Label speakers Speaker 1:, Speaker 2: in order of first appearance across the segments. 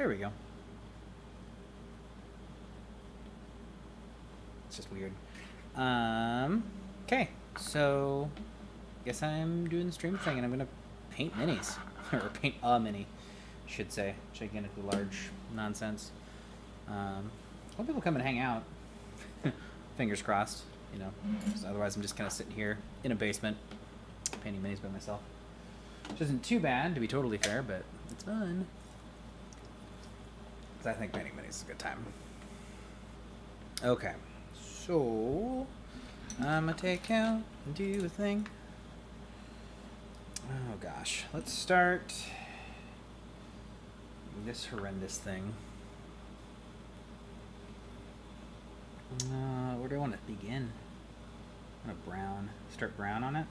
Speaker 1: There we go. It's just weird. Okay, so guess I'm doing the stream thing, and I'm gonna paint minis or paint a mini, should say, gigantically large nonsense. Hope people come and hang out. Fingers crossed, you know. 'Cause otherwise, I'm just kind of sitting here in a basement painting minis by myself. Which isn't too bad, to be totally fair, but it's fun. Because I think painting minis is a good time. Okay, so I'm gonna take out and do a thing. Oh gosh, let's start this horrendous thing. Where do I want to begin? I want to brown. Start brown on it?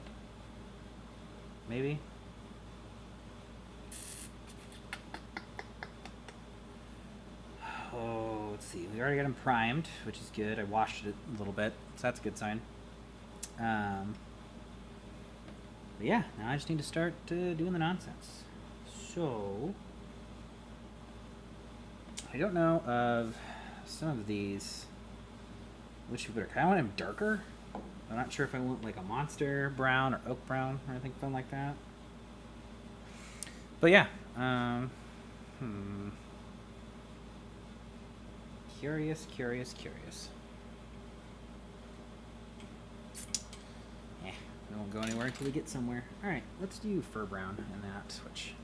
Speaker 1: Maybe? Oh, let's see. We already got him primed, which is good. I washed it a little bit, so that's a good sign. But yeah, now I just need to start doing the nonsense. So, I don't know of some of these. Which would be better? I want him darker. I'm not sure if I want like a monster brown or oak brown or anything fun like that. But yeah, Curious. Yeah, we won't go anywhere until we get somewhere. Alright, let's do fur brown in that, which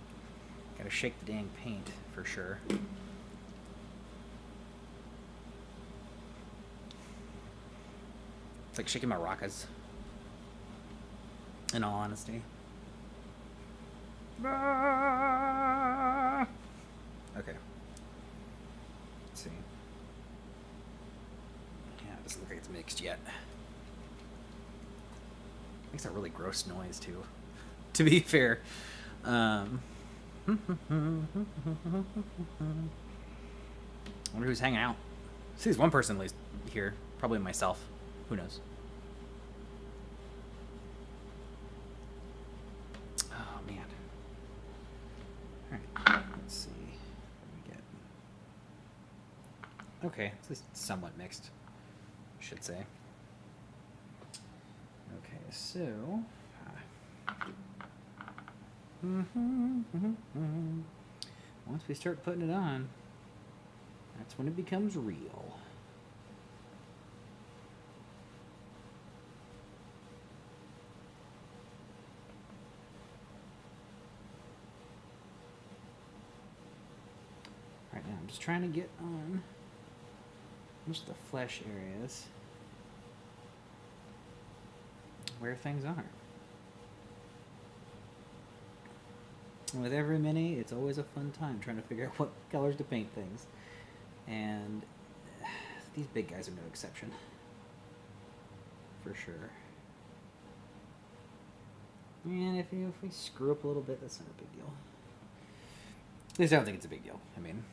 Speaker 1: gotta shake the dang paint for sure. It's like shaking maracas, in all honesty. Okay. Let's see. Yeah, it doesn't look like it's mixed yet. Makes a really gross noise, too. To be fair. I wonder who's hanging out. I see there's one person at least here. Probably myself. Who knows? Oh, man. Alright, let's see. What do we get? Okay, it's at least somewhat mixed, I should say. Okay, so... once we start putting it on, that's when it becomes real. Right now, I'm just trying to get on most of the flesh areas where things are. And with every mini, it's always a fun time trying to figure out what colors to paint things. And these big guys are no exception. For sure. And if we screw up a little bit, that's not a big deal. At least I don't think it's a big deal. I mean,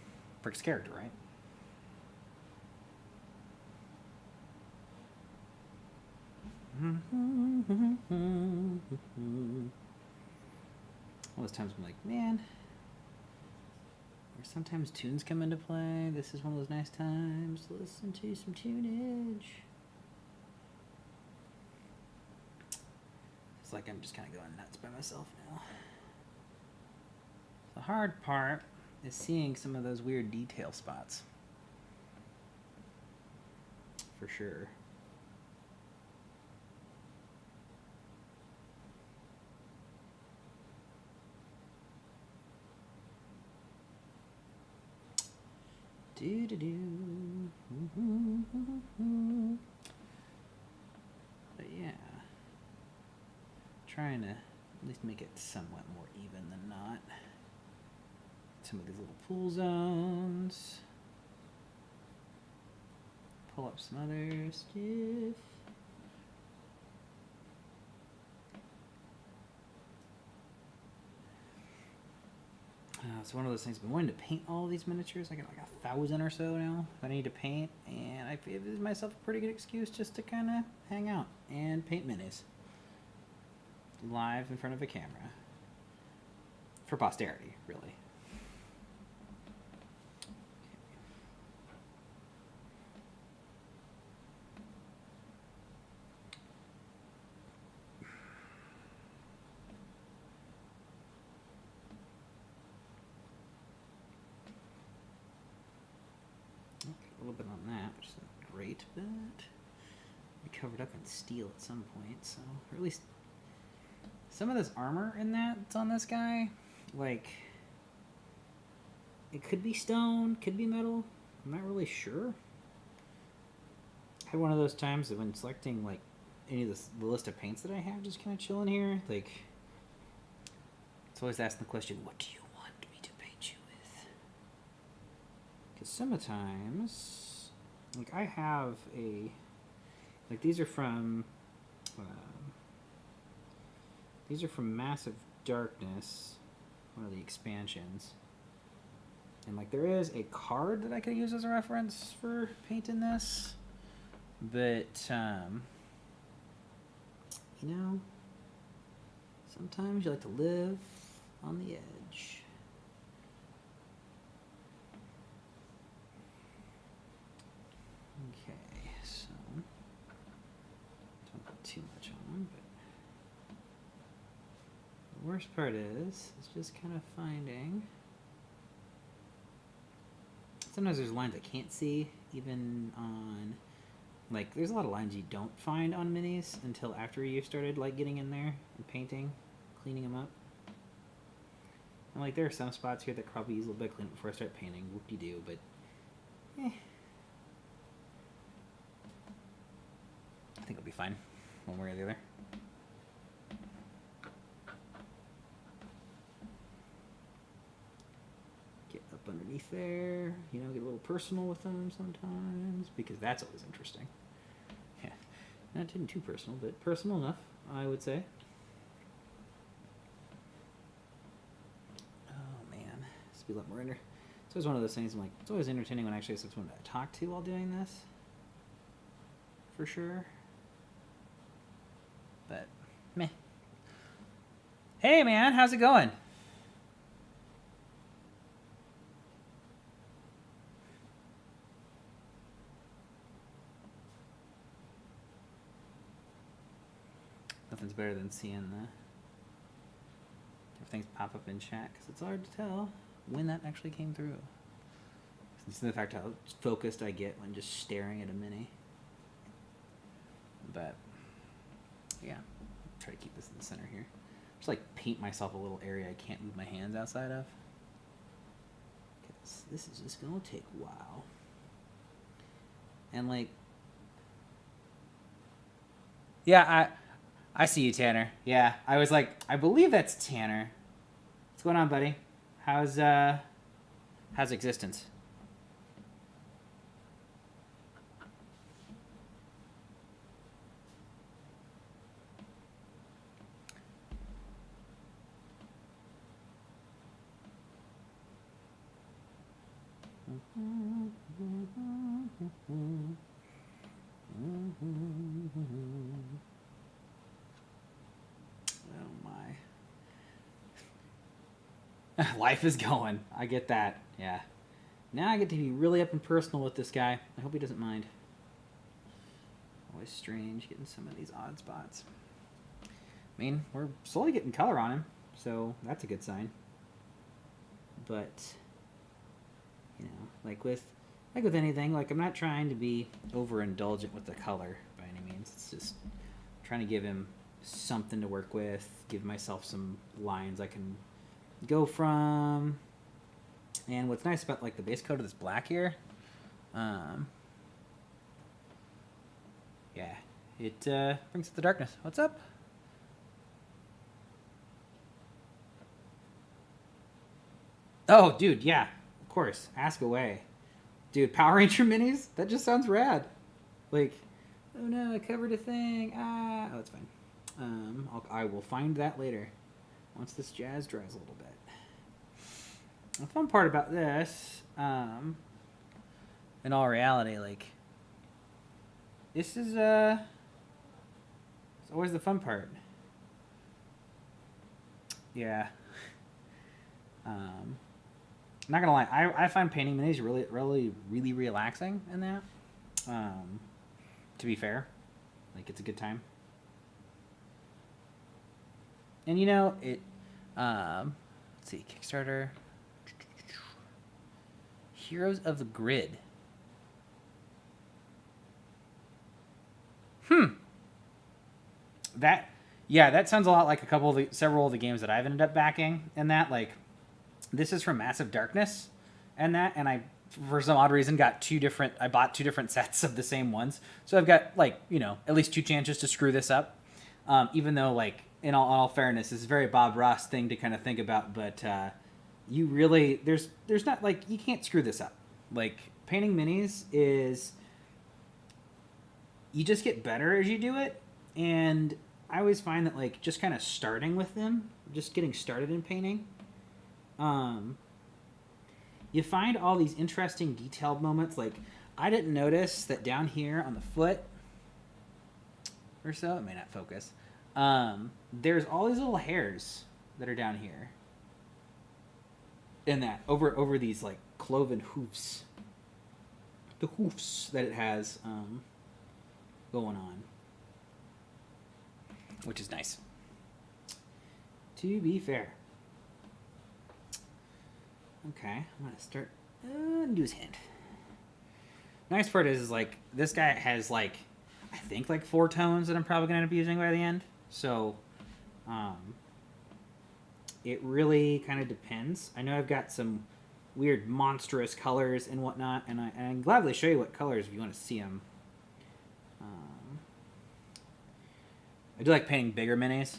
Speaker 1: Brick's character, right? All those times I'm like, man, where sometimes tunes come into play. This is one of those nice times to listen to some tunage. It's like I'm just kind of going nuts by myself now. The hard part is seeing some of those weird detail spots. For sure. But yeah, trying to at least make it somewhat more even than not. Some of these little pool zones. Pull up some other stuff. It's one of those things. I've been wanting to paint all these miniatures. I got like 1,000 or so now that I need to paint, and I give myself a pretty good excuse just to kind of hang out and paint minis live in front of a camera for posterity, really. little bit on that, which is great, but we covered up in steel at some point, so, or at least some of this armor in that's on this guy, like, it could be stone, could be metal, I'm not really sure. I had one of those times that when selecting, like, any of the list of paints that I have, just kind of chilling here, like, it's always asking the question, what do you want me to paint you with? Because sometimes, like, I have like, these are from Massive Darkness, one of the expansions, and, like, there is a card that I could use as a reference for painting this, but, you know, sometimes you like to live on the edge. Okay, so don't put too much on, but the worst part is just kind of finding. Sometimes there's lines I can't see, even on, like, there's a lot of lines you don't find on minis until after you started, like, getting in there and painting, cleaning them up. And, like, there are some spots here that probably use a little bit of cleanup before I start painting, whoop-de-doo, but, I think it'll be fine, one way or the other. Get up underneath there, you know, get a little personal with them sometimes, because that's always interesting. Yeah, not too personal, but personal enough, I would say. Oh man, this would be a lot more it's always one of those things. I'm like, it's always entertaining when I actually have someone to talk to while doing this, for sure. But meh. Hey man, how's it going? Nothing's better than seeing things pop up in chat, because it's hard to tell when that actually came through. Since the fact how focused I get when just staring at a mini. But yeah, try to keep this in the center here. Just like paint myself a little area I can't move my hands outside of, because this is just gonna take a while. And like, yeah, I see you, Tanner. Yeah, I was like, I believe that's Tanner. What's going on, buddy? How's existence? Oh my. Life is going. I get that. Yeah. Now I get to be really up and personal with this guy. I hope he doesn't mind. Always strange getting some of these odd spots. I mean, we're slowly getting color on him, so that's a good sign. But, you know, like with anything, like, I'm not trying to be overindulgent with the color by any means. It's just trying to give him something to work with, give myself some lines I can go from. And what's nice about, like, the base coat of this black here, yeah, it brings out the darkness. What's up? Oh, dude, yeah, of course. Ask away. Dude, Power Ranger minis? That just sounds rad. Like, oh no, I covered a thing. Ah, oh, that's fine. I will find that later, once this jazz dries a little bit. The fun part about this, in all reality, like, this is, it's always the fun part. Yeah. Not gonna lie, I find painting minis really relaxing in that. To be fair, like, it's a good time. And you know, it, let's see, Kickstarter, Heroes of the Grid. That, yeah, that sounds a lot like several of the games that I've ended up backing. And that, like, this is from Massive Darkness, and I for some odd reason got I bought 2 different sets of the same ones, so I've got, like, at least 2 chances to screw this up. Even though, like, in all fairness, this is a very Bob Ross thing to kind of think about, but you really there's not, like, you can't screw this up. Like, painting minis is, you just get better as you do it, and I always find that, like, just kind of starting with them, just getting started in painting, you find all these interesting detailed moments. Like, I didn't notice that down here on the foot or so, it may not focus, there's all these little hairs that are down here in that over these, like, cloven hoofs, the hoofs that it has going on, which is nice, to be fair. Okay, I'm gonna start do his hand. Nice part is like, this guy has, like, I think, like, 4 tones that I'm probably gonna end up using by the end. So, it really kind of depends. I know I've got some weird monstrous colors and whatnot, and I can gladly show you what colors if you want to see them. I do like painting bigger minis,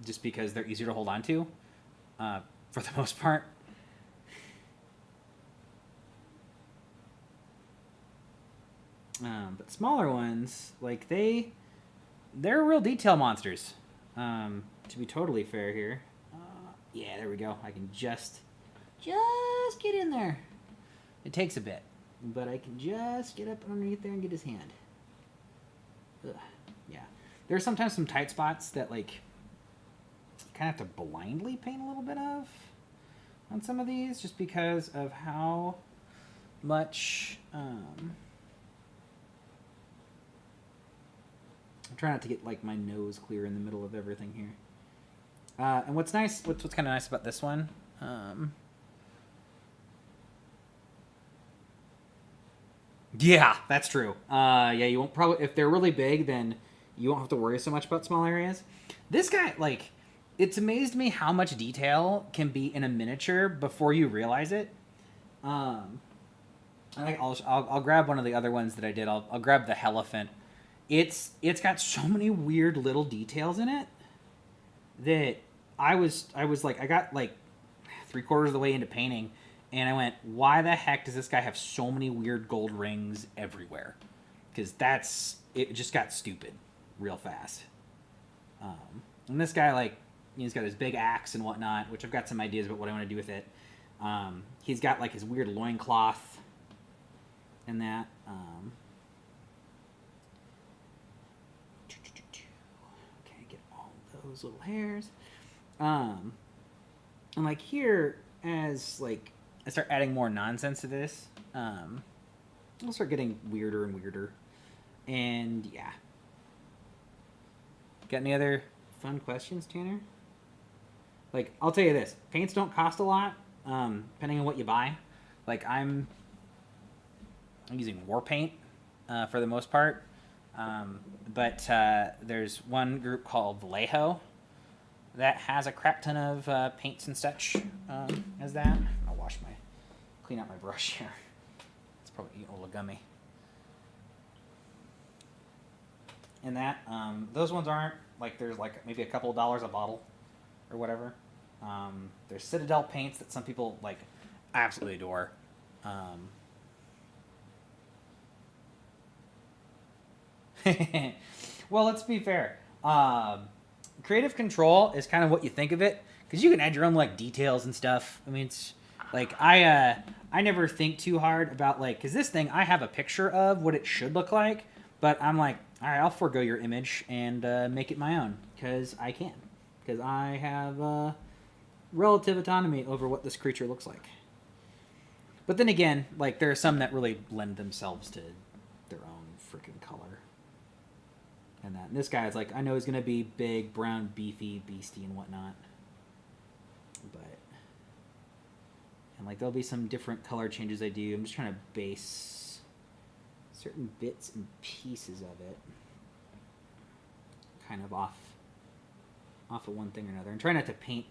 Speaker 1: just because they're easier to hold on to, for the most part. But smaller ones, like, they're real detail monsters. To be totally fair here. Yeah, there we go. I can just get in there. It takes a bit, but I can just get up underneath there and get his hand. Ugh. Yeah. There are sometimes some tight spots that, like, you kind of have to blindly paint a little bit of on some of these, just because of how much... I'm trying not to get, like, my nose clear in the middle of everything here. And what's kind of nice about this one, yeah, that's true. Yeah, you won't probably, if they're really big, then you won't have to worry so much about small areas. This guy, like, it's amazed me how much detail can be in a miniature before you realize it. I think I'll grab one of the other ones that I did. I'll grab the Elephant. It's got so many weird little details in it that I was like, I got, like, 3/4 of the way into painting, and I went, why the heck does this guy have so many weird gold rings everywhere? Because it just got stupid real fast. And this guy, like, he's got his big axe and whatnot, which I've got some ideas about what I want to do with it. He's got, like, his weird loincloth and that. Okay, get all those little hairs. And, like, here, as, like, I start adding more nonsense to this, I'll start getting weirder and weirder. And, yeah. Got any other fun questions, Tanner? Like, I'll tell you this. Paints don't cost a lot, depending on what you buy. Like, I'm using war paint for the most part. But there's one group called Vallejo that has a crap ton of paints and such as that. I'll clean out my brush here. It's probably eating a little gummy. And that, those ones aren't, like, there's, like, maybe a couple of dollars a bottle or whatever. There's Citadel paints that some people, like, absolutely adore. Well, let's be fair. Creative control is kind of what you think of it, because you can add your own, like, details and stuff. I mean, it's like, I never think too hard about, like, because this thing, I have a picture of what it should look like, but I'm like, all right, I'll forego your image and make it my own, because I can, because I have relative autonomy over what this creature looks like. But then again, like, there are some that really lend themselves to their own freaking color. And this guy is like, I know he's going to be big, brown, beefy, beastie, and whatnot. And, like, there'll be some different color changes I do. I'm just trying to base certain bits and pieces of it. kind of off of one thing or another. And try not to paint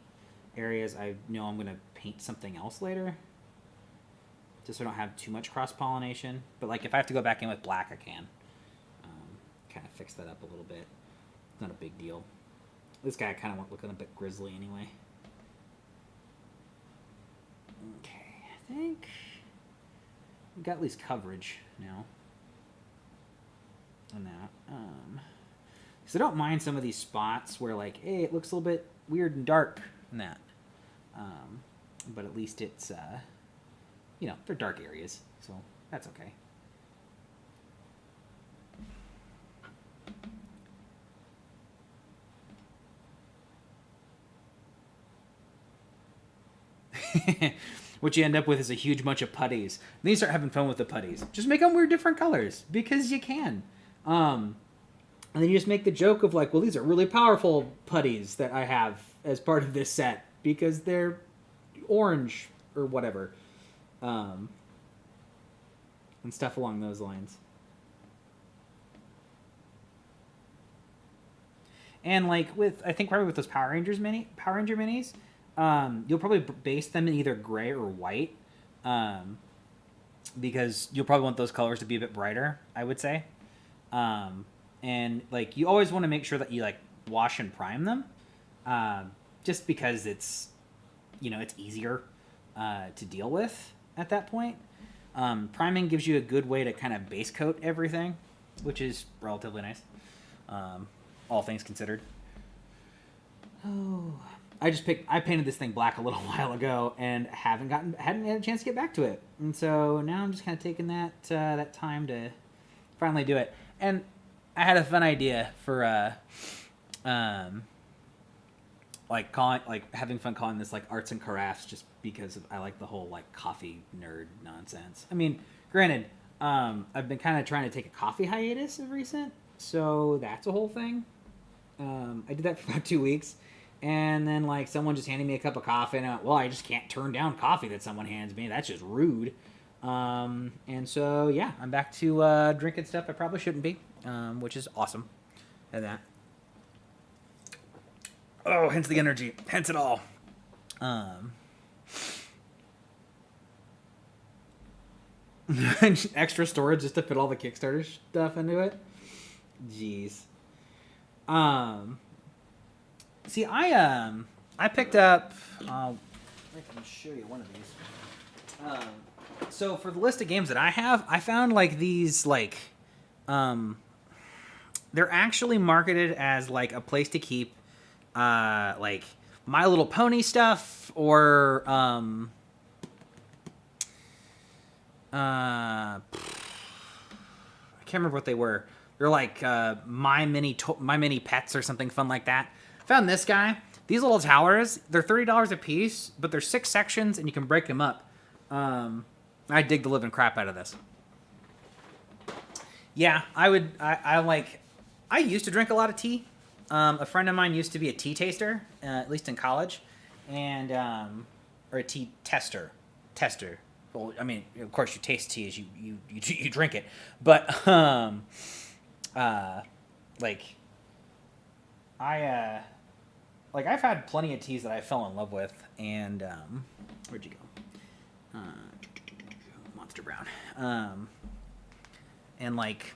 Speaker 1: areas I know I'm going to paint something else later. Just so I don't have too much cross-pollination. But like if I have to go back in with black, I can. Kind of fix that up a little bit. It's not a big deal. This guy kind of looking a bit grizzly anyway. Okay, I think we've got at least coverage now. On that. So I don't mind some of these spots where like, hey, it looks a little bit weird and dark in that. But at least it's, you know, they're dark areas, so that's okay. What you end up with is a huge bunch of putties. Then you start having fun with the putties. Just make them weird different colors, because you can. And then you just make the joke of like, well, these are really powerful putties that I have as part of this set, because they're orange or whatever. And stuff along those lines. And like with, I think probably with those Power Ranger minis, you'll probably base them in either gray or white, because you'll probably want those colors to be a bit brighter, I would say. And like you always want to make sure that you like wash and prime them, just because it's, you know, it's easier to deal with at that point. Priming gives you a good way to kind of base coat everything, which is relatively nice, all things considered. Oh, I painted this thing black a little while ago and hadn't had a chance to get back to it, and so now I'm just kind of taking that time to finally do it. And I had a fun idea for having fun calling this like Arts and Carafes, just because I like the whole like coffee nerd nonsense. I mean, granted, I've been kind of trying to take a coffee hiatus of recent, so that's a whole thing. I did that for about 2 weeks, and then like someone just handed me a cup of coffee, and I went, well, I just can't turn down coffee that someone hands me. That's just rude. And so yeah, I'm back to drinking stuff I probably shouldn't be, which is awesome. And that. Oh, hence the energy, hence it all. Extra storage just to fit all the Kickstarter stuff into it. Jeez. See, I picked up. I can show you one of these. So for the list of games that I have, I found like these like, they're actually marketed as like a place to keep, like My Little Pony stuff, or I can't remember what they were. They're like My Mini Pets or something fun like that. Found this guy. These little towers, they're $30 a piece, but there's 6 sections and you can break them up. I dig the living crap out of this. Yeah, I used to drink a lot of tea. A friend of mine used to be a tea taster, at least in college, and or a tea tester. Well, I mean, of course, you taste tea as you drink it, but I've had plenty of teas that I fell in love with, and where'd you go? Monster Brown, and like.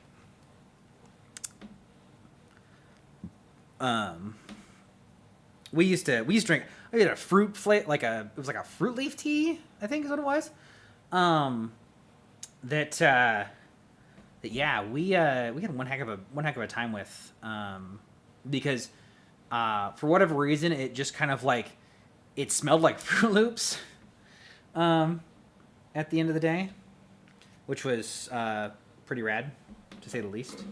Speaker 1: We used to drink. I had a fruit it was like a fruit leaf tea, I think is what it was. We had one heck of a time with, because for whatever reason it just kind of like it smelled like Fruit Loops at the end of the day, which was pretty rad to say the least.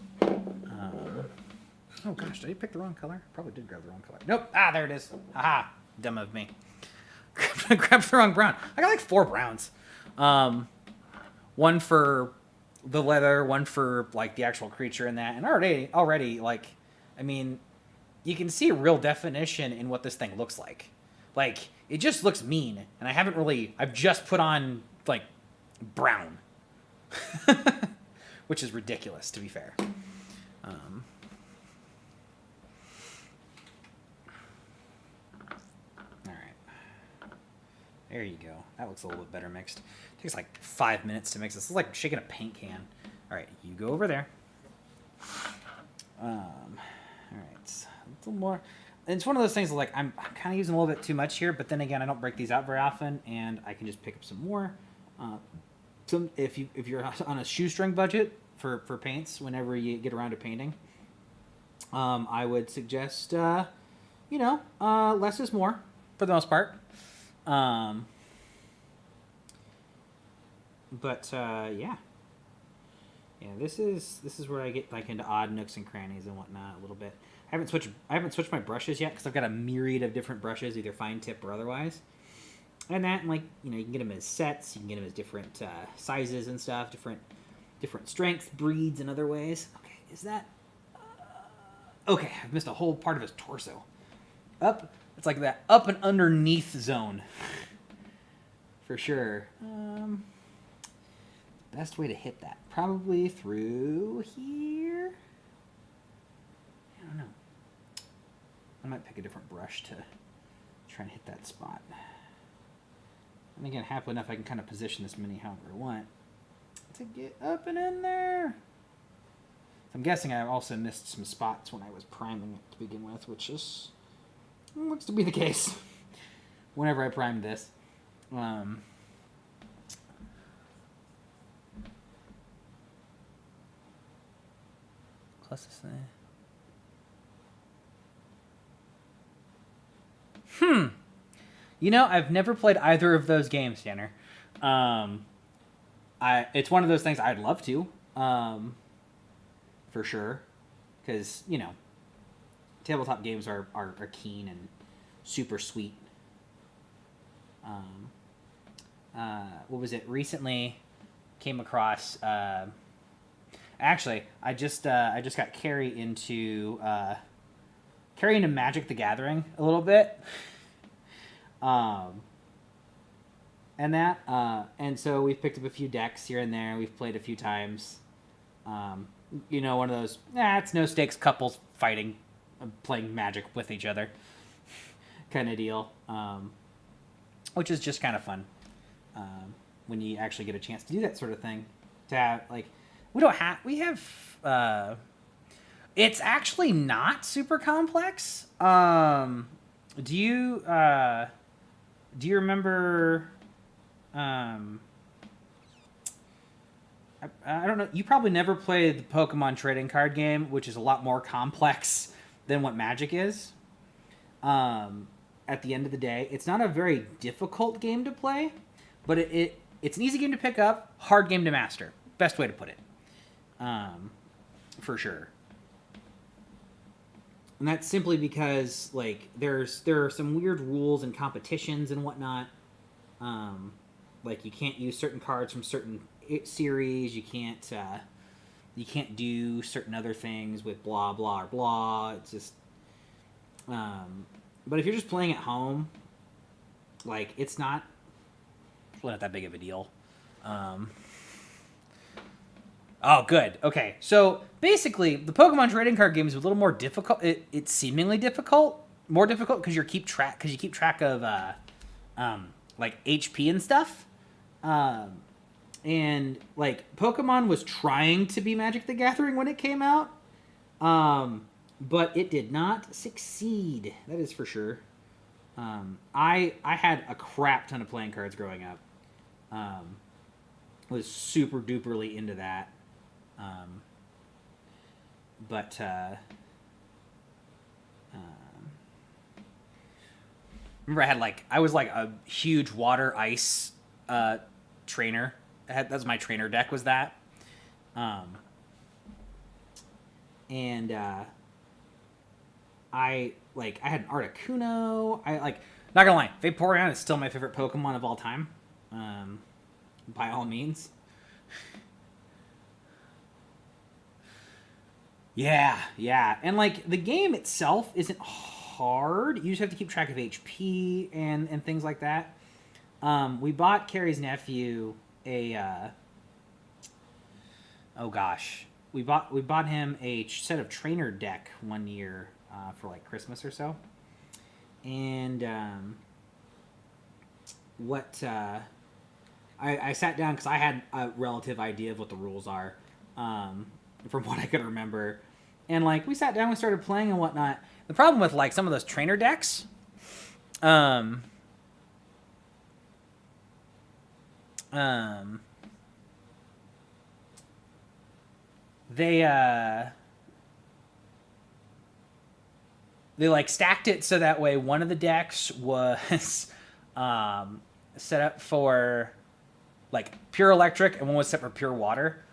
Speaker 1: Oh gosh, did I pick the wrong color? Probably did grab the wrong color. Nope. There it is. Aha. Dumb of me. Grabbed the wrong brown. I got like 4 browns. One for the leather, one for like the actual creature in that. And already like, I mean, you can see real definition in what this thing looks like. Like, it just looks mean. And I've just put on like brown. Which is ridiculous, to be fair. There you go. That looks a little bit better mixed. It takes like 5 minutes to mix this. It's like shaking a paint can. All right, you go over there. All right, a little more. And it's one of those things like I'm kind of using a little bit too much here, but then again, I don't break these out very often, and I can just pick up some more. If you're on a shoestring budget for paints, whenever you get around to painting, I would suggest less is more for the most part. This is where I get like into odd nooks and crannies and whatnot a little bit. I haven't switched my brushes yet because I've got a myriad of different brushes, either fine tip or otherwise. And that, you can get them as sets, you can get them as different sizes and stuff, different strengths, breeds, and other ways. Okay, is that... okay, I've missed a whole part of his torso. It's like that up and underneath zone. For sure. Best way to hit that? Probably through here? I don't know. I might pick a different brush to try and hit that spot. And again, happily enough, I can kind of position this mini however I want to get up and in there. So I'm guessing I also missed some spots when I was priming it to begin with, which looks to be the case whenever I primed this. Closest thing. I've never played either of those games, Tanner. It's one of those things I'd love to, for sure, because tabletop games are keen and super sweet. What was it? Recently, came across. Actually, I just got Carrie into Magic the Gathering a little bit. And so we've picked up a few decks here and there. We've played a few times. One of those, it's no stakes couples fighting, playing Magic with each other kind of deal. Which is just kind of fun. When you actually get a chance to do that sort of thing. To have, it's actually not super complex. Do you remember, I don't know, you probably never played the Pokemon trading card game, which is a lot more complex than what Magic is. At the end of the day, it's not a very difficult game to play, but it's an easy game to pick up, hard game to master. Best way to put it. For sure. And that's simply because, there are some weird rules and competitions and whatnot. You can't use certain cards from certain series. You can't do certain other things with blah, blah, or blah. It's just... but if you're just playing at home, it's not that big of a deal. Oh, good. Okay, so basically, the Pokemon trading card game is a little more difficult. It's seemingly difficult, more difficult because you keep track of HP and stuff. And Pokemon was trying to be Magic the Gathering when it came out, but it did not succeed. That is for sure. I had a crap ton of playing cards growing up. Was super duperly into that. Remember I was a huge water ice trainer. That's my trainer deck was that. I had an Articuno. Not gonna lie, Vaporeon is still my favorite Pokemon of all time. By all means. Yeah. And the game itself isn't hard. You just have to keep track of HP and things like that. We bought Carrie's nephew a we bought him a set of trainer deck one year for Christmas or so. And what I sat down because I had a relative idea of what the rules are, from what I could remember, and like we sat down, we started playing and whatnot. The problem with like some of those trainer decks, um, um, they like stacked it so that way one of the decks was set up for like pure electric and one was set for pure water,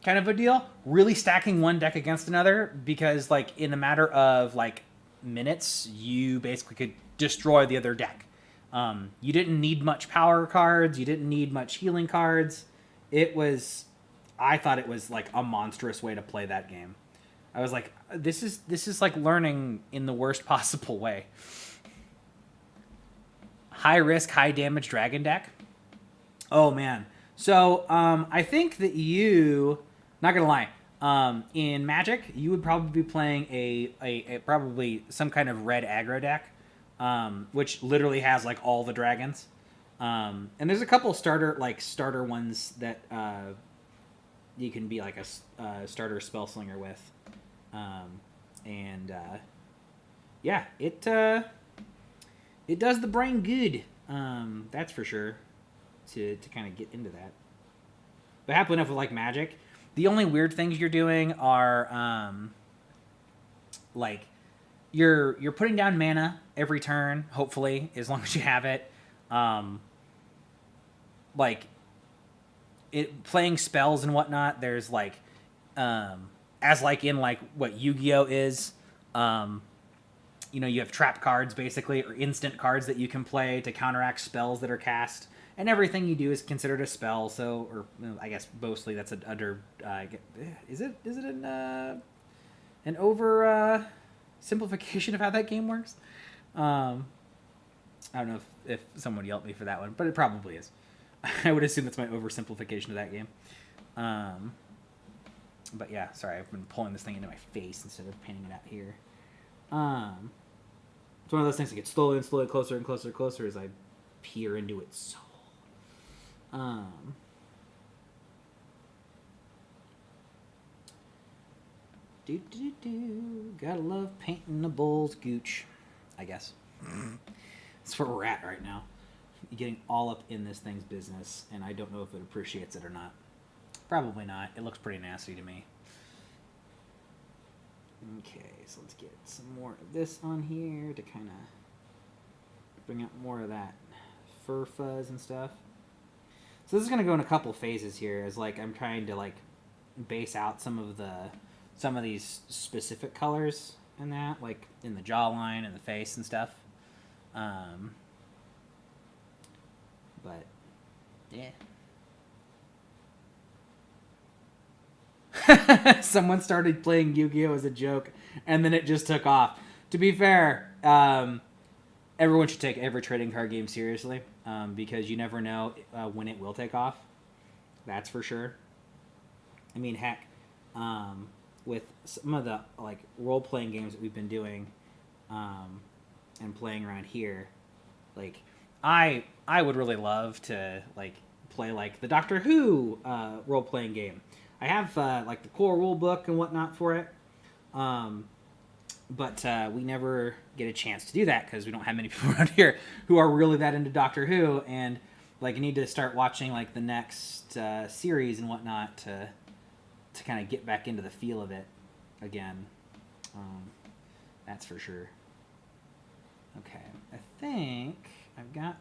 Speaker 1: kind of a deal. Really stacking one deck against another because like in a matter of like minutes you basically could destroy the other deck. You didn't need much power cards, you didn't need much healing cards. I thought it was like a monstrous way to play that game. I was like, this is like learning in the worst possible way. High risk, high damage dragon deck. Oh man. So I think that not gonna lie, in Magic you would probably be playing a probably some kind of red aggro deck, which literally has like all the dragons. And there's a couple starter ones that you can be like a starter spellslinger with. Yeah, it does the brain good. That's for sure. To kind of get into that. But happily enough with like Magic, the only weird things you're doing are like you're putting down mana every turn, hopefully, as long as you have it. Like it playing spells and whatnot, there's like as like in like what Yu-Gi-Oh is, you have trap cards basically, or instant cards that you can play to counteract spells that are cast, and everything you do is considered a spell. So, or I guess mostly that's under. Is it an over simplification of how that game works? I don't know if someone would yell at me for that one, but it probably is. I would assume that's my oversimplification of that game. But yeah, sorry, I've been pulling this thing into my face instead of painting it out here. It's one of those things that gets slowly and slowly closer and closer and closer as I peer into its soul. Gotta love painting the bull's gooch, I guess. That's where we're at right now. Getting all up in this thing's business, and I don't know if it appreciates it or not. Probably not. It looks pretty nasty to me. Okay, so let's get some more of this on here to kind of bring out more of that fur fuzz and stuff. So this is going to go in a couple phases here, as like I'm trying to like base out some of these specific colors and that, like in the jawline and the face and stuff. But yeah. Someone started playing Yu-Gi-Oh as a joke, and then it just took off. To be fair, everyone should take every trading card game seriously, because you never know when it will take off. That's for sure. I mean, heck, with some of the like role-playing games that we've been doing, and playing around here, like I would really love to like play like the Doctor Who role-playing game. I have like the core rule book and whatnot for it, but we never get a chance to do that because we don't have many people around here who are really that into Doctor Who, and like you need to start watching like the next series and whatnot to kind of get back into the feel of it again. That's for sure. Okay, I think I've got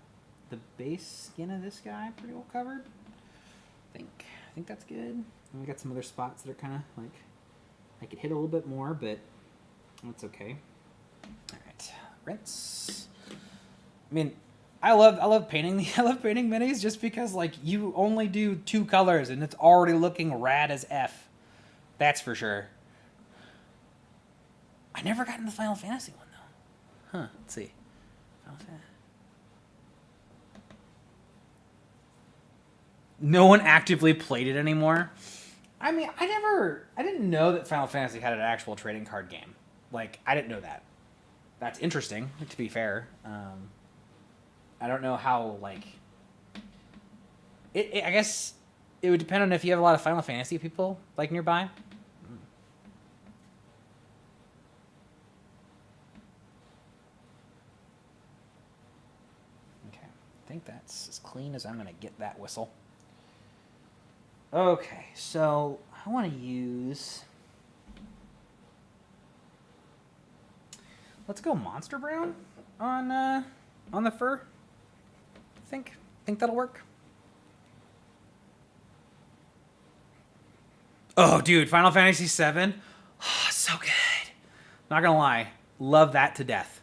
Speaker 1: the base skin of this guy pretty well covered. I think that's good. And we got some other spots that are kind of like I could hit a little bit more, but that's okay. All right, rinse. I mean, I love painting I love painting minis just because like you only do 2 colors and it's already looking rad as F. That's for sure. I never got in the Final Fantasy one though. Huh? Let's see. Final Fantasy. No one actively played it anymore. I mean, I didn't know that Final Fantasy had an actual trading card game. Like, I didn't know that. That's interesting, to be fair. I don't know how, like, I guess it would depend on if you have a lot of Final Fantasy people like nearby. Okay, I think that's as clean as I'm gonna get that whistle. Okay, so I want to use. Let's go Monster Brown on the fur. Think that'll work. Oh, dude, Final Fantasy VII. Oh, so good. Not gonna lie, love that to death.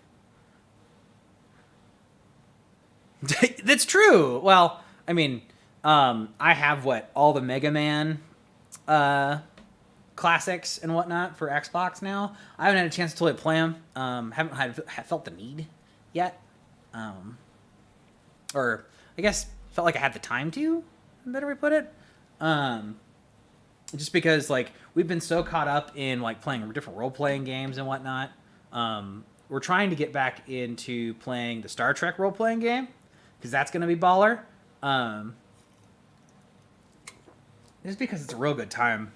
Speaker 1: That's true. Well, I mean, I have all the Mega Man classics and whatnot for Xbox now. I haven't had a chance to totally play them. Haven't felt the need yet. Or I guess felt like I had the time to. Better we put it. Just because like we've been so caught up in like playing different role playing games and whatnot. We're trying to get back into playing the Star Trek role playing game because that's gonna be baller. Just because it's a real good time.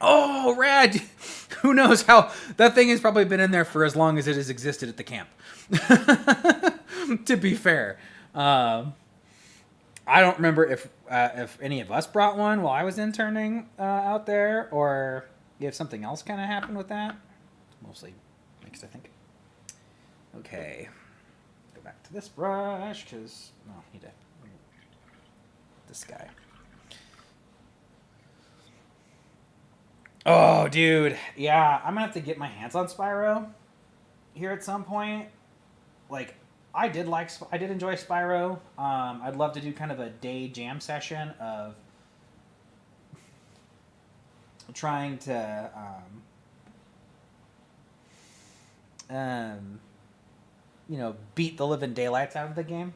Speaker 1: Oh, rad! Who knows how that thing has probably been in there for as long as it has existed at the camp. To be fair, I don't remember if any of us brought one while I was interning out there, or if something else kind of happened with that. Mostly mixed, I think. Okay, go back to this brush because need to this guy. Oh, dude. Yeah, I'm going to have to get my hands on Spyro here at some point. Like, I did enjoy Spyro. I'd love to do kind of a day jam session of trying to, beat the living daylights out of the game.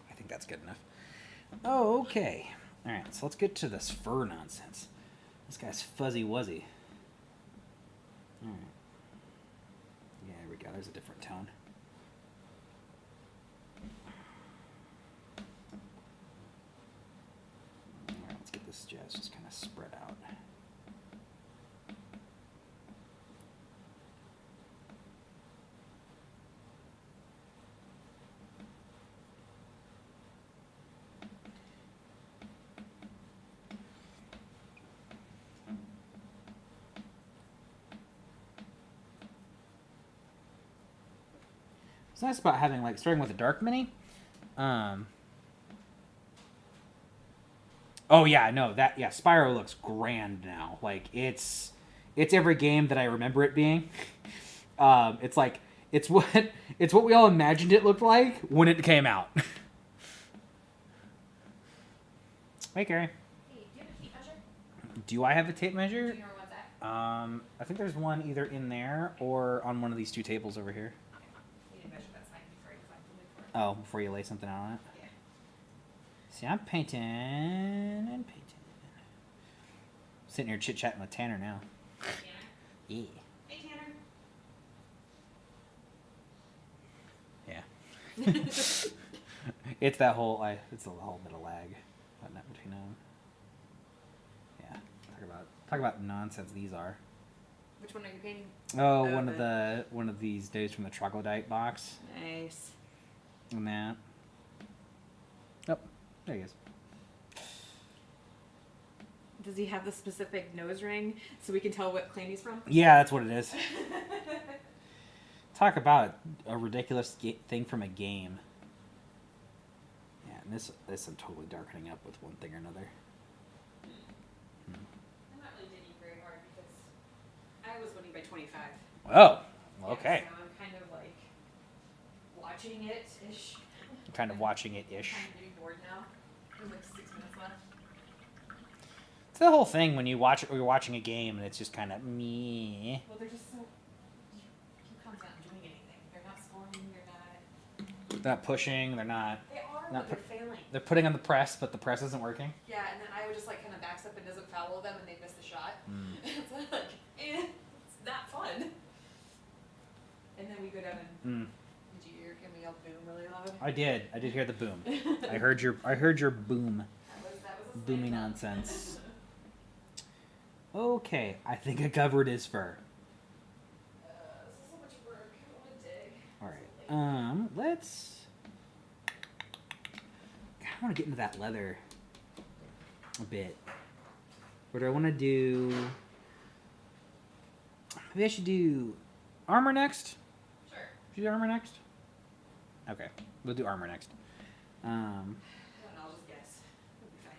Speaker 1: I think that's good enough. Oh, okay. All right, so let's get to this fur nonsense. This guy's fuzzy wuzzy. All right. Yeah, there we go. There's a different tone. All right, let's get this jazz just kind of spread out. What's nice about having starting with a dark mini. Oh yeah, no, Spyro looks grand now. Like it's every game that I remember it being. It's what we all imagined it looked like when it came out. Hey, Carrie.
Speaker 2: Hey, do you have a tape measure?
Speaker 1: Do I have a tape measure?
Speaker 2: Do you know where one's at?
Speaker 1: I think there's one either in there or on one of these two tables over here.
Speaker 2: You need to measure that sign before you find the lid for it.
Speaker 1: Oh, before you lay something out on it?
Speaker 2: Yeah.
Speaker 1: See, I'm painting and painting. Sitting here chit-chatting with Tanner now.
Speaker 2: Tanner?
Speaker 1: Yeah.
Speaker 2: Hey, Tanner.
Speaker 1: Yeah. It's the whole bit of lag between them. Yeah. Talk about nonsense these are.
Speaker 2: Which one are you painting?
Speaker 1: Oh, one of these days from the troglodyte box.
Speaker 2: Nice.
Speaker 1: And that. Oh, there he is.
Speaker 2: Does he have the specific nose ring so we can tell what clan he's from?
Speaker 1: Yeah, that's what it is. Talk about a ridiculous thing from a game. Yeah, and this I'm totally darkening up with one thing or another.
Speaker 2: I'm not really digging very hard because I was winning by 25.
Speaker 1: Oh, okay.
Speaker 2: Yeah, so I'm kind of like watching it-ish.
Speaker 1: Kind of watching it-ish.
Speaker 2: I'm kind of getting bored now. There's like 6 minutes left.
Speaker 1: It's the whole thing when you're watching a game and it's just kind of me.
Speaker 2: Well, they're just so... Kingdom's not doing anything. They're not scoring, they're not...
Speaker 1: They're not pushing, they're not...
Speaker 2: They are,
Speaker 1: Not
Speaker 2: but they're failing.
Speaker 1: They're putting on the press, but the press isn't working.
Speaker 2: Yeah, and then I would just like kind of backs up and doesn't foul them and they miss the shot.
Speaker 1: Mm.
Speaker 2: It's like, it's not fun. And then we go down and did you hear me yell boom really loud?
Speaker 1: I did hear the boom. I heard your boom.
Speaker 2: That was a
Speaker 1: Booming
Speaker 2: slam.
Speaker 1: nonsense. Okay, I think I covered his fur.
Speaker 2: This is so much work. I don't want to dig.
Speaker 1: All right. Let's. I want to get into that leather a bit. What do I want to do? Maybe I should do armor next.
Speaker 2: Sure.
Speaker 1: Should we do armor next? Okay, we'll do armor next.
Speaker 2: I don't know, I'll just guess. It'll be fine.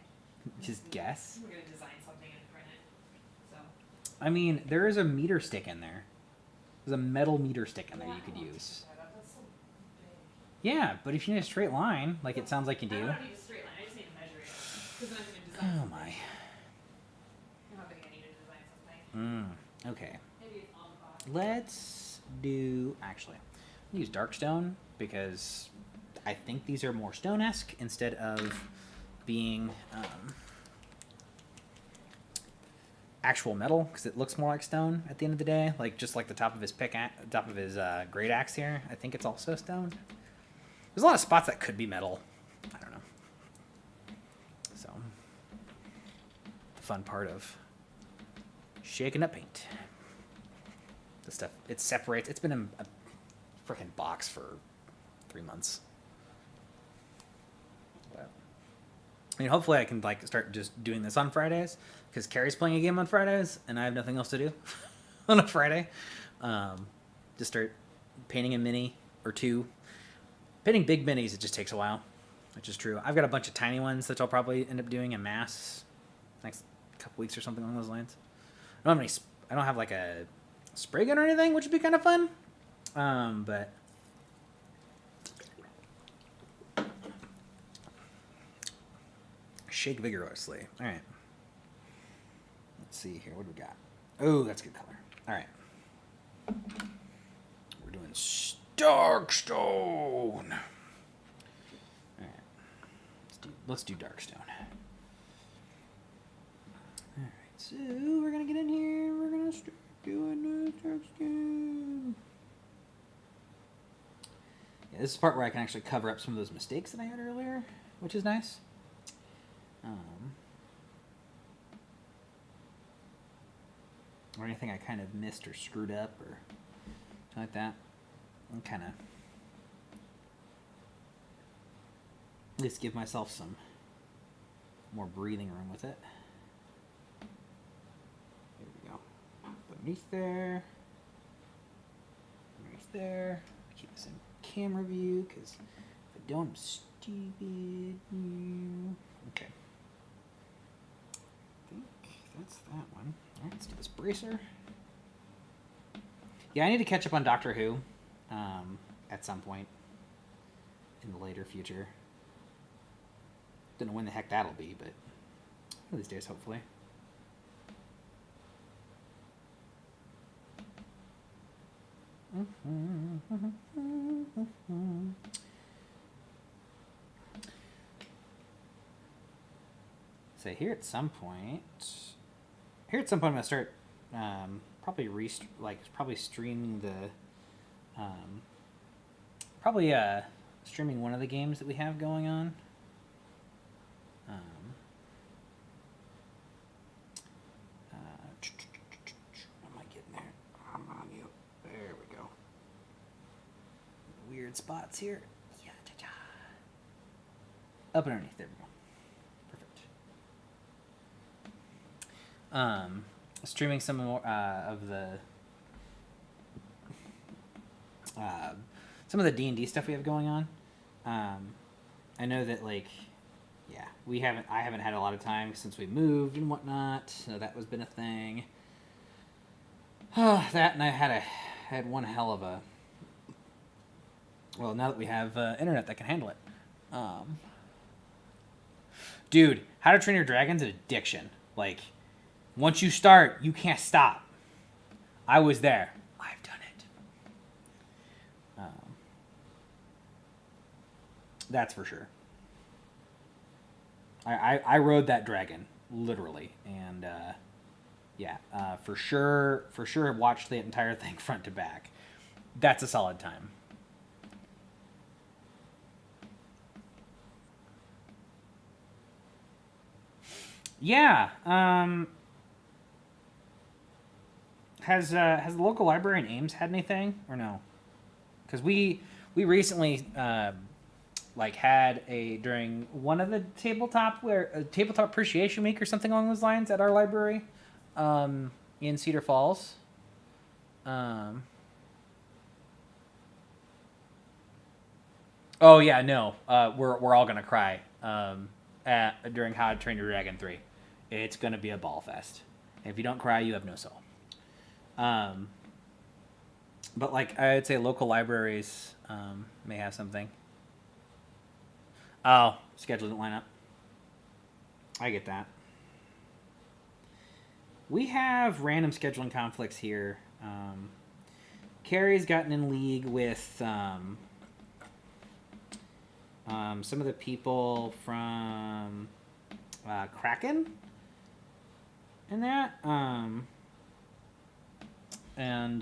Speaker 1: Just guess.
Speaker 2: We're gonna design something and print it. So.
Speaker 1: I mean, there is a meter stick in there. There's a metal meter stick in there you could use.
Speaker 2: That's so big.
Speaker 1: Yeah, but if you need a straight line, like it sounds like you
Speaker 2: I
Speaker 1: do.
Speaker 2: don't need a straight line. I just need to measure it. Because then I'm gonna design
Speaker 1: Oh
Speaker 2: something.
Speaker 1: my.
Speaker 2: I'm not thinking I need to design something.
Speaker 1: Okay.
Speaker 2: Maybe it's on the box.
Speaker 1: Let's do. Actually, I'll use dark stone because I think these are more stone-esque instead of being actual metal, because it looks more like stone at the end of the day. Like just like the top of his great axe here. I think it's also stone. There's a lot of spots that could be metal. I don't know. So the fun part of shaking up paint. The stuff it separates. It's been in a freaking box for 3 months. But, I mean, hopefully I can like start just doing this on Fridays because Carrie's playing a game on Fridays and I have nothing else to do on a Friday. Just start painting a mini or two. Painting big minis, it just takes a while, which is true. I've got a bunch of tiny ones that I'll probably end up doing en masse next couple weeks or something along those lines. I don't have like a spray gun or anything, which would be kind of fun. But shake vigorously. All right. Let's see here. What do we got? Oh, that's a good color. All right. We're doing Darkstone. All right. Let's do Darkstone. All right. So we're gonna get in here. We're gonna start doing Darkstone. Yeah, this is the part where I can actually cover up some of those mistakes that I had earlier, which is nice. Or anything I kind of missed or screwed up or something like that. And kind of at least give myself some more breathing room with it. There we go. Underneath there. Underneath there. Keep this in camera view because if I don't, I'm stupid. Okay. I think that's that one. Alright, let's do this bracer. Yeah, I need to catch up on Doctor Who at some point in the later future. Don't know when the heck that'll be, but one of these days, hopefully. So here at some point, I'm gonna start probably streaming the streaming one of the games that we have going on. Am I getting there? I'm on you. There we go. Weird spots here. Yeah, up and underneath. There we go. Streaming some more of the some of the D&D stuff we have going on. I know that I haven't had a lot of time since we moved and whatnot, so that was been a thing. That, and I had one hell of a. Well, now that we have internet that can handle it, dude, How to Train Your Dragon's an addiction. Like, once you start, you can't stop. I was there. I've done it. That's for sure. I rode that dragon, literally, and Yeah, for sure. For sure, watch the entire thing front to back. That's a solid time. Yeah. Has the local library in Ames had anything or no? Because we recently like had a during one of the tabletop appreciation week or something along those lines at our library in Cedar Falls. Um, oh yeah, no, we're all gonna cry during How to Train Your Dragon 3. It's gonna be a ball fest. If you don't cry, you have no soul. Um, but like I'd say, local libraries may have something. Oh, schedule didn't line up. I get that. We have random scheduling conflicts here. Carrie's gotten in league with some of the people from Kraken and that. And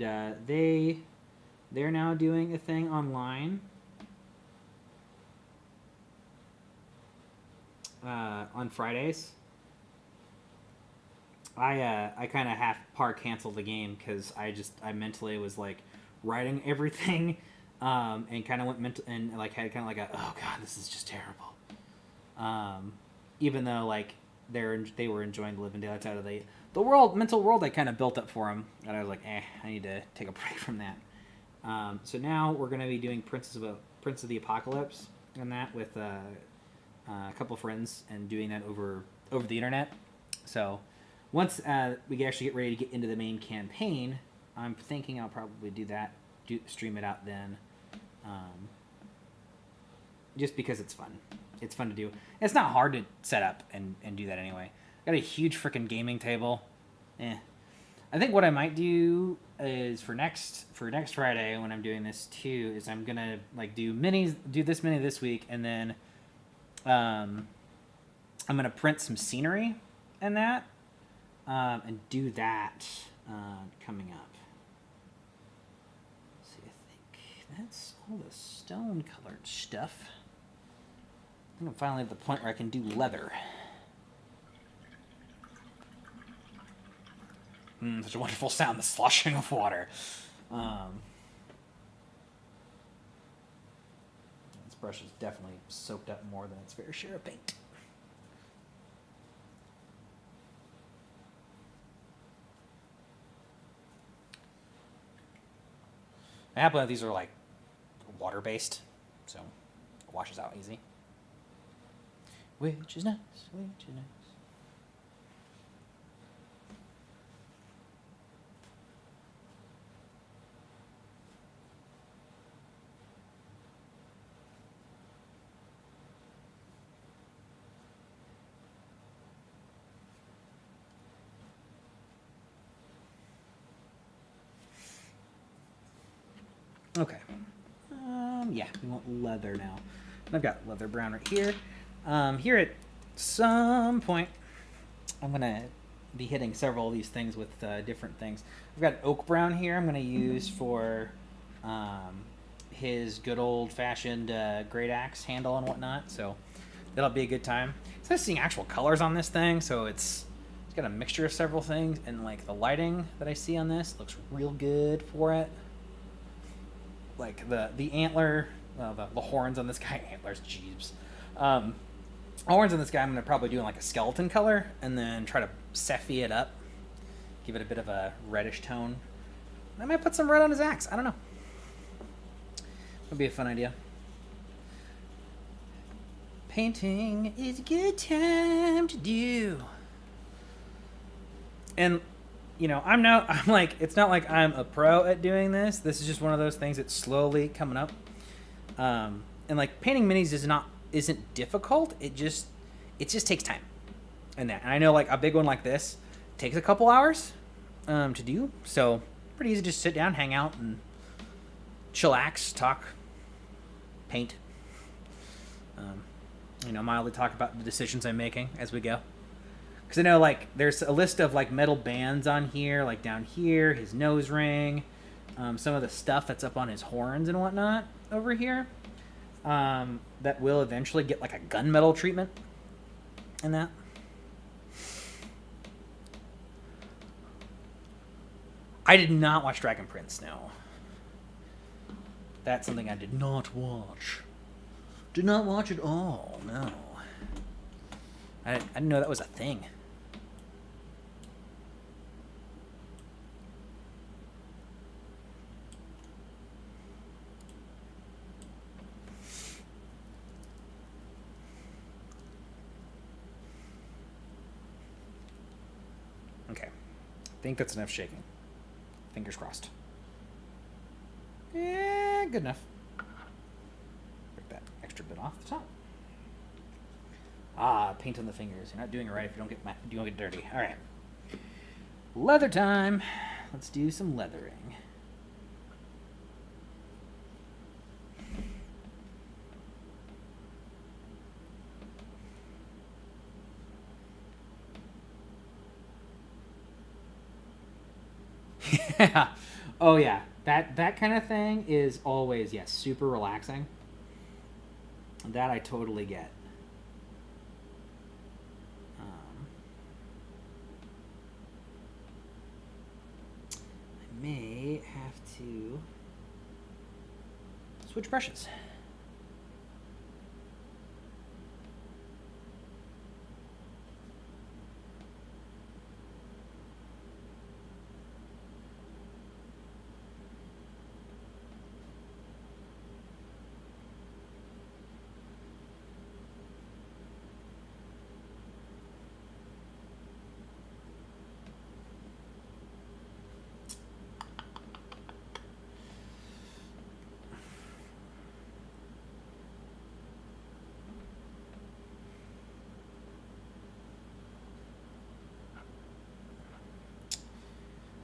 Speaker 1: they're now doing a thing online on Fridays. I kind of half par canceled the game because I mentally was like writing everything and kind of went mental and like had kind of like a, oh god, this is just terrible. Even though like they were enjoying the living daylights out of the mental world I kind of built up for them, and I was like, I need to take a break from that. So now we're going to be doing Prince of the Apocalypse and that with a couple friends and doing that over the internet. So once we actually get ready to get into the main campaign, I'm thinking I'll probably do that, stream it out then, just because it's fun. It's fun to do. It's not hard to set up and do that anyway. Got a huge freaking gaming table. I think what I might do is for next Friday when I'm doing this too is I'm gonna like do this mini this week, and then I'm gonna print some scenery and that and do that coming up. Let's see, I think that's all the stone colored stuff. I think I'm finally at the point where I can do leather. Such a wonderful sound, the sloshing of water. This brush is definitely soaked up more than its fair share of paint. I happen that these are like water-based, so it washes out easy. Which is nice, which is nice. Okay. Yeah, we want leather now. And I've got leather brown right here. Here at some point, I'm going to be hitting several of these things with different things. I've got oak brown here I'm going to use for his good old-fashioned great axe handle and whatnot, so that'll be a good time. It's nice seeing actual colors on this thing, so it's got a mixture of several things, and like the lighting that I see on this looks real good for it. Like the antler, the horns on this guy, antlers, jeebs. Horns on this guy I'm going to probably do in like a skeleton color and then try to sepia it up. Give it a bit of a reddish tone. I might put some red on his axe. I don't know. Would be a fun idea. Painting is a good time to do. And you know, I'm like, it's not like I'm a pro at doing this. This is just one of those things that's slowly coming up. And like painting minis isn't difficult. It just takes time. And I know like a big one like this takes a couple hours to do. So pretty easy to just sit down, hang out, and chillax, talk, paint. Mildly talk about the decisions I'm making as we go. Because I know, like, there's a list of, like, metal bands on here, like, down here, his nose ring, some of the stuff that's up on his horns and whatnot over here, that will eventually get, like, a gunmetal treatment and that. I did not watch Dragon Prince, no. That's something I did not watch. Did not watch at all, no. I didn't know that was a thing. Okay. I think that's enough shaking. Fingers crossed. Yeah, good enough. Break that extra bit off the top. Ah, paint on the fingers. You're not doing it right if you don't get dirty. All right. Leather time. Let's do some leathering. Yeah. Oh yeah. That kind of thing is always, yes, super relaxing. That I totally get. I may have to switch brushes.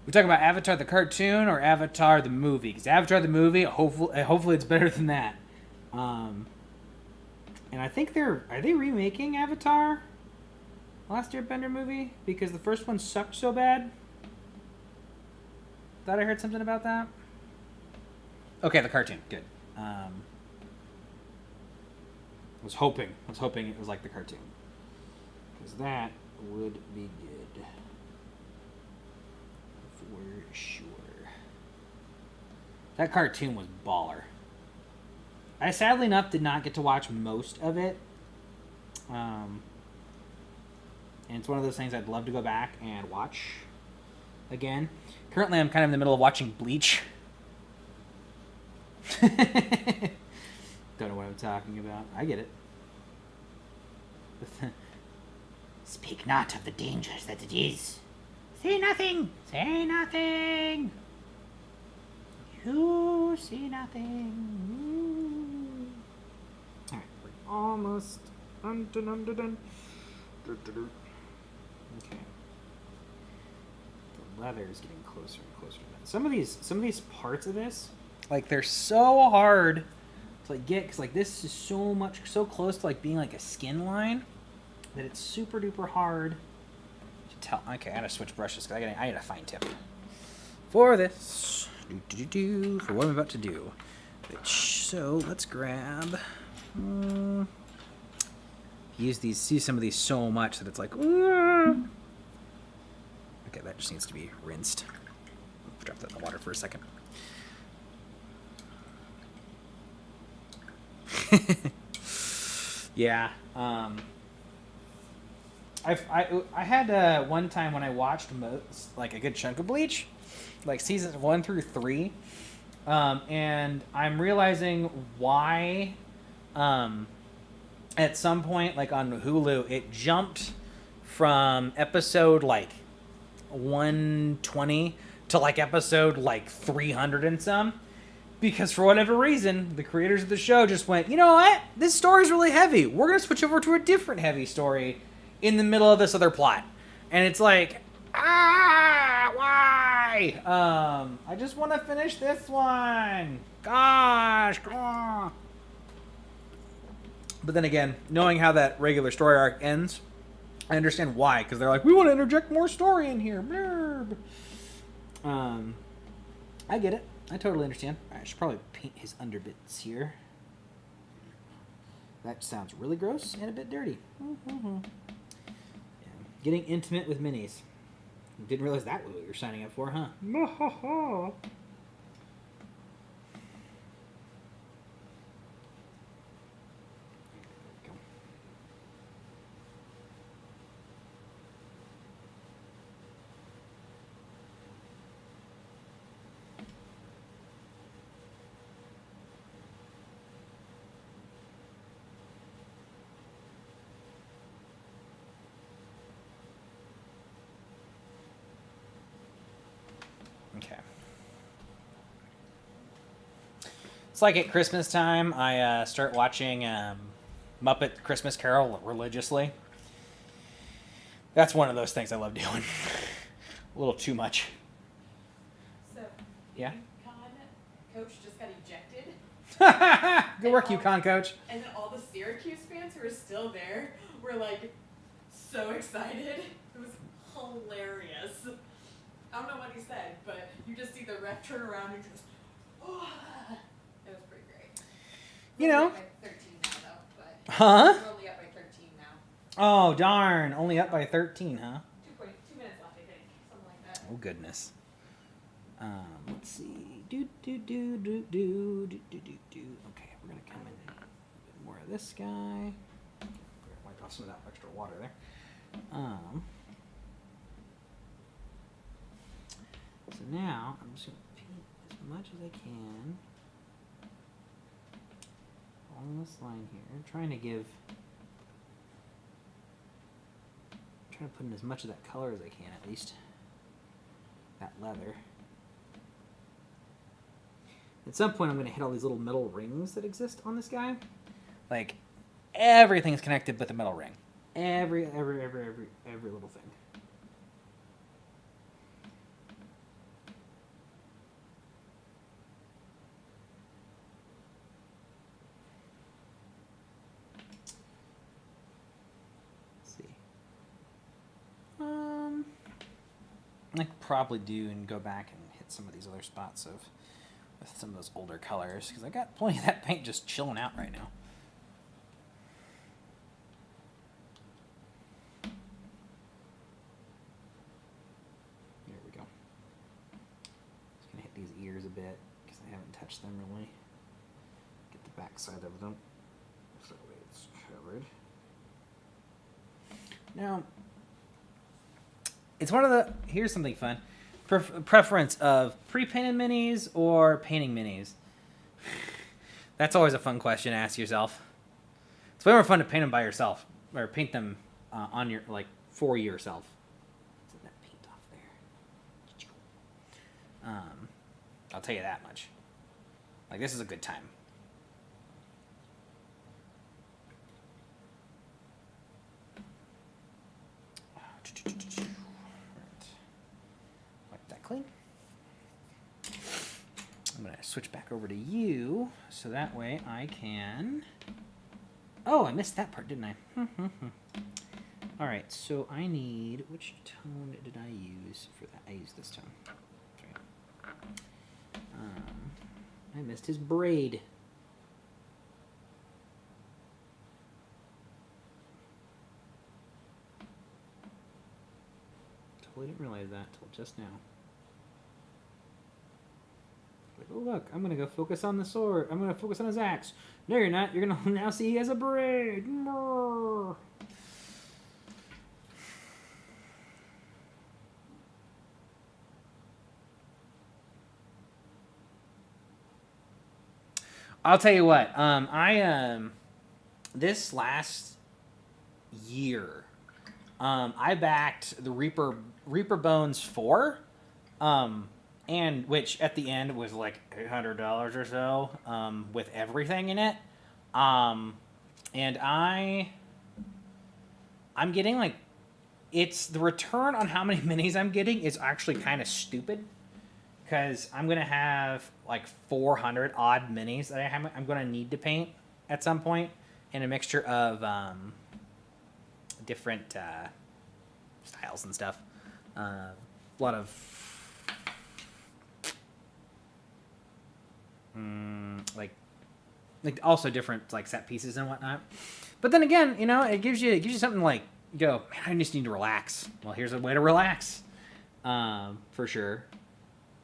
Speaker 1: We talk about Avatar the cartoon or Avatar the movie? Because Avatar the movie, hopefully it's better than that. And I think are they remaking Avatar? Last Airbender movie? Because the first one sucked so bad. Thought I heard something about that. Okay, the cartoon, good. Was hoping it was like the cartoon, because that would be good. For sure. That cartoon was baller. I sadly enough did not get to watch most of it. And it's one of those things I'd love to go back and watch again. Currently I'm kind of in the middle of watching Bleach. Don't know what I'm talking about. I get it. Speak not of the dangers that it is. Say nothing! Say nothing! You see nothing. Alright, we're almost done. Okay. The leather is getting closer and closer. Some of these parts of this, like, they're so hard to like get, because like this is so close to like being like a skin line that it's super duper hard to tell. Okay, I gotta switch brushes because I need a fine tip for this. For what I'm about to do. So let's grab. See some of these so much that it's like. Okay, that just needs to be rinsed. Drop that in the water for a second. Yeah. I had one time when I watched like a good chunk of Bleach, like seasons 1 through 3, and I'm realizing why at some point, like on Hulu, it jumped from episode like 120 to like episode like 300 and some, because for whatever reason the creators of the show just went, you know what, this story's really heavy, we're gonna switch over to a different heavy story in the middle of this other plot. And it's like, why? I just want to finish this one. Gosh. But then again, knowing how that regular story arc ends, I understand why, because they're like, we want to interject more story in here. Blurb. I get it. I totally understand. I should probably paint his underbits here. That sounds really gross and a bit dirty. Yeah. Getting intimate with minis. Didn't realize that was what you're signing up for, huh? Okay. It's like at Christmas time, I start watching Muppet Christmas Carol religiously. That's one of those things I love doing. A little too much.
Speaker 2: So,
Speaker 1: Yeah?
Speaker 2: UConn coach just got ejected.
Speaker 1: Good work, UConn coach.
Speaker 2: And then all the Syracuse fans who are still there were like so excited. It was hilarious. I don't know what he said, but you just see the ref turn around and just, oh. It was pretty great.
Speaker 1: You know.
Speaker 2: We're only up by 13 now, though. But
Speaker 1: Huh?
Speaker 2: We're only up by 13 now.
Speaker 1: Oh, darn. Only up by 13, huh?
Speaker 2: 2 minutes left, I think. Something like that.
Speaker 1: Oh, goodness. Let's see. Okay, we're going to come in a bit more of this guy. Wipe off some of that extra water there. So now I'm just going to paint as much as I can along this line here. Trying to put in as much of that color as I can, at least. That leather. At some point, I'm going to hit all these little metal rings that exist on this guy. Like, everything's connected with a metal ring. Every little thing. I could probably do and go back and hit some of these other spots with some of those older colors, because I got plenty of that paint just chilling out right now. There we go. Just gonna hit these ears a bit because I haven't touched them really. Get the back side of them so that way it's covered. Now, it's one of the, here's something fun. Preference of pre-painted minis or painting minis. That's always a fun question to ask yourself. It's way more fun to paint them by yourself, or paint them on your, like, for yourself. Get that paint off there. I'll tell you that much. Like, this is a good time. Clean. I'm going to switch back over to you, so that way I can... Oh, I missed that part, didn't I? Alright, so I need... Which tone did I use for that? I used this tone. Okay. I missed his braid. Totally didn't realize that till just now. Like, oh look, I'm gonna go focus on the sword. I'm gonna focus on his axe. No, you're not. You're gonna now see he has a braid. More. I'll tell you what. This last year, I backed the Reaper Bones 4. And which at the end was like $800 or so, with everything in it. And I'm getting like, it's the return on how many minis I'm getting is actually kind of stupid, because I'm gonna have like 400 odd minis that I'm gonna need to paint at some point, in a mixture of different styles and stuff. A lot of like also different like set pieces and whatnot. But then again, you know, it gives you something like you go, man, I just need to relax. Well, here's a way to relax, for sure.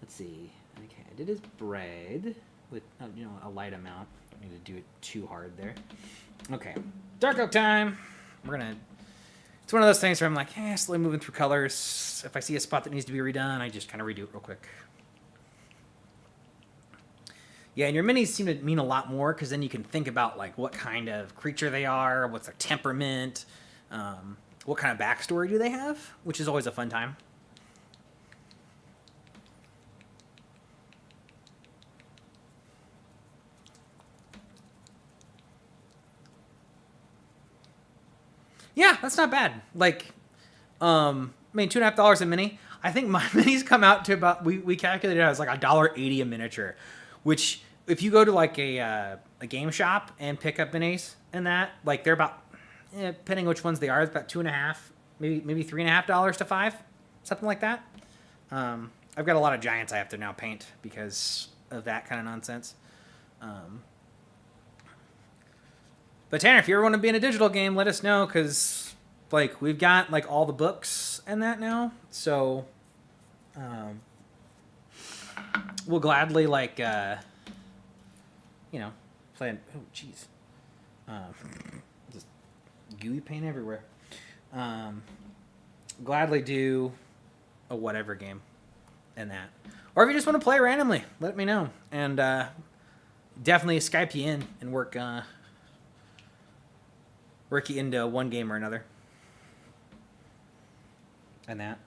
Speaker 1: Let's see. Okay, I did his braid with you know, a light amount. Don't need to do it too hard there. Okay, dark oak time. We're gonna. It's one of those things where I'm like, slowly moving through colors. If I see a spot that needs to be redone, I just kind of redo it real quick. Yeah, and your minis seem to mean a lot more because then you can think about like what kind of creature they are, what's their temperament, what kind of backstory do they have, which is always a fun time. Yeah, that's not bad. Like, I mean, $2.50 a mini. I think my minis come out to about we calculated it as like $1.80 a miniature, which if you go to like a game shop and pick up minis and that, like they're about, depending which ones they are, it's about $2.50, maybe $3.50 to $5, something like that. I've got a lot of giants I have to now paint because of that kind of nonsense. But Tanner, if you ever want to be in a digital game, let us know because like we've got like all the books and that now, so we'll gladly like you know, play. Oh, jeez, just gooey paint everywhere. Gladly do a whatever game and that, or if you just want to play randomly, let me know and definitely Skype you in and work you into one game or another. And that.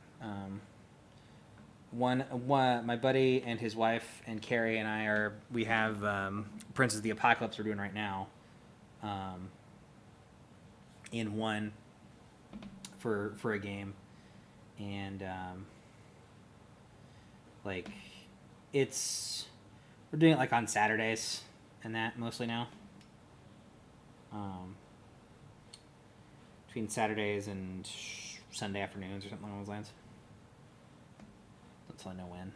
Speaker 1: One, my buddy and his wife and Carrie and I we have Princes of the Apocalypse we're doing right now. In one for a game. And like we're doing it like on Saturdays and that mostly now. Between Saturdays and Sunday afternoons or something along those lines. Until I know when.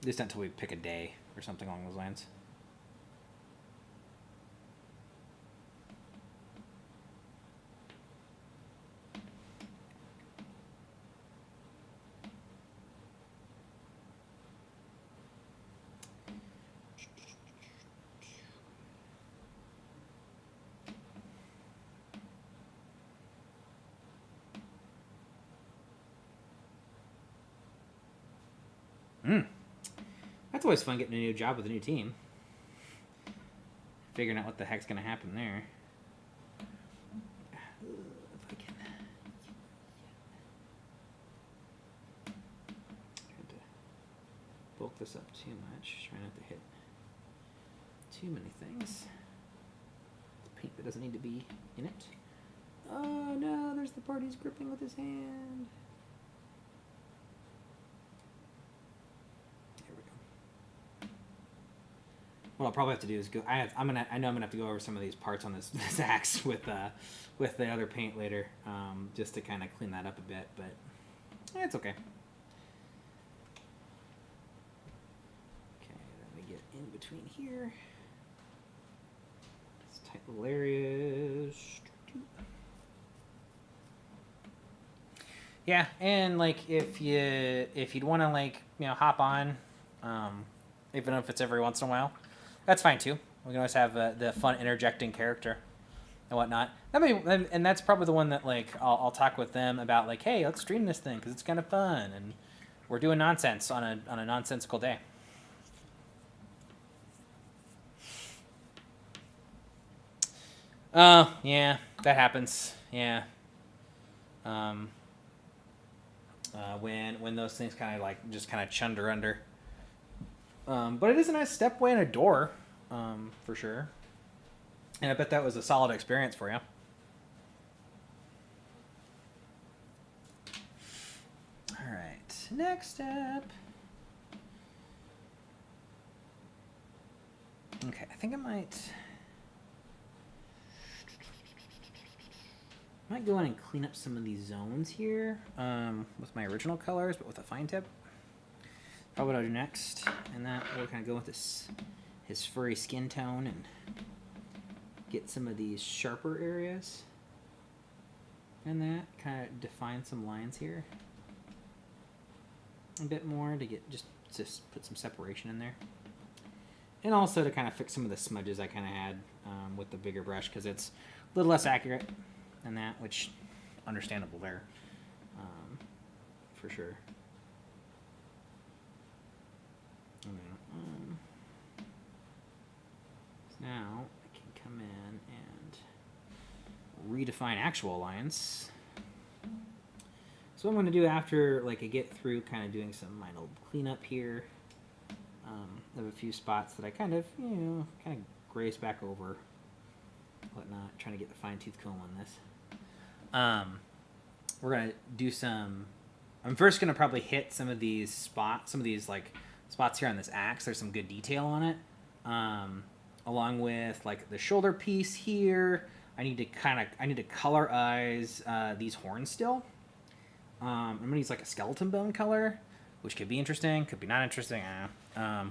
Speaker 1: At least until we pick a day or something along those lines. That's always fun getting a new job with a new team. Figuring out what the heck's going to happen there. If I can. Trying to bulk this up too much. Trying not to hit too many things. Paint that doesn't need to be in it. Oh no, there's the part he's gripping with his hand. What I'll probably have to do is go. I know I'm gonna have to go over some of these parts on this axe with the other paint later, just to kind of clean that up a bit. But it's okay. Okay, let me get in between here. These tight little areas. Yeah, and like if you'd want to like hop on, even if it's every once in a while. That's fine too. We can always have the fun interjecting character and whatnot. And that's probably the one that like I'll talk with them about like, hey, let's stream this thing because it's kind of fun and we're doing nonsense on a nonsensical day. Yeah, that happens. Yeah. When those things kind of like just kind of chunder under. But it is a nice stepway and a door, for sure. And I bet that was a solid experience for you. All right, next step. Okay, I think I might. Might go in and clean up some of these zones here with my original colors, but with a fine tip. Probably what I'll do next, and that we'll kind of go with his furry skin tone and get some of these sharper areas, and that kind of define some lines here a bit more to get just put some separation in there, and also to kind of fix some of the smudges I kind of had with the bigger brush because it's a little less accurate than that, which understandable there for sure. Now I can come in and redefine actual lines. So what I'm going to do after like I get through kind of doing some minor cleanup here of a few spots that I kind of graze back over, whatnot, trying to get the fine tooth comb on this. We're going to do some. I'm first going to probably hit some of these spots, like spots here on this axe. There's some good detail on it. Along with like the shoulder piece here, I need to colorize these horns still. I'm gonna use like a skeleton bone color, which could be interesting, could be not interesting.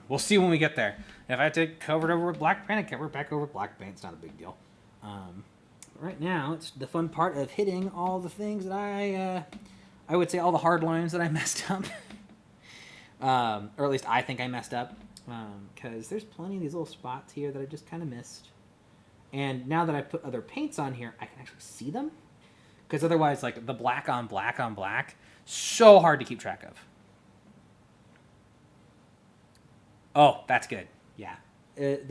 Speaker 1: We'll see when we get there. If I have to cover it over with black paint, I cover it back over with black paint. It's not a big deal. Right now, it's the fun part of hitting all the things that I would say all the hard lines that I messed up, or at least I think I messed up. Because there's plenty of these little spots here that I just kind of missed. And now that I put other paints on here, I can actually see them. Because otherwise, like, the black on black on black, so hard to keep track of. Oh, that's good. Yeah. They're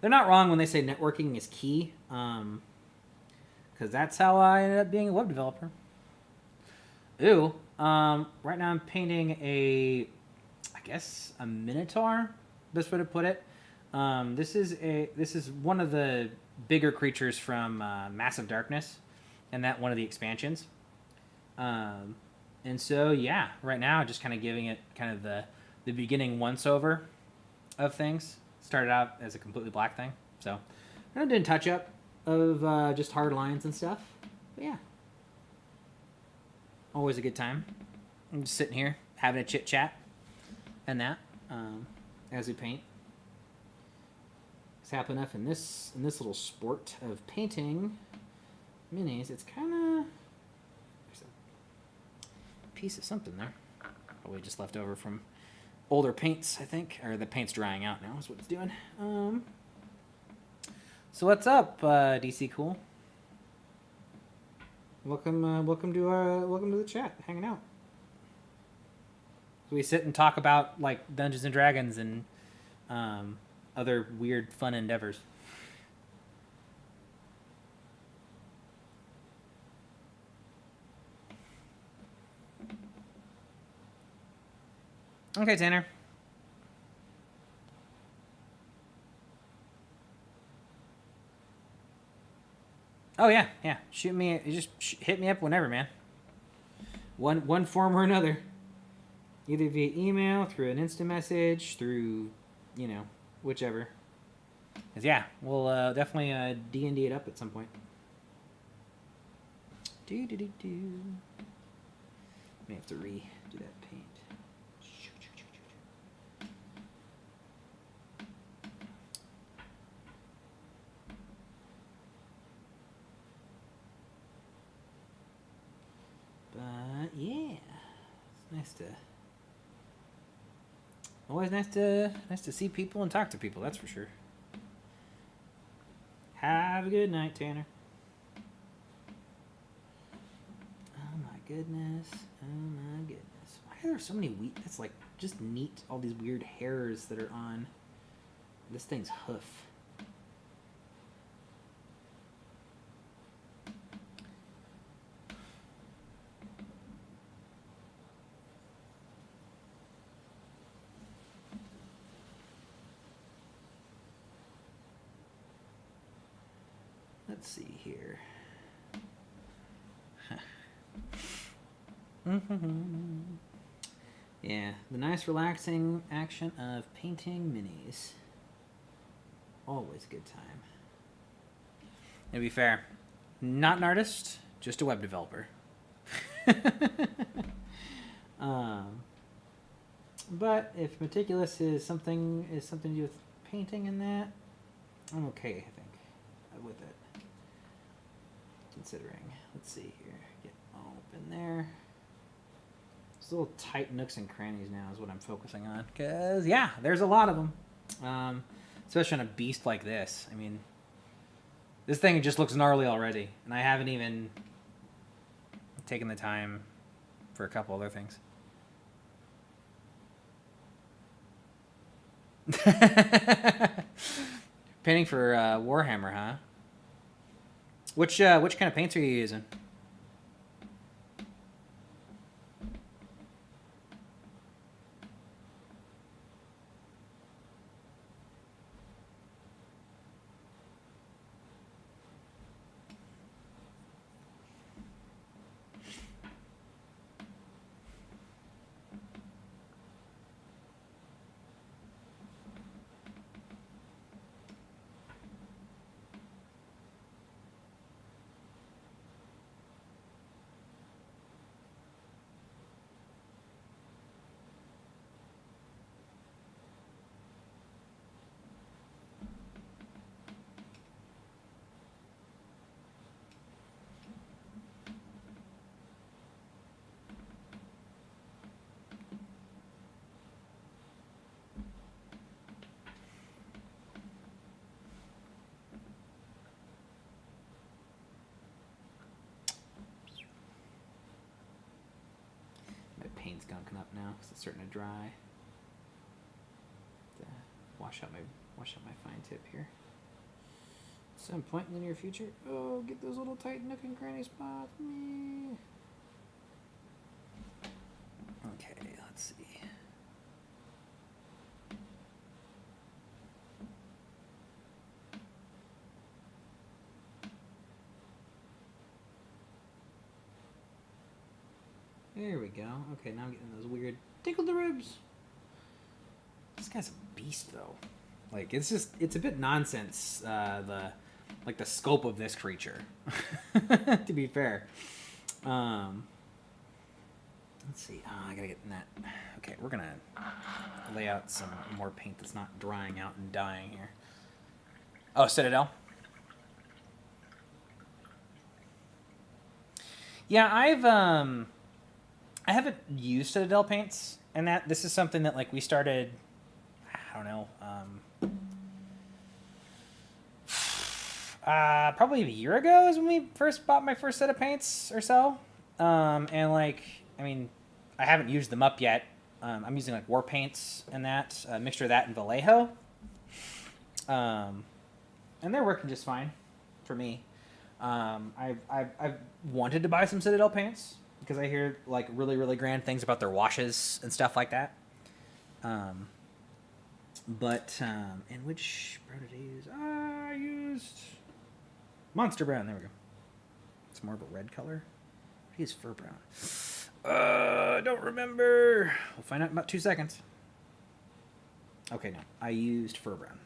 Speaker 1: not wrong when they say networking is key. Because that's how I ended up being a web developer. Ooh. Right now I'm painting a minotaur, best way to put it. This is one of the bigger creatures from Massive Darkness, and that one of the expansions. And so yeah, right now just kind of giving it kind of the beginning once over of things. Started out as a completely black thing, so I did a touch up of just hard lines and stuff. But yeah, always a good time. I'm just sitting here having a chit chat. And that, as we paint. It's happy enough in this little sport of painting minis. It's kind of there's a piece of something there, probably just left over from older paints, I think, or the paint's drying out now is what it's doing. So what's up, DC Cool? Welcome to the chat, hanging out. We sit and talk about like Dungeons and Dragons and other weird fun endeavors. Okay, Tanner. Oh yeah. Shoot me. Just hit me up whenever, man. One form or another. Either via email, through an instant message, through, whichever. 'Cause yeah, we'll definitely D&D it up at some point. May have to redo that paint. But yeah, it's always nice to see people and talk to people, that's for sure. Have a good night, Tanner. Oh my goodness. Why are there so many that's like just neat, all these weird hairs that are on this thing's hoof. Let's see here. Yeah, the nice relaxing action of painting minis. Always a good time. To be fair, not an artist, just a web developer. But if meticulous is something to do with painting and that, I'm okay, I think, with it. Considering, let's see here, get open there. Those little tight nooks and crannies now is what I'm focusing on, because yeah, there's a lot of them, especially on a beast like this. I mean, this thing just looks gnarly already, and I haven't even taken the time for a couple other things. Painting for Warhammer, huh? Which kind of paints are you using? Paint's gunking up now because it's starting to dry. Wash out my fine tip here. At some point in the near future. Oh, get those little tight nook and cranny spots. Me. Okay, let's see. There we go. Okay, now I'm getting those weird tickle the ribs. This guy's a beast, though. Like, it's a bit nonsense, the scope of this creature, to be fair. Let's see. Oh, I gotta get in that. Okay, we're gonna lay out some more paint that's not drying out and dying here. Oh, Citadel. Yeah, I haven't used Citadel paints, and that this is something that like we started, I don't know, probably a year ago is when we first bought my first set of paints or so, and like, I mean, I haven't used them up yet. I'm using like war paints and that, a mixture of that and Vallejo, and they're working just fine for me. I've wanted to buy some Citadel paints, because I hear like really, really grand things about their washes and stuff like that. And which brown did I use? I used Monster Brown. There we go. It's more of a red color. I used Fur Brown. I don't remember. We'll find out in about 2 seconds. Okay, no. I used Fur Brown.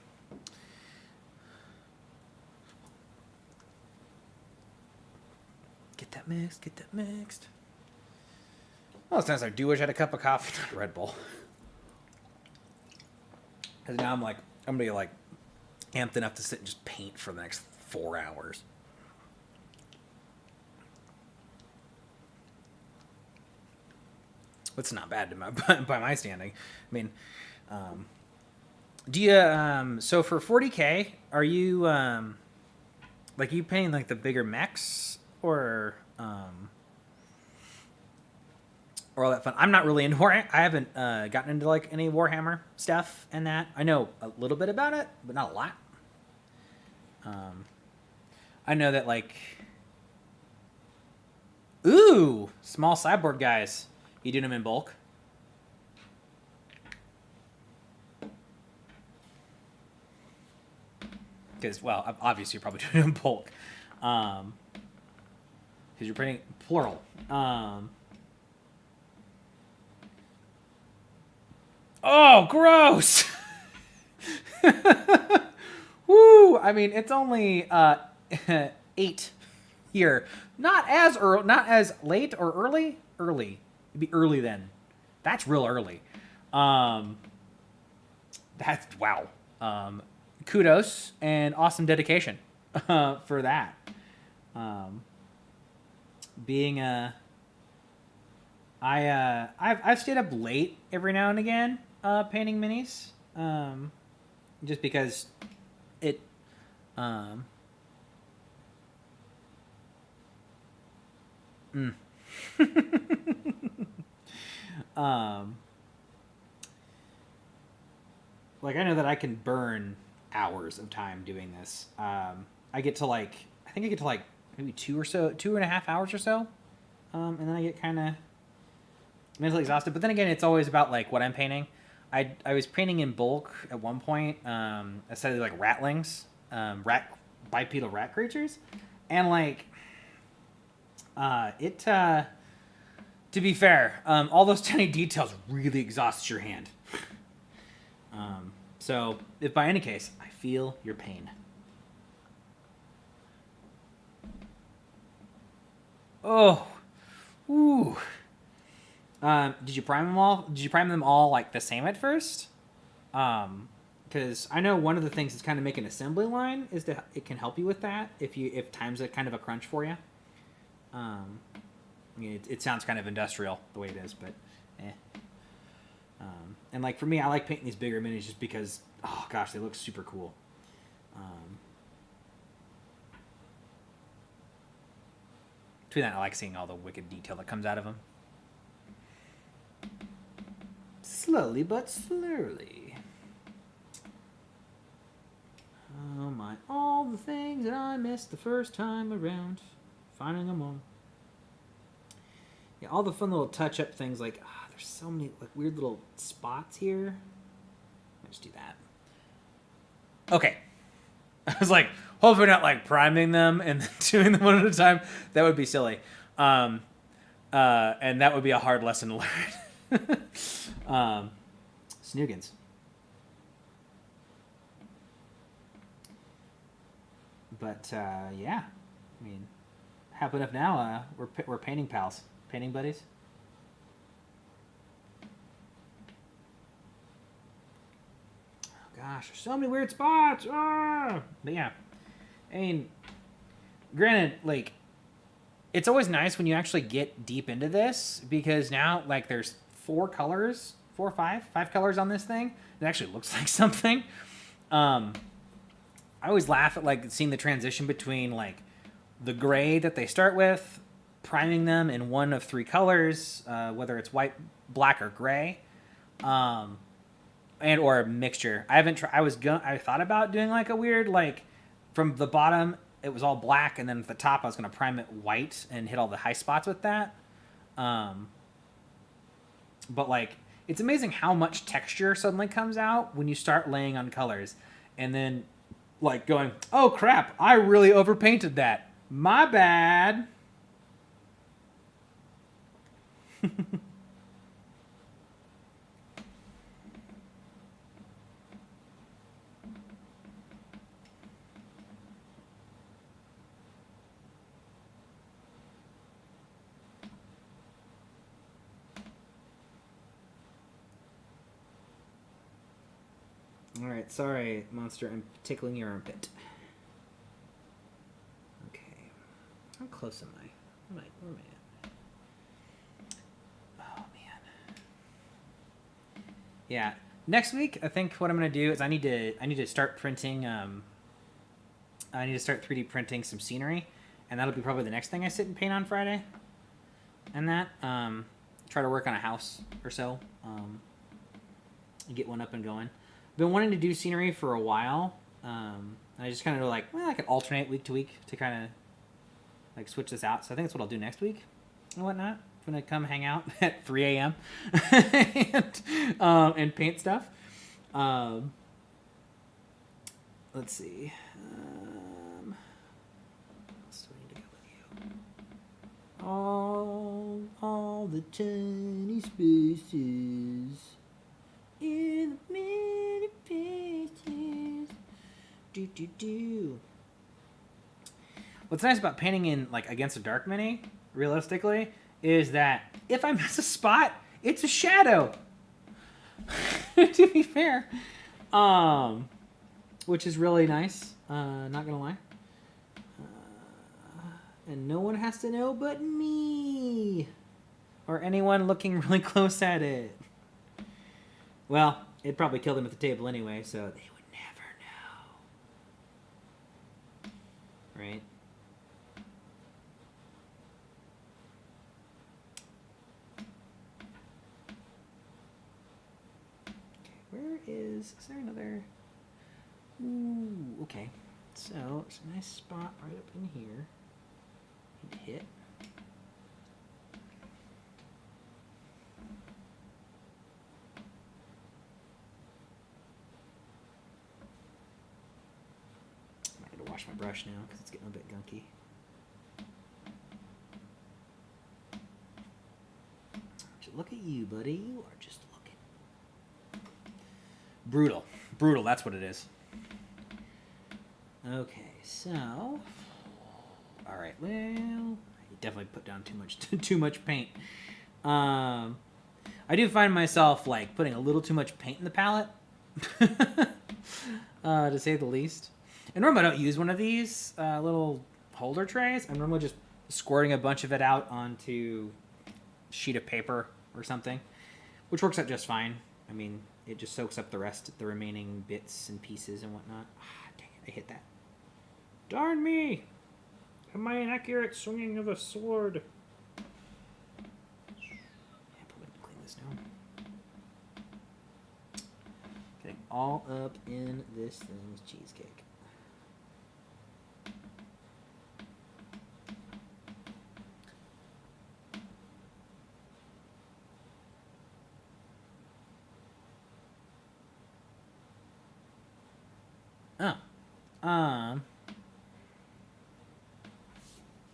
Speaker 1: Get that mixed. Get that mixed. Well, it's nice. I do wish I had a cup of coffee, not Red Bull. Because now I'm gonna be like amped enough to sit and just paint for the next 4 hours. It's not bad by my standing. I mean, do you so for 40K, are you like you painting like the bigger mechs or all that fun? I'm not really into Warhammer. I haven't gotten into like any Warhammer stuff and that. I know a little bit about it, but not a lot. I know that like, ooh, small cyborg guys. You doing them in bulk? Because, well, obviously you're probably doing it in bulk. Because you're printing plural. Oh, gross! Woo! I mean, it's only 8 here. Not as early, not as late or early. Early. It'd be early then. That's real early. That's wow. Kudos and awesome dedication for that. Being I've stayed up late every now and again painting minis, just because it like I know that I can burn hours of time doing this. I get to like I think I get to like maybe 2.5 hours or so, and then I get kind of mentally exhausted. But then again, it's always about like what I'm painting. I was painting in bulk at one point. I studied like ratlings, bipedal rat creatures, and like to be fair, all those tiny details really exhaust your hand. So if by any case, I feel your pain. Oh, ooh. Did you prime them all? Did you prime them all like the same at first? Because I know one of the things that's kind of make an assembly line is that it can help you with that if time's a kind of a crunch for you. I mean, it sounds kind of industrial the way it is, but eh. And like for me, I like painting these bigger minis just because, oh gosh, they look super cool. Between that, I like seeing all the wicked detail that comes out of them. Slowly but slowly. Oh my, all the things that I missed the first time around. Finding them all. Yeah, all the fun little touch-up things like, there's so many like weird little spots here. Let's do that. Okay. I was like, hopefully not like priming them and then doing them one at a time. That would be silly. And that would be a hard lesson to learn. Snoogans. But yeah, I mean, happy enough now. We're painting pals, painting buddies. Oh gosh, there's so many weird spots. But yeah, I mean, granted, like, it's always nice when you actually get deep into this because now, like, there's 4 colors, 4 or 5 colors on this thing. It actually looks like something. I always laugh at like seeing the transition between like the gray that they start with, priming them in one of 3 colors, whether it's white, black, or gray, and or a mixture. I haven't tried. I thought about doing like a weird like from the bottom it was all black, and then at the top I was gonna prime it white and hit all the high spots with that. But like it's amazing how much texture suddenly comes out when you start laying on colors, and then like going, oh crap, I really overpainted that. My bad. Alright, sorry, monster, I'm tickling your armpit. Okay. How close am I? Where am I at? Oh, man. Yeah. Next week, I think what I'm going to do is I need to start printing, I need to start 3D printing some scenery, and that'll be probably the next thing I sit and paint on Friday. And that, try to work on a house or so, get one up and going. Been wanting to do scenery for a while. I just kind of like, well, I could alternate week to week to kind of like switch this out. So I think that's what I'll do next week and whatnot. I'm gonna come hang out at 3 a.m. and paint stuff. Let's see. What else do I need to go with you? All the tiny spaces. In the many pages. Do. What's nice about painting in like against a dark mini, realistically, is that if I miss a spot, it's a shadow. To be fair, which is really nice. Not gonna lie. And no one has to know but me, or anyone looking really close at it. Well, it'd probably kill them at the table anyway, so they would never know. Right? Where is there another? Ooh, okay. So, it's a nice spot right up in here. Need to hit. I gotta wash my brush now because it's getting a bit gunky. Look at you, buddy. You are just looking. Brutal. Brutal, that's what it is. Okay, so... Alright, well... You definitely put down too much paint. I do find myself, like, putting a little too much paint in the palette. To say the least. And normally I don't use one of these little holder trays. I'm normally just squirting a bunch of it out onto a sheet of paper or something, which works out just fine. I mean, it just soaks up the remaining bits and pieces and whatnot. Ah, dang it, I hit that. Darn me! My inaccurate swinging of a sword. Yeah, probably clean this now. Getting all up in this thing's cheesecake.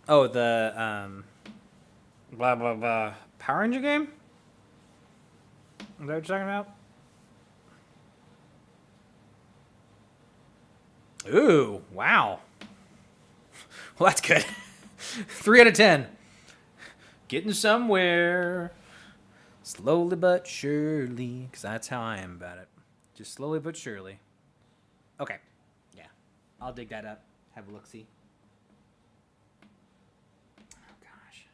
Speaker 1: Oh, the blah blah blah Power Ranger game? Is that what you're talking about? Ooh, wow. Well, that's good. 3 out of 10. Getting somewhere. Slowly but surely. Because that's how I am about it. Just slowly but surely. Okay. Yeah. I'll dig that up. Have a look-see. Oh, gosh.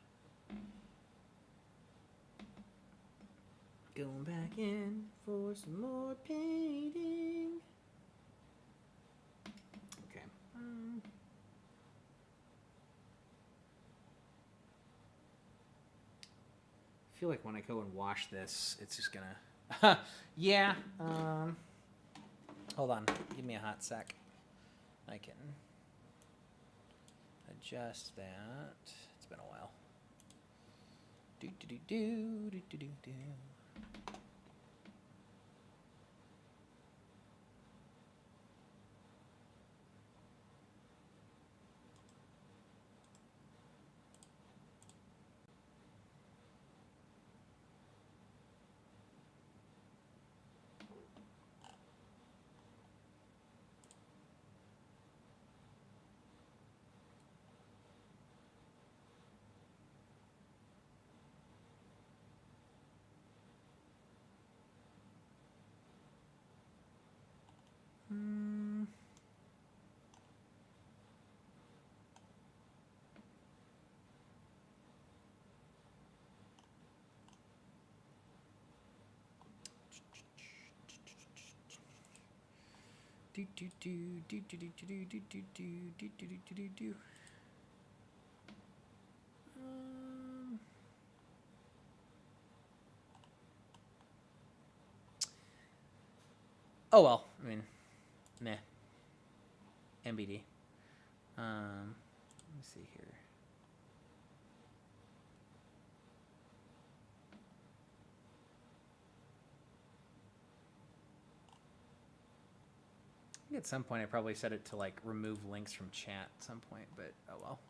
Speaker 1: Going back in for some more painting. Okay. I feel like when I go and wash this, it's just gonna... yeah. Hold on. Give me a hot sec. I can adjust that. It's been a while. Do. Do. Oh well, I mean, meh. MBD. Let me see here. I think at some point I probably set it to like remove links from chat at some point, but oh well.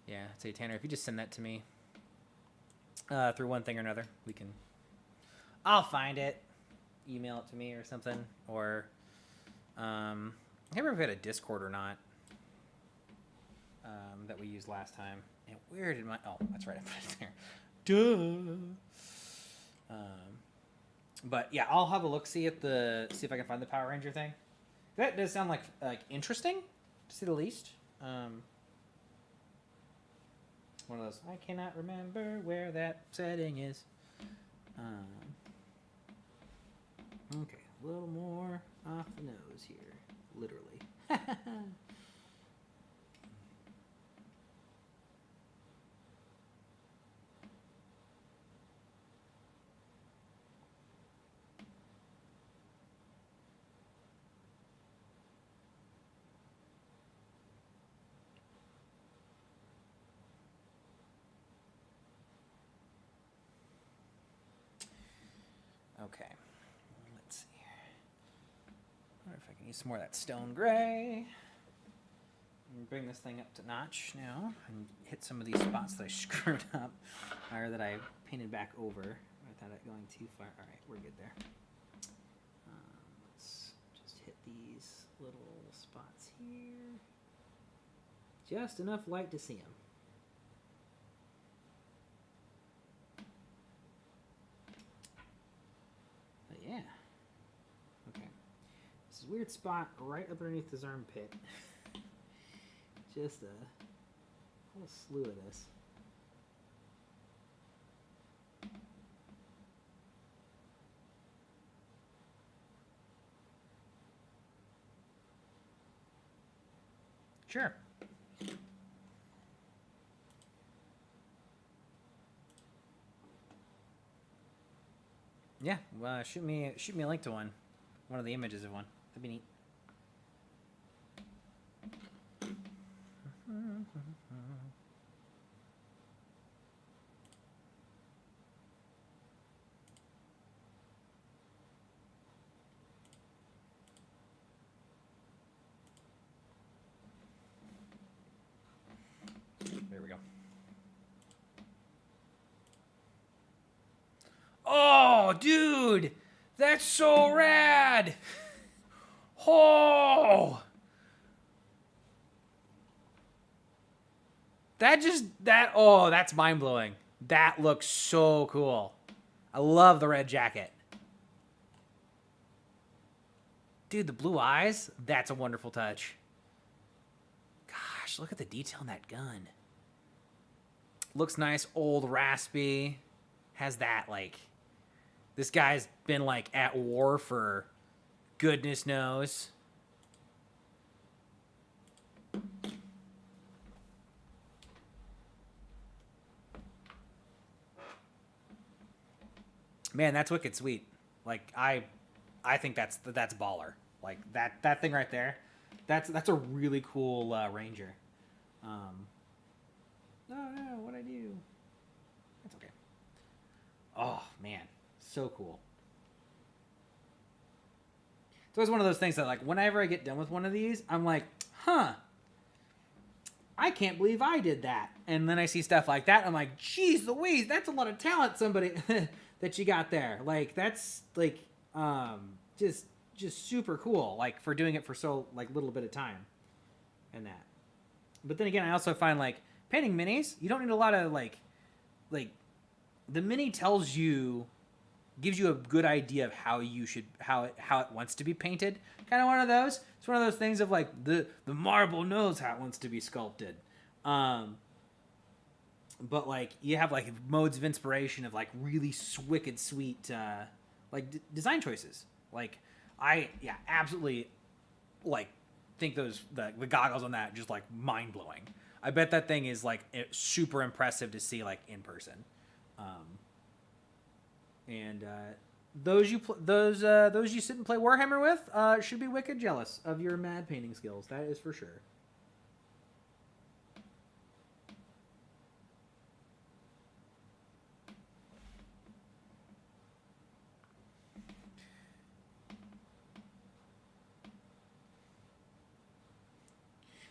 Speaker 1: Yeah, say Tanner, if you just send that to me through one thing or another, I'll find it, email it to me or something, or I can't remember if we had a Discord or not. that we used last time. And where did my... Oh, that's right. I put it there. Duh. But yeah, I'll have a look, see if I can find the Power Ranger thing. That does sound like interesting, to say the least. One of those, I cannot remember where that setting is. Okay, a little more off the nose here, literally. Okay, let's see here. I wonder if I can use some more of that stone gray. And bring this thing up to notch now and hit some of these spots that I screwed up or that I painted back over without it going too far. All right, we're good there. Let's just hit these little spots here. Just enough light to see them. But yeah. Okay. This is a weird spot right up underneath his armpit. Just a whole slew of this. Sure. Yeah, well, shoot me a link to one of the images of one. That'd be neat. There we go. Oh, dude! That's so rad! Oh! That's mind-blowing. That looks so cool. I love the red jacket. Dude, the blue eyes, that's a wonderful touch. Gosh, look at the detail in that gun. Looks nice, old, raspy. Has that, like... This guy's been, like, at war for goodness knows. Man, that's wicked sweet. Like, I think that's baller. Like, that thing right there, that's a really cool Ranger. No, what'd I do? That's okay. Oh, man. So cool. It's always one of those things that, like, whenever I get done with one of these, I'm like, huh, I can't believe I did that. And then I see stuff like that, I'm like, geez Louise, that's a lot of talent somebody that you got there. Like, that's, like, just super cool, like, for doing it for so, like, little bit of time and that. But then again, I also find, like, painting minis, you don't need a lot of, like, the mini gives you a good idea of how it wants to be painted. Kind of one of those. It's one of those things of, like, the marble knows how it wants to be sculpted. But, like, you have, like, modes of inspiration of, like, really wicked sweet, like, design choices. Like, absolutely, like, think the goggles on that just, like, mind-blowing. I bet that thing is, like, super impressive to see, like, in person. And those you sit and play Warhammer with should be wicked jealous of your mad painting skills. That is for sure.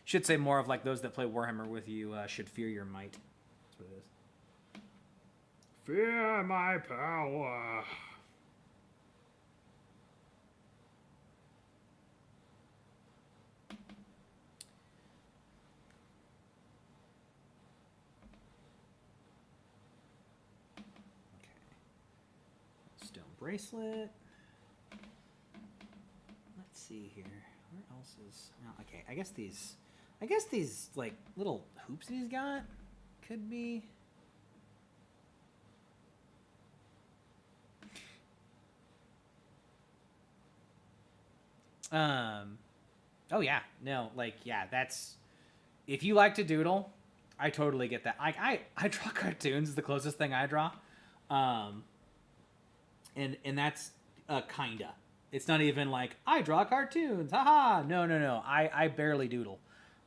Speaker 1: Should say more of, like, those that play Warhammer with you should fear your might. That's what it is. Fear my power. stone bracelet. Let's see here. Where else is? Oh, okay, I guess these like little hoops that he's got could be. Oh yeah, no, like yeah, that's if you like to doodle, I totally get that. I draw cartoons, the closest thing I draw, and that's kinda. It's not even like I draw cartoons, haha. No. I barely doodle,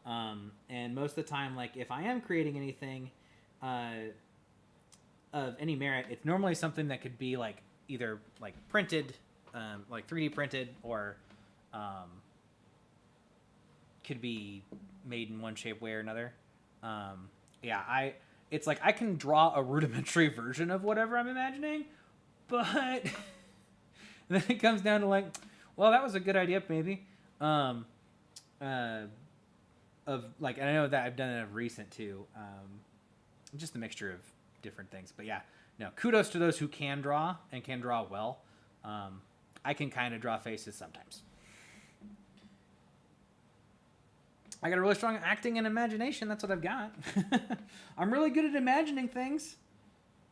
Speaker 1: and most of the time, like if I am creating anything, of any merit, it's normally something that could be like either like printed, like 3D printed, or could be made in one shape, way or another. Yeah, it's like I can draw a rudimentary version of whatever I'm imagining, but then it comes down to like, well, that was a good idea, maybe. Of like, and I know that I've done it of recent too. Just a mixture of different things, but yeah, no. Kudos to those who can draw and can draw well. I can kind of draw faces sometimes. I got a really strong acting and imagination. That's what I've got. I'm really good at imagining things.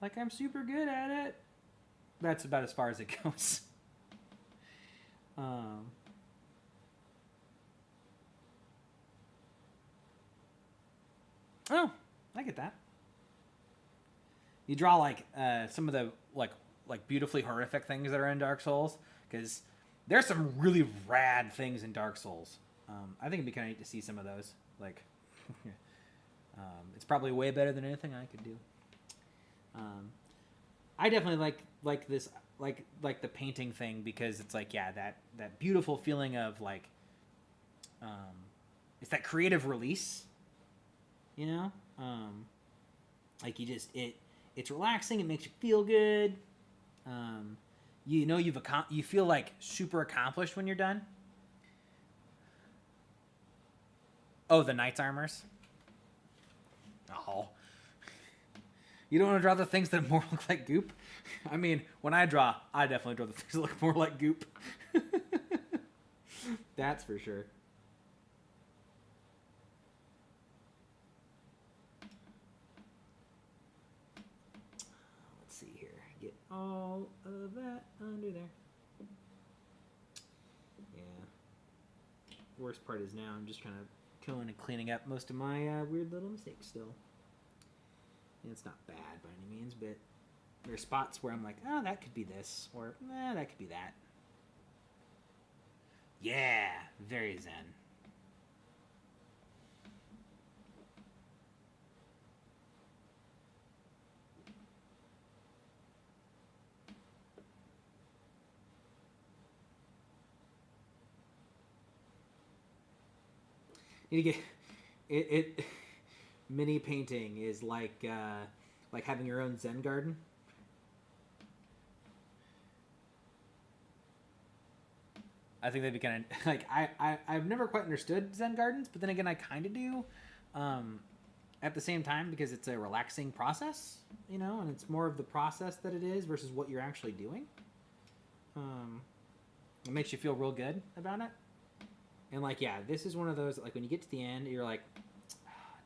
Speaker 1: Like, I'm super good at it. That's about as far as it goes. Oh, I get that. You draw like some of the like beautifully horrific things that are in Dark Souls, because there's some really rad things in Dark Souls. I think it'd be kind of neat to see some of those. Like, it's probably way better than anything I could do. I definitely like this like the painting thing, because it's like, yeah, that beautiful feeling of like, it's that creative release, you know. Like it's relaxing. It makes you feel good. You know you feel like super accomplished when you're done. Oh, the knight's armors. Oh. You don't want to draw the things that more look like goop? I mean, when I draw, I definitely draw the things that look more like goop. That's for sure. Let's see here. Get all of that under there. Yeah. Worst part is now I'm just kind of killing and cleaning up most of my weird little mistakes still. And it's not bad by any means, but there's spots where I'm like, oh, that could be this, or that could be that. Yeah, very zen. You get it. Mini painting is like having your own Zen garden. I think they'd be kind of like I've never quite understood Zen gardens, but then again I kind of do. At the same time, because it's a relaxing process, you know, and it's more of the process that it is versus what you're actually doing. It makes you feel real good about it. And like, yeah, this is one of those, like when you get to the end, you're like,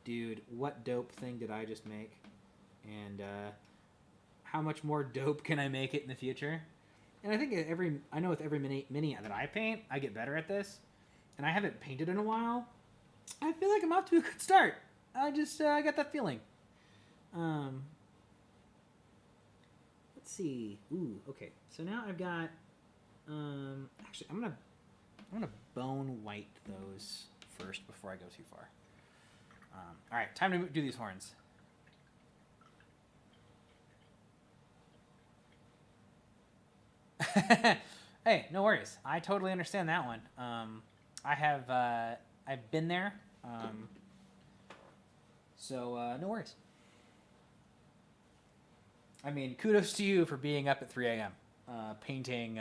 Speaker 1: dude, what dope thing did I just make? And how much more dope can I make it in the future? And I think I know with every mini that I paint, I get better at this. And I haven't painted in a while. I feel like I'm off to a good start. I just got that feeling. Let's see. Ooh, okay. So now I've got. Actually, I'm gonna bone white those first before I go too far. All right, time to do these horns. Hey, no worries. I totally understand that one. I've been there. So no worries. I mean, kudos to you for being up at 3 a.m. Painting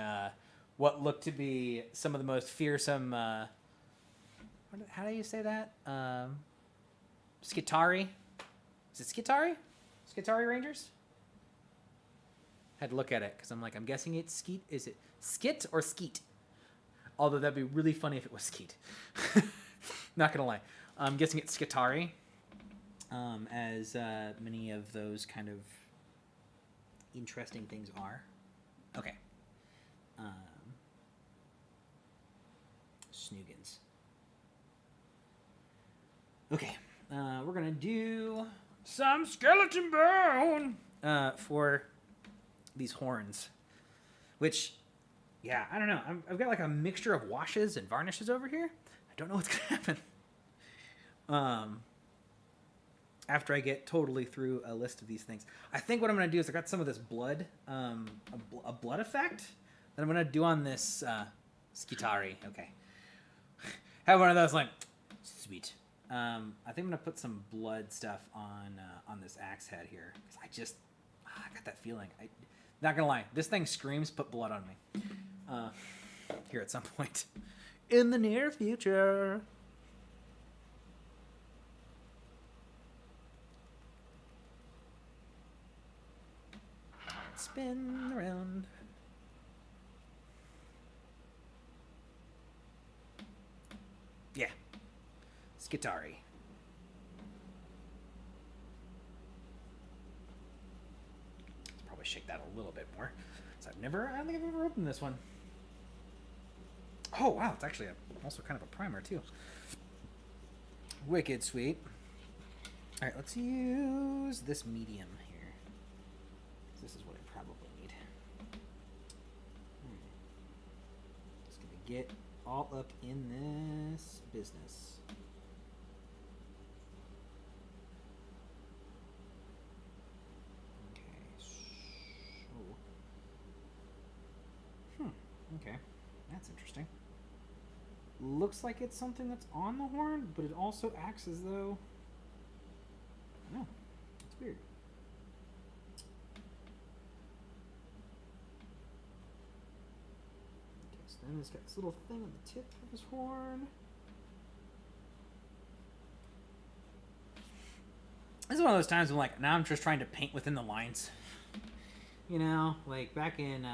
Speaker 1: what looked to be some of the most fearsome. How do you say that? Skitari. Is it Skitari? Skitari Rangers? Had to look at it because I'm like, I'm guessing it's skeet. Is it skit or skeet? Although that'd be really funny if it was skeet. Not gonna lie. I'm guessing it's skitari. As many of those kind of interesting things are. Okay. Snoogans. Okay. We're gonna do some skeleton bone for these horns, which, yeah, I don't know. I've got like a mixture of washes and varnishes over here. I don't know what's gonna happen. After I get totally through a list of these things, I think what I'm gonna do is I got some of this blood, a blood effect that I'm gonna do on this skitari. Okay, have one of those, like, sweet. I think I'm gonna put some blood stuff on this axe head here, because I got that feeling. Not gonna lie, this thing screams put blood on me. Here at some point in the near future. Spin around. Yeah. Skitari. Let's probably shake that a little bit more. So I don't think I've ever opened this one. Oh, wow. It's actually also kind of a primer, too. Wicked sweet. All right, let's use this medium here. This is what I probably need. Just going to get all up in this business. Okay, that's interesting. Looks like it's something that's on the horn, but it also acts as though... Oh, it's weird. Okay, so then it's got this little thing on the tip of his horn. This is one of those times when, like, now I'm just trying to paint within the lines. You know, like back in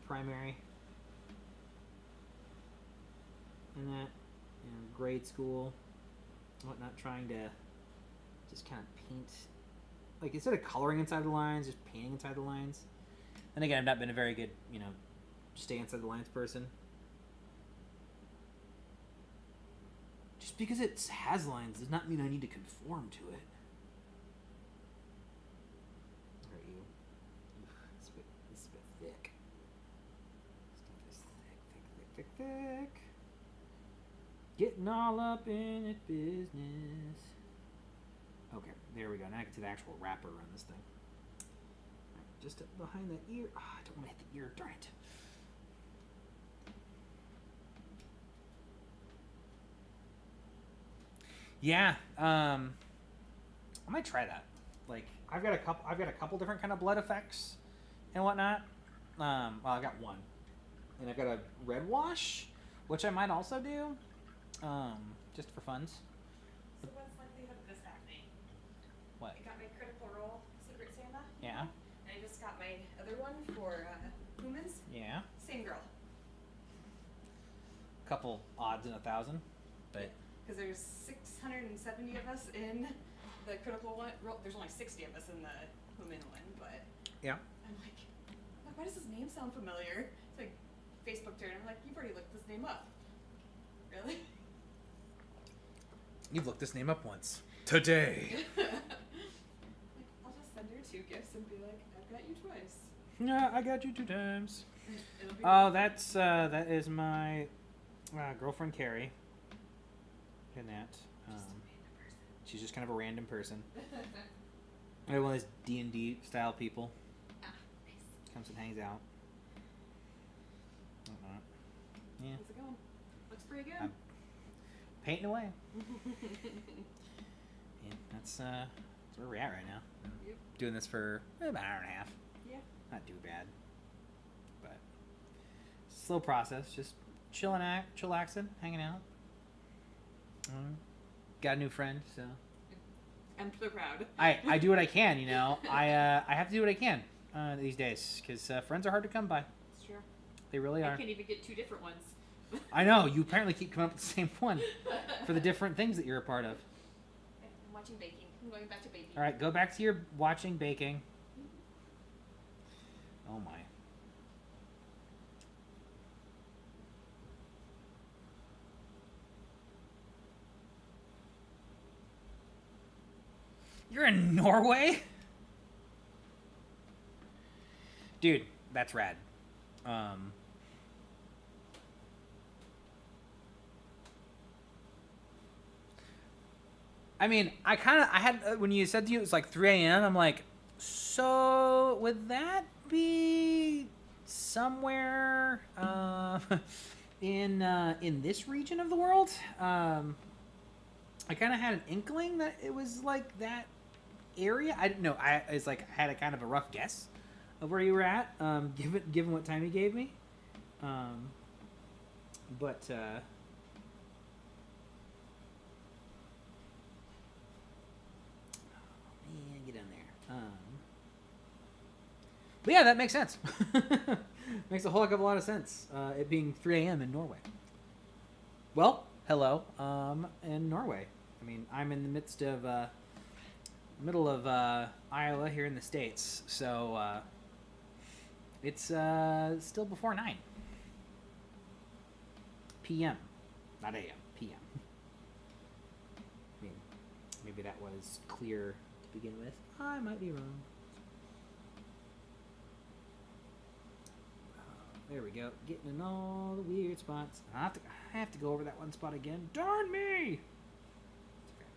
Speaker 1: primary, and that, you know, grade school, whatnot, trying to just kind of paint, like, instead of coloring inside the lines, just painting inside the lines. And again, I've not been a very good, you know, stay inside the lines person. Just because it has lines does not mean I need to conform to it. All right, you. This is a bit thick. Stuff is thick. Getting all up in it business. Okay, there we go. Now I can see the actual wrapper on this thing. Right, just up behind that ear. Oh, I don't want to hit the ear. Darn it. Yeah, I might try that. Like, I've got a couple different kind of blood effects and whatnot. Well, I've got one, and I've got a red wash, which I might also do, just for funds.
Speaker 2: So what's likelihood of this happening?
Speaker 1: What?
Speaker 2: I got my Critical Role Secret Santa.
Speaker 1: Yeah.
Speaker 2: And I just got my other one for humans.
Speaker 1: Yeah.
Speaker 2: Same girl.
Speaker 1: Couple odds in 1,000, but.
Speaker 2: Because there's 670 of us in the critical one. There's only 60 of us in the human one, but
Speaker 1: Yeah.
Speaker 2: I'm like, why does this name sound familiar? It's like Facebook turn. I'm like, you've already looked this name up. Really?
Speaker 1: You've looked this name up once. Today.
Speaker 2: Like, I'll just send her 2 gifts and be like, I've got you twice.
Speaker 1: Yeah, I got you 2 times.
Speaker 2: It'll be
Speaker 1: Oh, that is my girlfriend Carrie. In that,
Speaker 2: just a random person.
Speaker 1: she's just kind of a random person. One of those D&D style people.
Speaker 2: Ah, nice.
Speaker 1: Comes and hangs out. Yeah.
Speaker 2: How's it going? Looks pretty good.
Speaker 1: I'm painting away. Yeah, that's where we're at right now.
Speaker 2: Yep.
Speaker 1: Doing this for about an hour and a half.
Speaker 2: Yeah.
Speaker 1: Not too bad, but slow process. Just chillaxing, hanging out. Got a new friend, so
Speaker 2: I'm so proud.
Speaker 1: I do what I can. You know, I have to do what I can. these days because friends are hard to come by.
Speaker 2: It's true.
Speaker 1: They really are.
Speaker 2: I can't even get 2 different ones.
Speaker 1: I know. You apparently keep coming up with the same one for the different things that you're a part of.
Speaker 2: I'm watching baking. I'm going back to baking.
Speaker 1: All right, go back to your watching baking. Oh my. You're in Norway? Dude, that's rad. I mean, I had, when you said to you it was like 3 a.m., I'm like, so would that be somewhere in this region of the world? I kind of had an inkling that it was like that area. I didn't know. I had a kind of a rough guess of where you were at, given what time you gave me. But man, get in there. But yeah, that makes sense. Makes a whole heck of a lot of sense. It being 3 a.m. in Norway. Well, hello, in Norway. I mean, I'm in the midst of middle of Iowa here in the States, so it's still before 9 p.m. Not a.m. p.m. I mean, maybe that was clear to begin with. I might be wrong. There we go. Getting in all the weird spots. I have to go over that one spot again. Darn me! It's okay.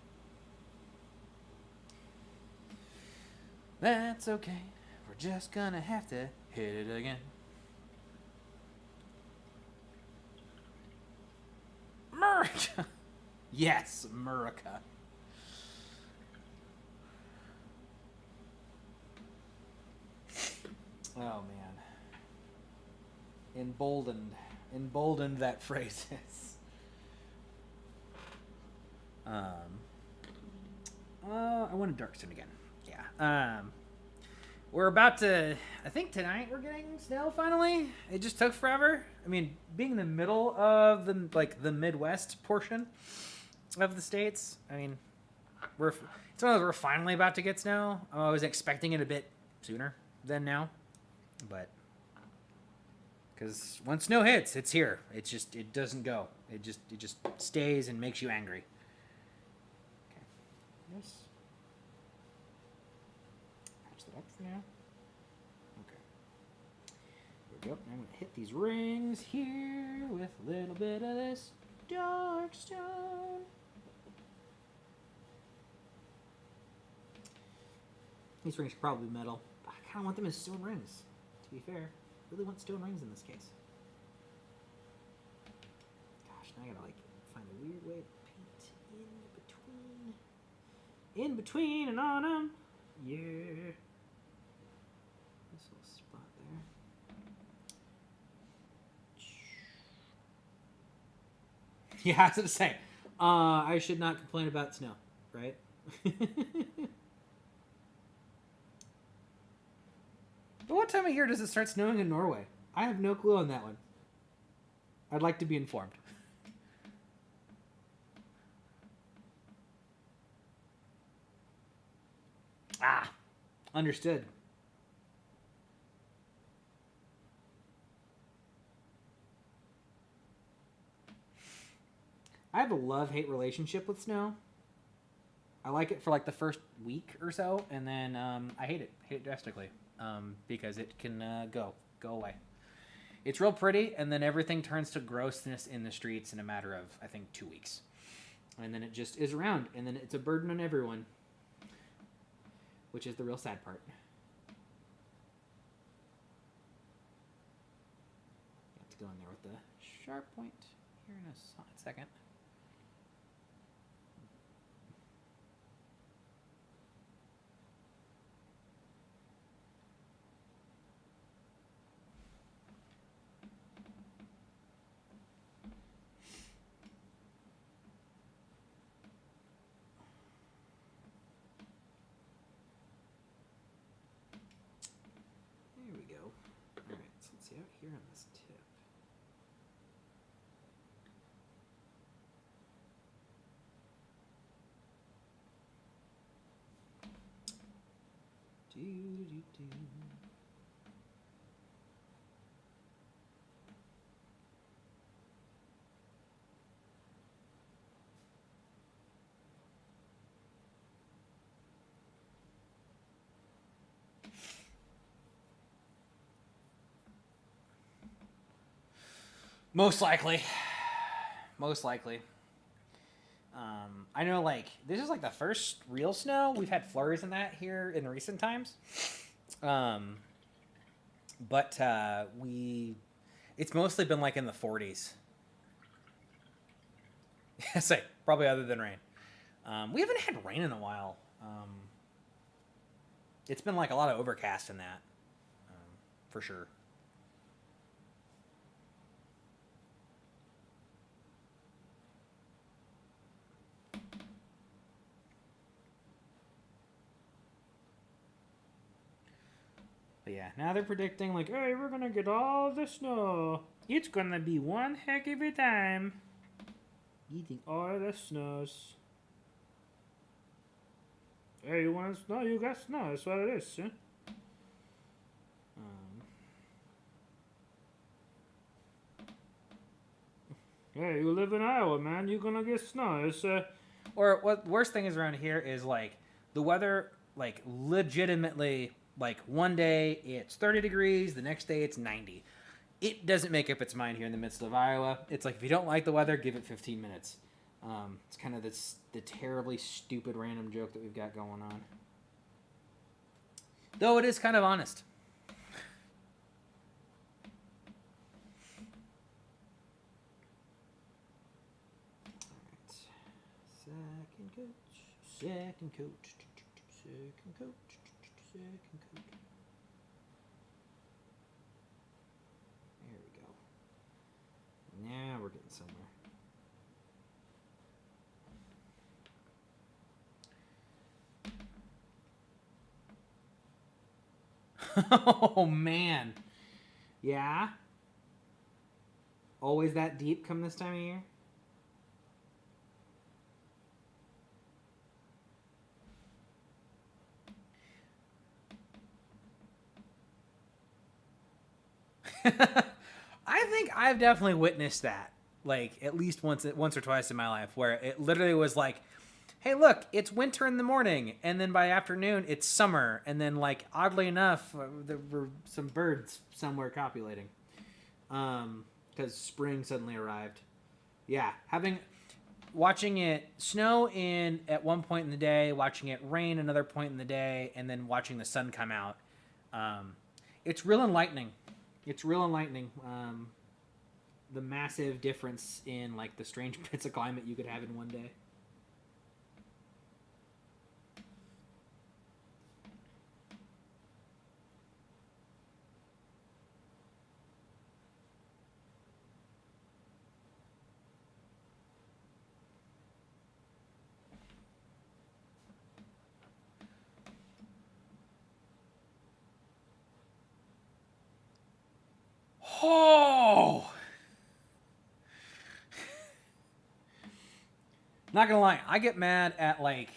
Speaker 1: That's okay. We're just gonna have to hit it again. America! Yes, America. Oh, man. Emboldened that phrase is. I wanted Darkstone again. Yeah. We're about to. I think tonight we're getting snow finally. It just took forever. I mean, being in the middle of the Midwest portion of the states. I mean, it's one of those we're finally about to get snow. I was expecting it a bit sooner than now, but. Because once snow hits, it's here. It doesn't go. It just stays and makes you angry. Okay. Yes. Patch that up for now. Okay. There we go. I'm going to hit these rings here with a little bit of this dark stone. These rings are probably metal. But I kind of want them as stone rings, to be fair. Really want stone rings in this case. Gosh, now I gotta find a weird way to paint in between and on them. Yeah. This little spot there. Yeah, I was gonna say, I should not complain about snow, right? But what time of year does it start snowing in Norway? I have no clue on that one. I'd like to be informed. Understood. I have a love-hate relationship with snow. I like it for like the first week or so, and then I hate it drastically. Because it can go away. It's real pretty, and then everything turns to grossness in the streets in a matter of, I think, 2 weeks. And then it just is around, and then it's a burden on everyone, which is the real sad part. You have to go in there with the sharp point here in a second. see out here on this tip. Do. Most likely. I know, like, this is like the first real snow. We've had flurries in that here in recent times. But it's mostly been like in the 40s. So probably other than rain. We haven't had rain in a while. It's been like a lot of overcast in that, for sure. But yeah, now they're predicting like, hey, we're gonna get all the snow. It's gonna be one heck of a time. Eating all the snows. Hey, you want snow? You got snow. That's what it is, huh? Hey, you live in Iowa, man. You're gonna get snow. It's Or what worst thing is around here is like the weather, like legitimately, like one day it's 30 degrees, the next day it's 90. It doesn't make up its mind here in the midst of Iowa. It's like if you don't like the weather, give it 15 minutes. It's kind of the terribly stupid random joke that we've got going on. Though it is kind of honest. Second coach. Second coach. There we go. Now we're getting somewhere. Oh, man. Yeah? Always that deep come this time of year? I think I've definitely witnessed that, like, at least once or twice in my life, where it literally was like, hey, look, it's winter in the morning, and then by afternoon, it's summer, and then, like, oddly enough, there were some birds somewhere copulating, because spring suddenly arrived. Yeah, watching it snow at one point in the day, watching it rain another point in the day, and then watching the sun come out, it's real enlightening. The massive difference in, like, the strange bits of climate you could have in one day. Oh! Not gonna lie, I get mad at, like,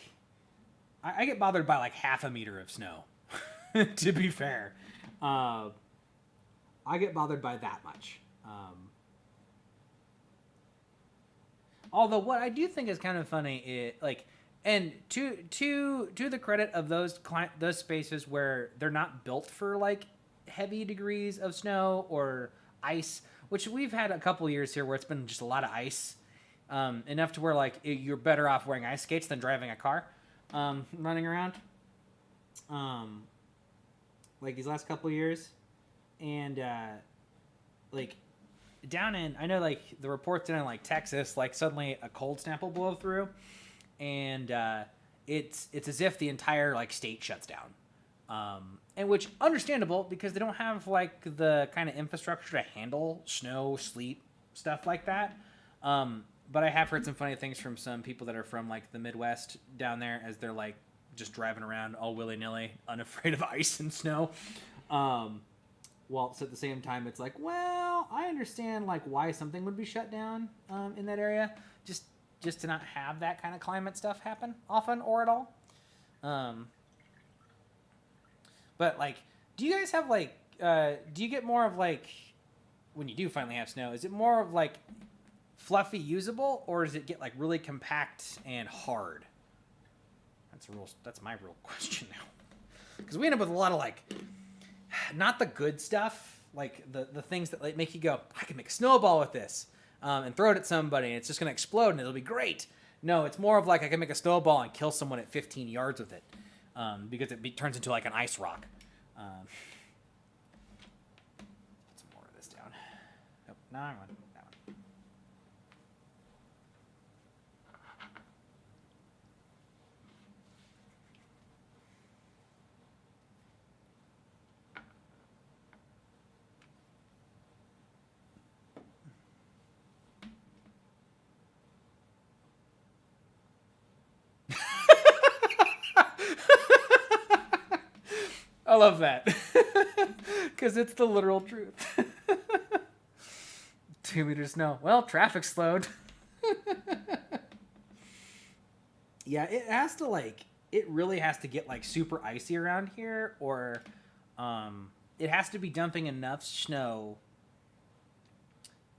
Speaker 1: I get bothered by like half a meter of snow. To be fair, I get bothered by that much. Although what I do think is kind of funny is like, and to the credit of those spaces where they're not built for like heavy degrees of snow or ice, which we've had a couple years here where it's been just a lot of ice, enough to where like you're better off wearing ice skates than driving a car, running around, like these last couple years, and like I know like the reports down in like Texas, like suddenly a cold snap will blow through, and it's as if the entire like state shuts down. And which understandable because they don't have like the kind of infrastructure to handle snow, sleet, stuff like that. But I have heard some funny things from some people that are from like the Midwest down there as they're like just driving around all willy-nilly, unafraid of ice and snow. Whilst at the same time, it's like, well, I understand like why something would be shut down in that area, just to not have that kind of climate stuff happen often or at all. But like, do you guys have like, do you get more of like, when you do finally have snow, is it more of like fluffy usable, or does it get like really compact and hard? That's my real question now, because we end up with a lot of like, not the good stuff, like the things that like make you go, I can make a snowball with this, and throw it at somebody, and it's just gonna explode, and it'll be great. No, it's more of like I can make a snowball and kill someone at 15 yards with it, because it turns into like an ice rock. Put some more of this down. Nope, no, I want that one. I love that. Because it's the literal truth. 2 meters snow. Well, traffic slowed. Yeah, it has to like, it really has to get like super icy around here, or it has to be dumping enough snow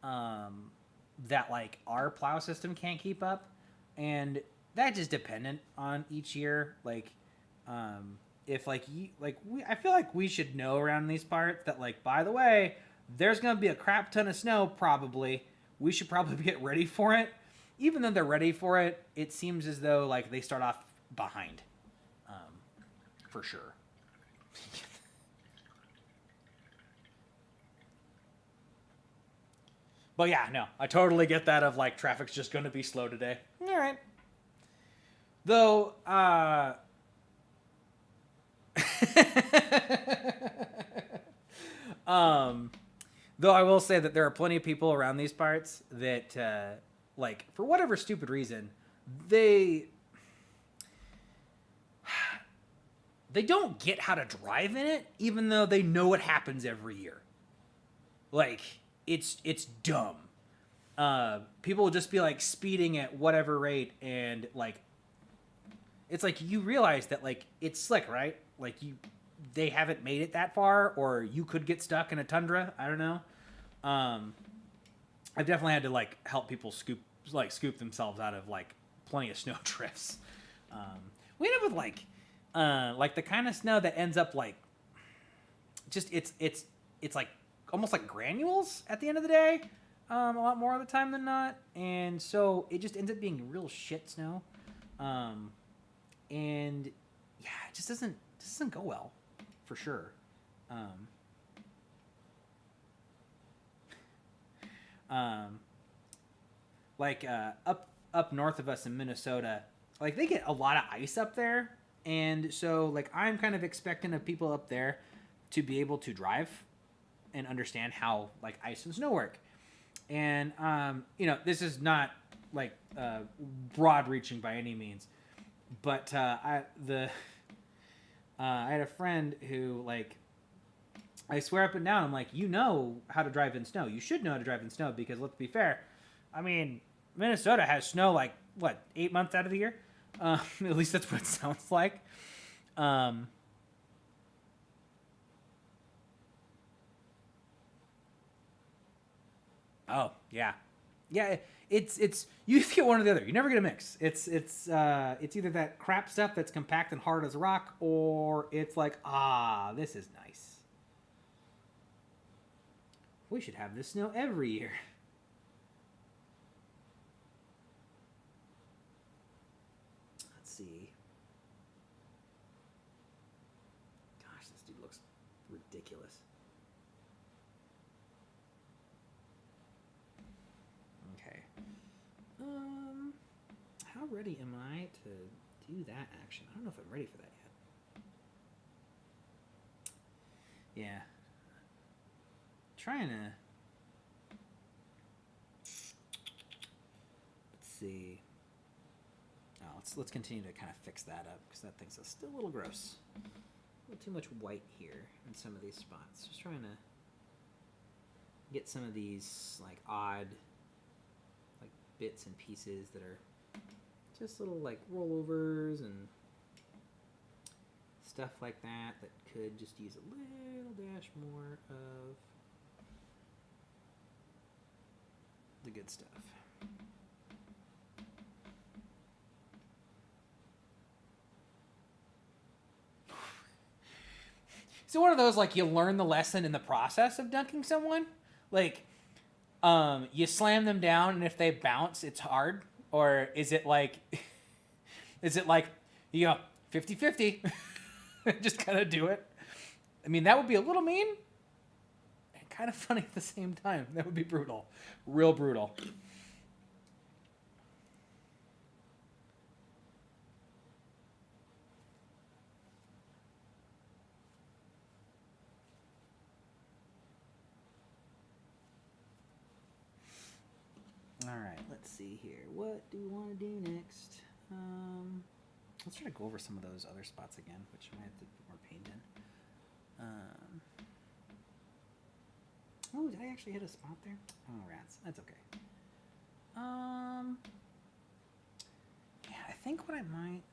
Speaker 1: that like our plow system can't keep up. And that's just dependent on each year. Like, if like I feel like we should know around these parts that like, by the way, there's gonna be a crap ton of snow probably. We should probably get ready for it. Even though they're ready for it, it seems as though like they start off behind, for sure. But yeah, no, I totally get that of like traffic's just gonna be slow today. All right. Though, though I will say that there are plenty of people around these parts that, like, for whatever stupid reason, they don't get how to drive in it, even though they know what happens every year. Like, it's dumb. People will just be like speeding at whatever rate, and like, it's like you realize that like it's slick, right? Like they haven't made it that far, or you could get stuck in a tundra. I don't know. I've definitely had to like help people scoop themselves out of like plenty of snow drifts. We end up with like the kind of snow that ends up like just it's like almost like granules at the end of the day, a lot more of the time than not, and so it just ends up being real shit snow, and yeah, it just doesn't go well, for sure. Like up north of us in Minnesota, like they get a lot of ice up there, and so like I'm kind of expecting of people up there to be able to drive and understand how like ice and snow work. And you know, this is not like broad reaching by any means, but I had a friend who, like, I swear up and down, I'm like, you know how to drive in snow. You should know how to drive in snow, because let's be fair, I mean, Minnesota has snow like what, 8 months out of the year? At least that's what it sounds like. Oh yeah, yeah. It's you get one or the other. You never get a mix. It's either that crap stuff that's compact and hard as a rock, or it's like, this is nice. We should have this snow every year. Let's see. Gosh, this dude looks ridiculous. Okay. How ready am I to do that action? I don't know if I'm ready for that yet. Yeah. Trying to. Let's see. Oh, let's continue to kind of fix that up, because that thing's still a little gross. A little too much white here in some of these spots. Just trying to get some of these like odd like bits and pieces that are just little like rollovers and stuff like that that could just use a little dash more of the good stuff. So one of those like you learn the lesson in the process of dunking someone, like you slam them down and if they bounce it's hard, or is it like you go 50-50 just kind of do it? I mean, that would be a little mean and kind of funny at the same time. That would be brutal, real brutal. All right, let's see here. What do we want to do next? Let's try to go over some of those other spots again, which I might have to put more paint in. Oh, did I actually hit a spot there? Oh, rats. That's okay. Yeah, I think what I might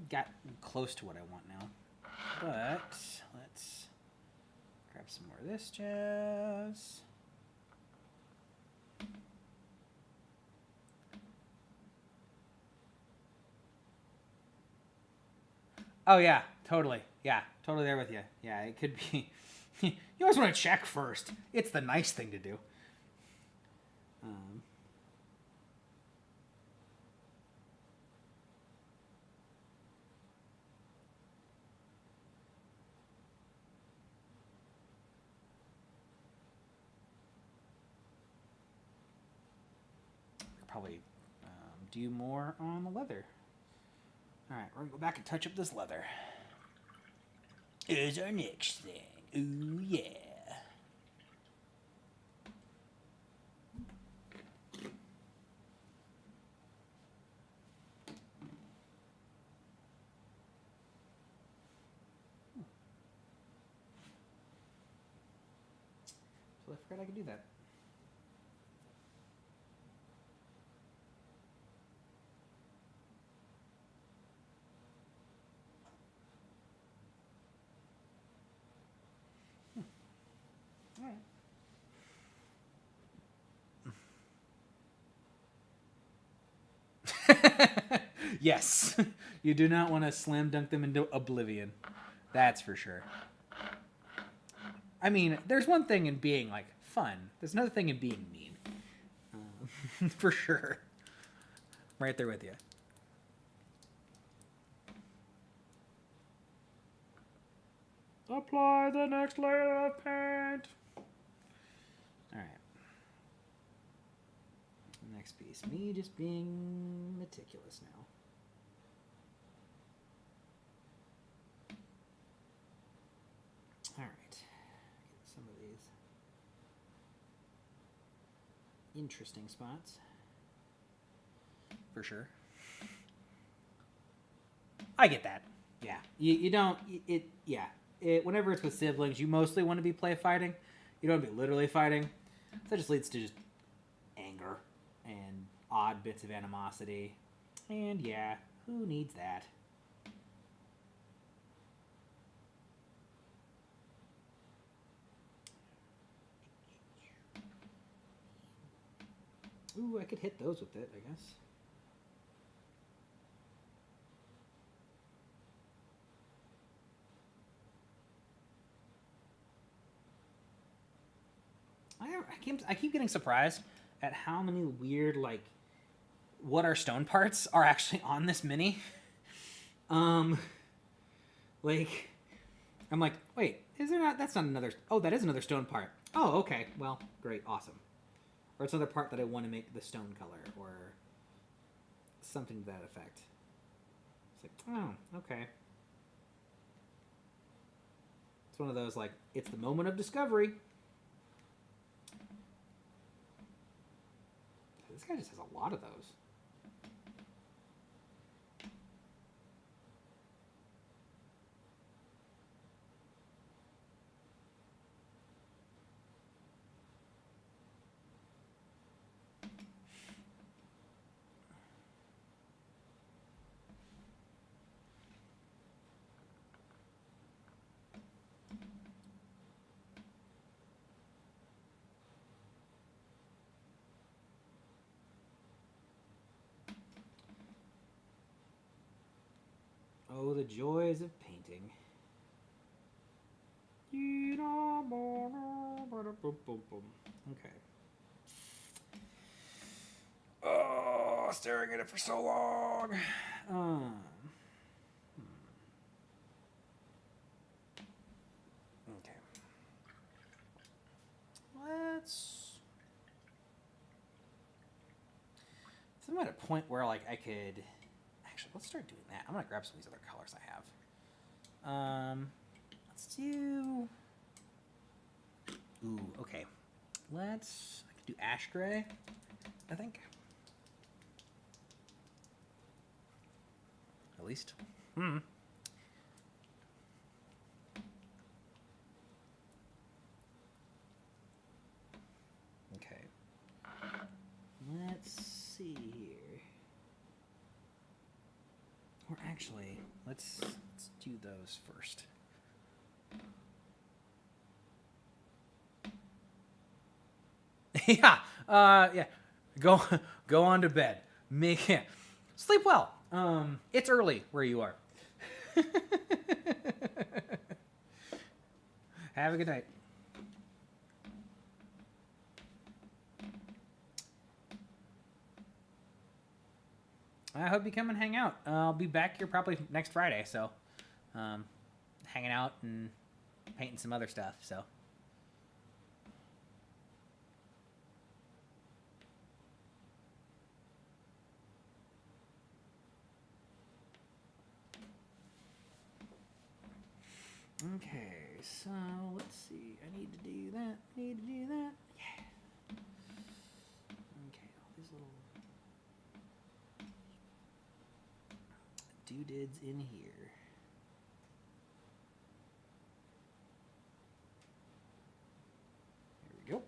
Speaker 1: got close to what I want now, but let's grab some more of this jazz. Oh yeah, totally. Yeah, totally there with you. Yeah, it could be. You always want to check first. It's the nice thing to do. Probably do more on the leather. All right, we're gonna go back and touch up this leather. Here's our next thing. Ooh yeah. So I forgot I could do that. All right. Yes, you do not want to slam dunk them into oblivion. That's for sure. I mean, there's one thing in being like fun. There's another thing in being mean. For sure. Right there with you. Apply the next layer of paint. All right. Next piece. Me just being meticulous now. All right. Get some of these interesting spots. For sure. I get that. Yeah. You don't... Yeah. Whenever it's with siblings, you mostly want to be play fighting. You don't want to be literally fighting. So that just leads to just anger and odd bits of animosity. And yeah, who needs that? Ooh, I could hit those with it, I guess. I keep getting surprised at how many weird, like, what are stone parts are actually on this mini. Like, I'm like, wait, is there not? That's not another. Oh, that is another stone part. Oh, okay. Well, great, awesome. Or it's another part that I want to make the stone color, or something to that effect. It's like, oh, okay. It's one of those, like, it's the moment of discovery. This guy just has a lot of those. Oh, the joys of painting. Okay. Oh, staring at it for so long. Okay. Let's. So I'm at a point where like I could. Actually, let's start doing that. I'm gonna grab some of these other colors I have. Let's do. Ooh, okay. I could do ash gray, I think. At least. Okay. Let's see here. Or actually, let's do those first. Yeah. Yeah. Go on to bed. Sleep well. It's early where you are. Have a good night. I hope you come and hang out. I'll be back here probably next Friday, so hanging out and painting some other stuff, so. Okay, so let's see. I need to do that. Yeah. Okay, all these little doodads in here. There we go.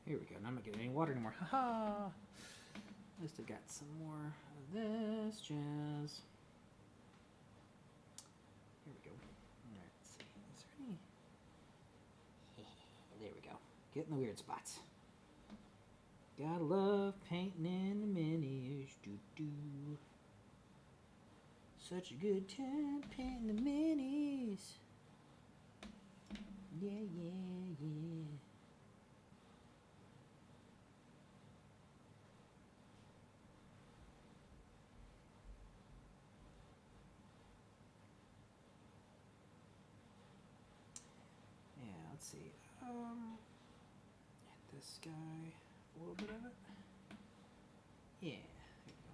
Speaker 1: Here we go. Now I'm not getting any water anymore. Haha. At least I got some more of this jazz. Here we go. Alright, let's see. Is there any? There we go. Getting the weird spots. Gotta love painting in the minis. Doo-doo. Such a good time painting the minis. Yeah, yeah, yeah. Yeah, let's see. Hit this guy, a little bit of it. Yeah, there you go.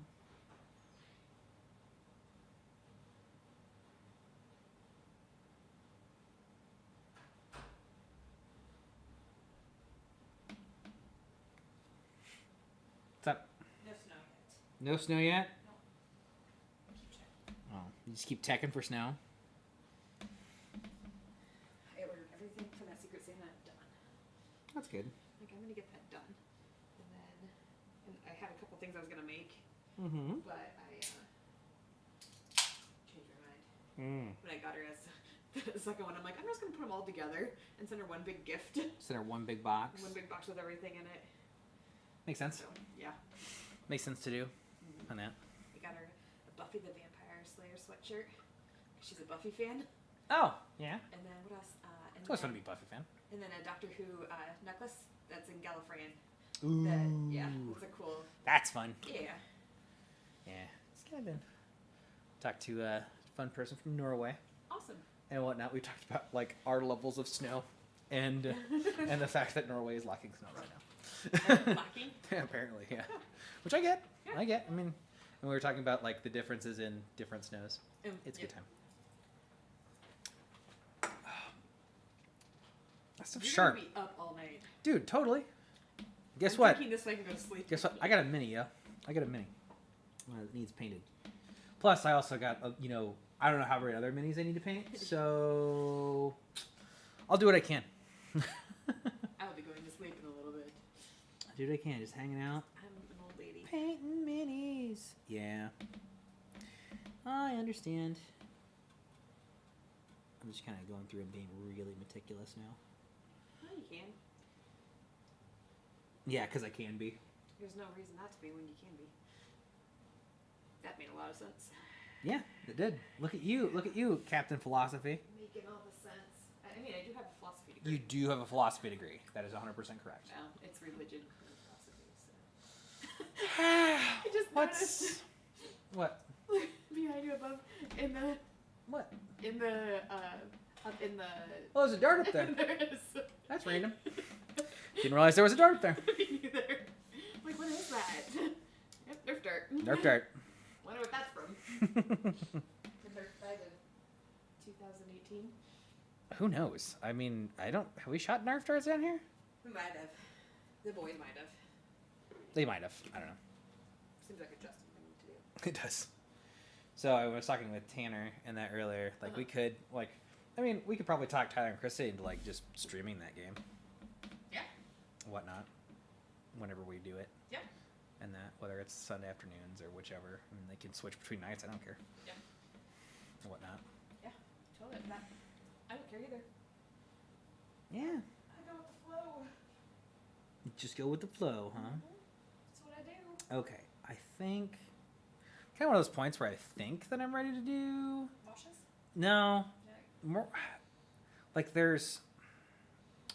Speaker 1: What's up?
Speaker 2: No snow yet.
Speaker 1: No snow yet?
Speaker 2: No. Keep checking.
Speaker 1: Oh, you just keep checking for snow?
Speaker 2: I ordered everything for that Secret Santa done.
Speaker 1: That's good.
Speaker 2: Like, I'm gonna get that done. And then, I had a couple things I was gonna make,
Speaker 1: Mm-hmm.
Speaker 2: but I changed my mind. When I got her as the second one, I'm like, I'm just gonna put them all together and send her one big gift.
Speaker 1: Send her one big box.
Speaker 2: One big box with everything in it.
Speaker 1: Makes sense.
Speaker 2: So, yeah.
Speaker 1: Makes sense to do on that.
Speaker 2: I got her a Buffy the Vampire Slayer sweatshirt. She's a Buffy fan.
Speaker 1: Oh, yeah.
Speaker 2: And then what else?
Speaker 1: It's always fun to be a Buffy fan.
Speaker 2: And then a Doctor Who necklace that's in Gallifreyan.
Speaker 1: Ooh.
Speaker 2: Yeah, it's a cool.
Speaker 1: That's fun.
Speaker 2: Yeah.
Speaker 1: Yeah. It's kind of talked to a fun person from Norway
Speaker 2: Awesome.
Speaker 1: and whatnot. We talked about like our levels of snow and and the fact that Norway is lacking snow right now.
Speaker 2: Lacking?
Speaker 1: Apparently, yeah. Which I get.
Speaker 2: Yeah.
Speaker 1: I get. I mean, and we were talking about like the differences in different snows. It's a good time. That stuff's
Speaker 2: You're
Speaker 1: sharp.
Speaker 2: gonna be up all night.
Speaker 1: Dude, totally. Guess
Speaker 2: I'm
Speaker 1: what?
Speaker 2: drinking this so I can go to sleep.
Speaker 1: Guess what? I got a mini, yo. I got a mini. It needs painted. Plus, I also got, I don't know how many other minis I need to paint, so I'll do what I can.
Speaker 2: I'll be going to sleep in a little bit.
Speaker 1: Do what I can, just hanging out.
Speaker 2: I'm an old lady.
Speaker 1: Painting minis. Yeah. I understand. I'm just kind of going through and being really meticulous now.
Speaker 2: Oh, you can.
Speaker 1: Yeah, because I can be.
Speaker 2: There's no reason not to be when you can be. That made a lot of sense.
Speaker 1: Yeah, it did. Look at you, Captain Philosophy.
Speaker 2: Making all the sense. I mean, I do have a philosophy degree.
Speaker 1: You do have a philosophy degree. That is 100% correct.
Speaker 2: Well, it's religion and philosophy, so. I just noticed.
Speaker 1: What?
Speaker 2: Behind you above, in the,
Speaker 1: What?
Speaker 2: up in the.
Speaker 1: Oh, there's a dart up there.
Speaker 2: There is.
Speaker 1: That's random. Didn't realize there was a dart up there.
Speaker 2: Me neither. Like, what is that? Yep, Nerf dart.
Speaker 1: Nerf dart.
Speaker 2: Wonder what that's from. The Nerf bag of 2018.
Speaker 1: Who knows? I mean, have we shot Nerf darts down here?
Speaker 2: We might have. The boys might have.
Speaker 1: They might have. I don't know.
Speaker 2: Seems like a Justin thing to do.
Speaker 1: It does. So I was talking with Tanner and that earlier. Like we could, we could probably talk Tyler and Chrissy into like just streaming that game,
Speaker 2: Yeah.
Speaker 1: whatnot, whenever we do it.
Speaker 2: Yeah.
Speaker 1: And that, whether it's Sunday afternoons or whichever, and they can switch between nights. I don't care.
Speaker 2: Yeah.
Speaker 1: Whatnot.
Speaker 2: Yeah. Totally. I don't care either.
Speaker 1: Yeah.
Speaker 2: I go with the flow.
Speaker 1: Just go with the flow, huh?
Speaker 2: That's what I do.
Speaker 1: Okay. I think. Kind of one of those points where I think that I'm ready to do.
Speaker 2: Washes?
Speaker 1: No.
Speaker 2: Yeah.
Speaker 1: More. Like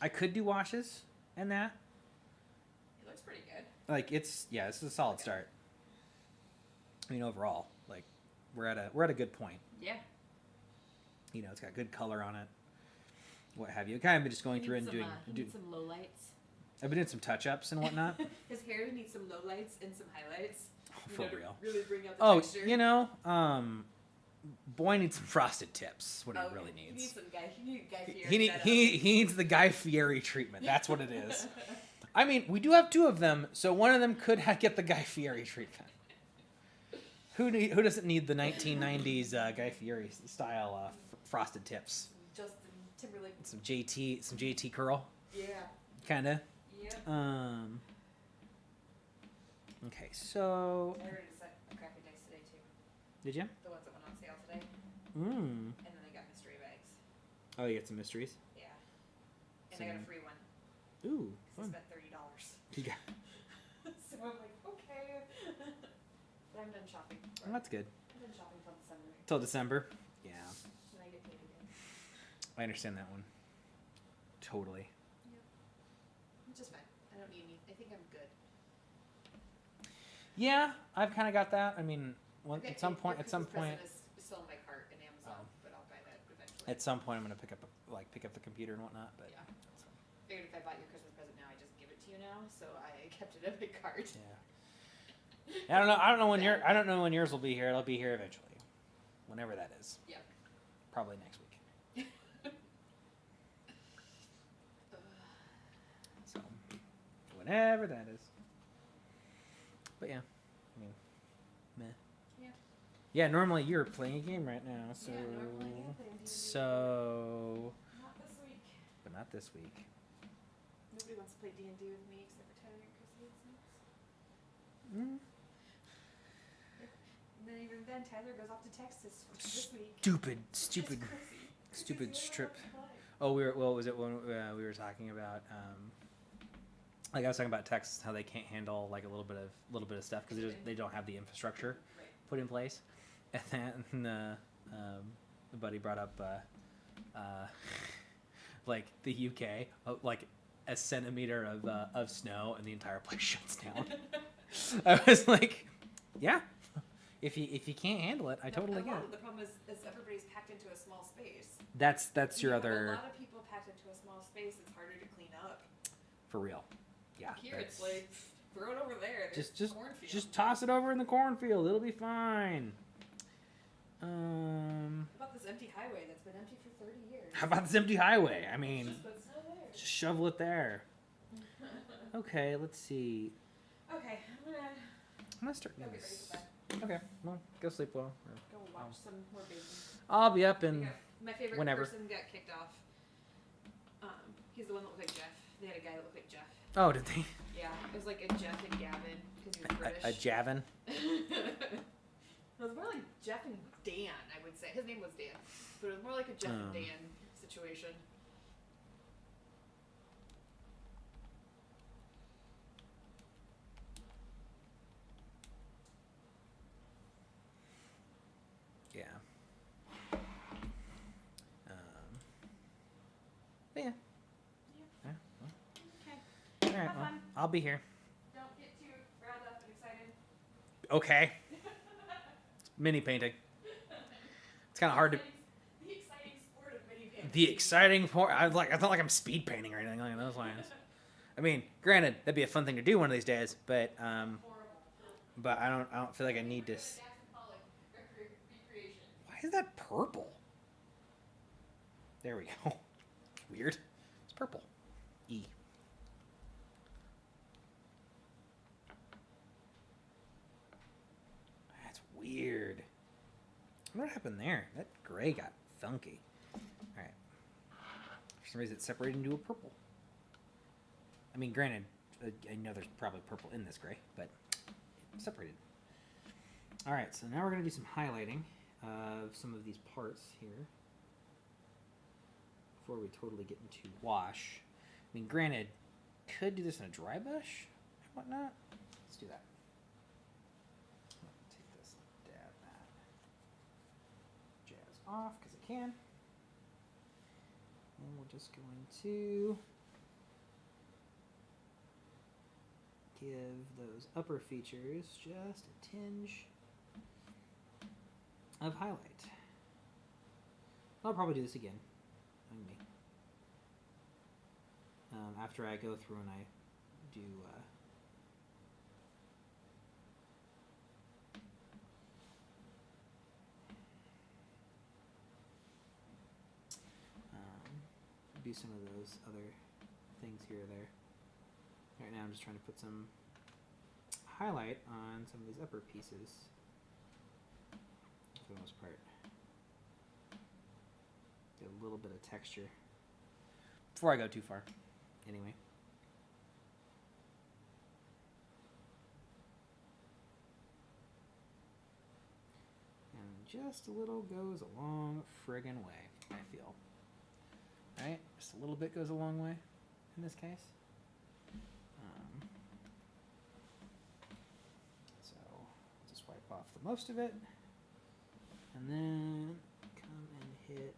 Speaker 1: I could do washes and that.
Speaker 2: It looks pretty good.
Speaker 1: Like this is a solid start. I mean, overall, like we're at a good point.
Speaker 2: Yeah.
Speaker 1: It's got good color on it. What have you? Kind of been just going through and doing.
Speaker 2: He needs some lowlights.
Speaker 1: I've been doing some touch-ups and whatnot.
Speaker 2: His hair needs some lowlights and some highlights.
Speaker 1: For
Speaker 2: to
Speaker 1: real.
Speaker 2: Really bring out the texture.
Speaker 1: Boy needs some frosted tips. What he really needs.
Speaker 2: He needs some Guy Fieri.
Speaker 1: He needs the Guy Fieri treatment. That's what it is. I mean, we do have two of them, so one of them could get the Guy Fieri treatment. Who doesn't need the 1990s Guy Fieri style frosted tips?
Speaker 2: Justin Timberlake.
Speaker 1: Some JT curl.
Speaker 2: Yeah.
Speaker 1: Kinda.
Speaker 2: Yeah.
Speaker 1: Okay, so.
Speaker 2: I ordered a crappy dice today too.
Speaker 1: Did you?
Speaker 2: The ones that went on sale today.
Speaker 1: And
Speaker 2: then I got mystery bags.
Speaker 1: Oh, you got some mysteries?
Speaker 2: Yeah. And I got a free one.
Speaker 1: Ooh,
Speaker 2: Because
Speaker 1: fun.
Speaker 2: I spent $30.
Speaker 1: You got.
Speaker 2: So I'm like, okay. But I'm done shopping.
Speaker 1: Well, that's good.
Speaker 2: I'm done shopping till December.
Speaker 1: Till December? Yeah.
Speaker 2: Then I get paid again.
Speaker 1: I understand that one. Totally.
Speaker 2: Yep. Which is fine. I don't need any. I think I'm good.
Speaker 1: Yeah, I've kind of got that. I mean,
Speaker 2: Okay,
Speaker 1: at some point,
Speaker 2: your Christmas present is still in my cart in Amazon, but I'll buy that eventually.
Speaker 1: at some point, I'm gonna pick up the computer and whatnot. But
Speaker 2: Yeah. Figured if I bought your Christmas present now, I just give it to you now, so I kept it in my cart.
Speaker 1: yeah. I don't know when yours will be here. It'll be here eventually, whenever that is.
Speaker 2: Yeah.
Speaker 1: Probably next week. So, whenever that is. But yeah, I mean, meh.
Speaker 2: Yeah.
Speaker 1: Yeah, normally you're playing a game right now, so.
Speaker 2: Yeah, normally I am playing D&D.
Speaker 1: So.
Speaker 2: Not this week.
Speaker 1: But not this week.
Speaker 2: Nobody wants to play D&D with me except for Tyler and Chrissy, it seems.
Speaker 1: Mm.
Speaker 2: And then even then, Tyler goes off to Texas this week.
Speaker 1: Stupid
Speaker 2: It's Chrissy.
Speaker 1: stupid
Speaker 2: Because he
Speaker 1: strip.
Speaker 2: doesn't want to play.
Speaker 1: Oh, what was it when we were talking about? Like I was talking about Texas, how they can't handle like a little bit of stuff because they don't have the infrastructure
Speaker 2: Right.
Speaker 1: put in place. And then the buddy brought up like the UK, like a centimeter of snow and the entire place shuts down. I was like, yeah, if you can't handle it, I totally get it.
Speaker 2: The problem is everybody's packed into a small space.
Speaker 1: That's your
Speaker 2: You have
Speaker 1: other
Speaker 2: a lot of people packed into a small space. It's harder to clean up.
Speaker 1: for real. Yeah.
Speaker 2: Here it's like, throw it over there. There's cornfield.
Speaker 1: Just toss it over in the cornfield. It'll be fine.
Speaker 2: How about this empty highway that's been empty for 30 years?
Speaker 1: How about this empty highway? I mean,
Speaker 2: It's still there.
Speaker 1: just shovel it there. Okay, let's see.
Speaker 2: Okay, I'm gonna
Speaker 1: start
Speaker 2: go
Speaker 1: doing
Speaker 2: get ready
Speaker 1: this.
Speaker 2: for bed.
Speaker 1: Okay, well, go sleep well.
Speaker 2: Go watch some more baby.
Speaker 1: I'll be up in
Speaker 2: My favorite
Speaker 1: whenever.
Speaker 2: person got kicked off. He's the one that looked like Jeff. They had a guy that looked like Jeff.
Speaker 1: Oh, did they?
Speaker 2: Yeah, it was like a Jeff and Gavin because he was British.
Speaker 1: A Javin?
Speaker 2: It was more like Jeff and Dan, I would say. His name was Dan, but it was more like a Jeff and Dan situation.
Speaker 1: Yeah. But yeah. Yeah. Well.
Speaker 2: Okay.
Speaker 1: All right.
Speaker 2: Have
Speaker 1: Well,
Speaker 2: fun.
Speaker 1: I'll be here.
Speaker 2: Don't get too riled up and excited.
Speaker 1: Okay. Mini painting. It's kind of hard to.
Speaker 2: The exciting sport of mini painting.
Speaker 1: The exciting part. I it's not like I'm speed painting or anything along those lines. I mean, granted, that'd be a fun thing to do one of these days, but
Speaker 2: Horrible.
Speaker 1: but I don't feel like I need to.
Speaker 2: Recreation.
Speaker 1: Why is that purple? There we go. Weird. It's purple. E. That's weird. What happened there? That gray got funky. Alright. For some reason it separated into a purple. I mean, granted, I know there's probably purple in this gray, but it separated. Alright, so now we're going to do some highlighting of some of these parts here before we totally get into wash. I mean, granted, could do this in a dry brush and whatnot. Let's do that. Take this and dab that. Jazz off because I can. And we're just going to give those upper features just a tinge of highlight. I'll probably do this again. On me. After I go through and I do do some of those other things here or there. Right now I'm just trying to put some highlight on some of these upper pieces for the most part. Get a little bit of texture before I go too far, anyway. And just a little goes a long friggin' way, I feel. Right? Just a little bit goes a long way in this case. So just wipe off the most of it, and then come and hit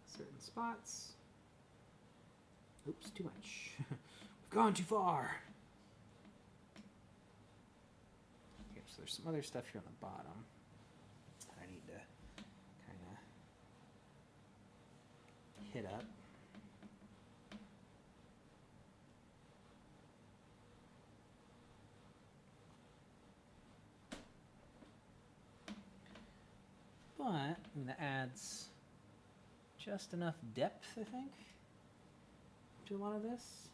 Speaker 1: certain spots. Oops, too much. We've gone too far. Okay, so there's some other stuff here on the bottom I need to kind of hit up. But I mean, that adds just enough depth, I think, to a lot of this.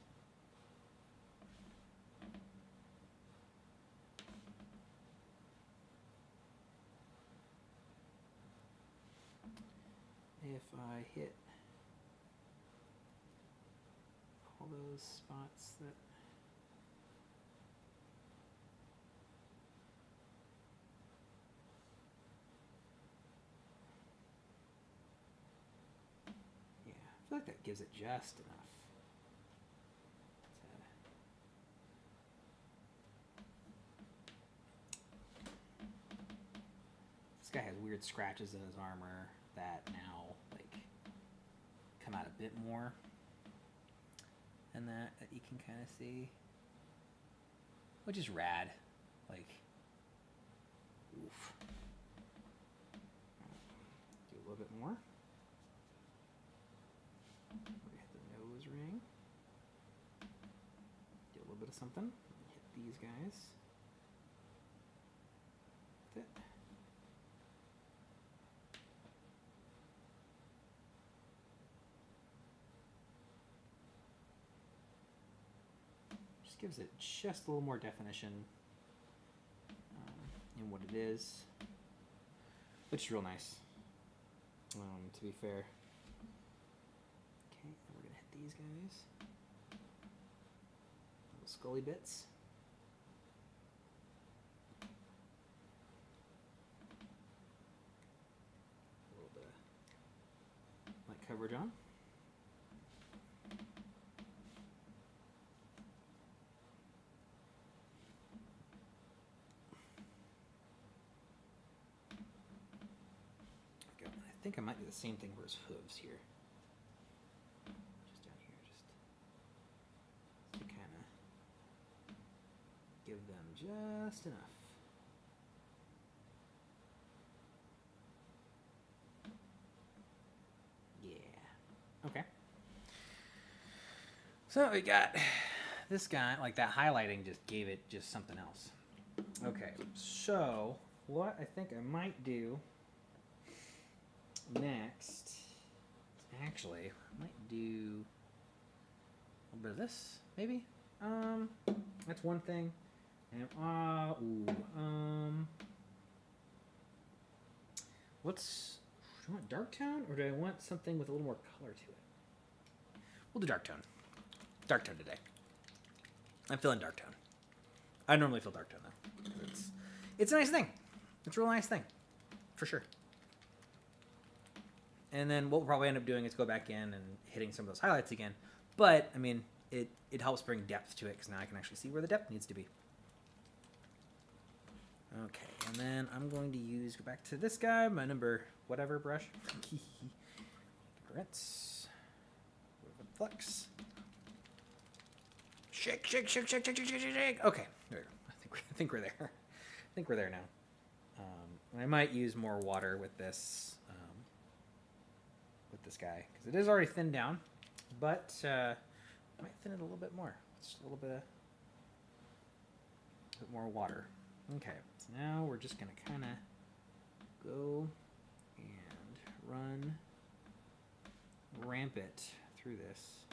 Speaker 1: If I hit all those spots that I feel like that gives it just enough. This guy has weird scratches in his armor that now like come out a bit more, and that you can kind of see, which is rad. Like, oof. Do a little bit more. We hit the nose ring. something. Hit these guys. With it. Just gives it just a little more definition in what it is, which is real nice. To be fair. Okay, and we're gonna hit these guys. Little scully bits. A little bit of light coverage on. I think I might do the same thing for his hooves here. Just down here, just to kind of give them just enough. Yeah. Okay. So we got this guy, like that highlighting just gave it just something else. Okay, so what I think I might do next, actually, I might do a little bit of this, maybe. That's one thing. And what's? Do I want dark tone, or do I want something with a little more color to it? We'll do dark tone. Dark tone today. I'm feeling dark tone. I normally feel dark tone though. It's a nice thing. It's a real nice thing, for sure. And then what we'll probably end up doing is go back in and hitting some of those highlights again. But, I mean, it helps bring depth to it because now I can actually see where the depth needs to be. Okay, and then I'm going to go back to this guy, my number whatever brush. Rinse. Flex. Shake, shake, shake, shake, shake, shake, shake, shake. Okay, there we go. I think we're there. I think we're there now. And I might use more water with this guy because it is already thinned down, but I might thin it a little bit more. Just a little bit more water. Okay, so now we're just gonna kind of go and ramp it through this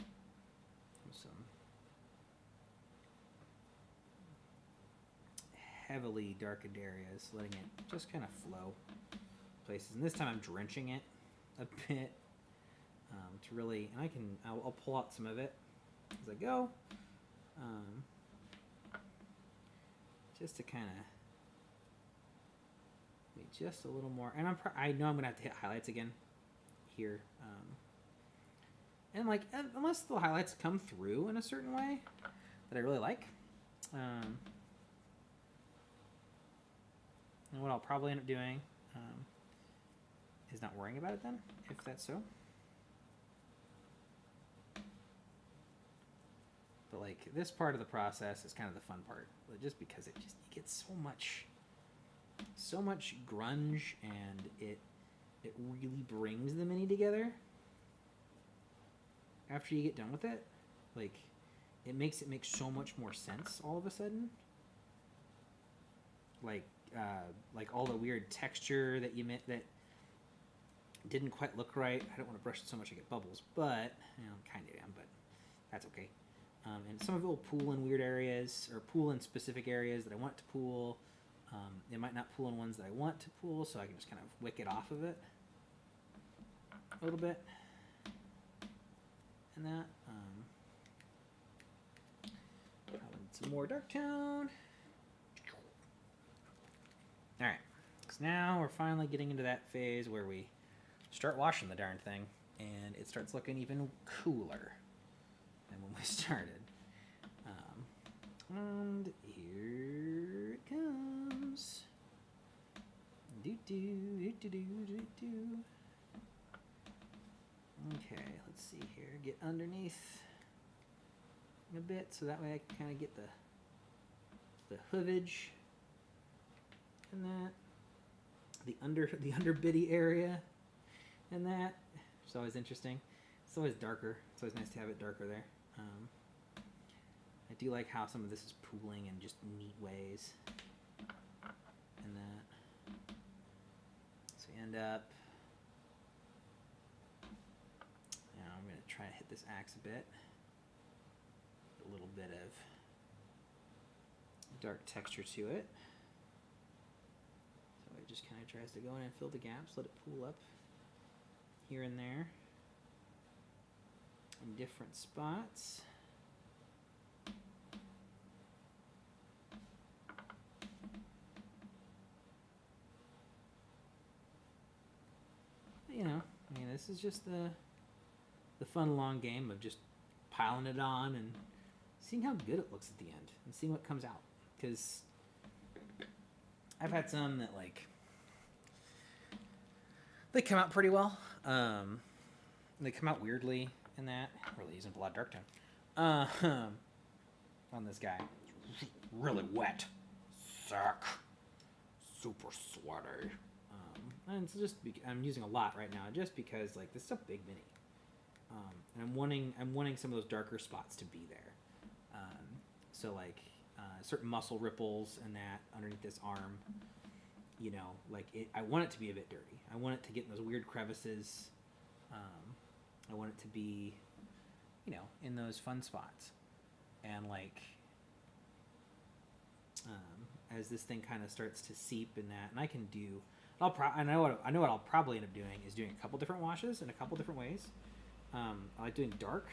Speaker 1: with some heavily darkened areas, letting it just kind of flow places. And this time I'm drenching it a bit to really, and I'll pull out some of it as I go, just to kind of make just a little more. And I know I'm gonna have to hit highlights again here, and like unless the highlights come through in a certain way that I really like. And what I'll probably end up doing is not worrying about it then, if that's so. But like this part of the process is kind of the fun part, just because you get so much grunge, and it really brings the mini together. After you get done with it, like it makes so much more sense all of a sudden. Like all the weird texture that you meant that didn't quite look right. I don't want to brush it so much I get bubbles, but kind of am, but that's okay. And some of it will pool in weird areas, or pool in specific areas that I want to pool. It might not pool in ones that I want to pool, so I can just kind of wick it off of it a little bit. And that. Probably need some more dark tone. Alright, so now we're finally getting into that phase where we start washing the darn thing, and it starts looking even cooler than when we started. And here it comes. Okay, let's see here. Get underneath a bit, so that way I can kind of get the hoovage and that, the under bitty area, and that. It's always interesting. It's always darker. It's always nice to have it darker there. I do like how some of this is pooling in just neat ways. And that. So we end up. Now I'm going to try to hit this axe a bit. A little bit of dark texture to it. So it just kind of tries to go in and fill the gaps, let it pool up here and there in different spots. You know, I mean, this is just the fun long game of just piling it on and seeing how good it looks at the end and seeing what comes out. Because I've had some that, like, they come out pretty well. They come out weirdly in that. Really using a lot of dark tone. On this guy. It's really wet. Sick. Super sweaty. And it's just I'm using a lot right now just because, like, this is a big mini. And I'm wanting some of those darker spots to be there. So, like, certain muscle ripples and that underneath this arm, you know, like, I want it to be a bit dirty. I want it to get in those weird crevices. I want it to be, you know, in those fun spots. And, like, as this thing kind of starts to seep in that, and I can do, I know what I'll probably end up doing is doing a couple different washes in a couple different ways. I like doing dark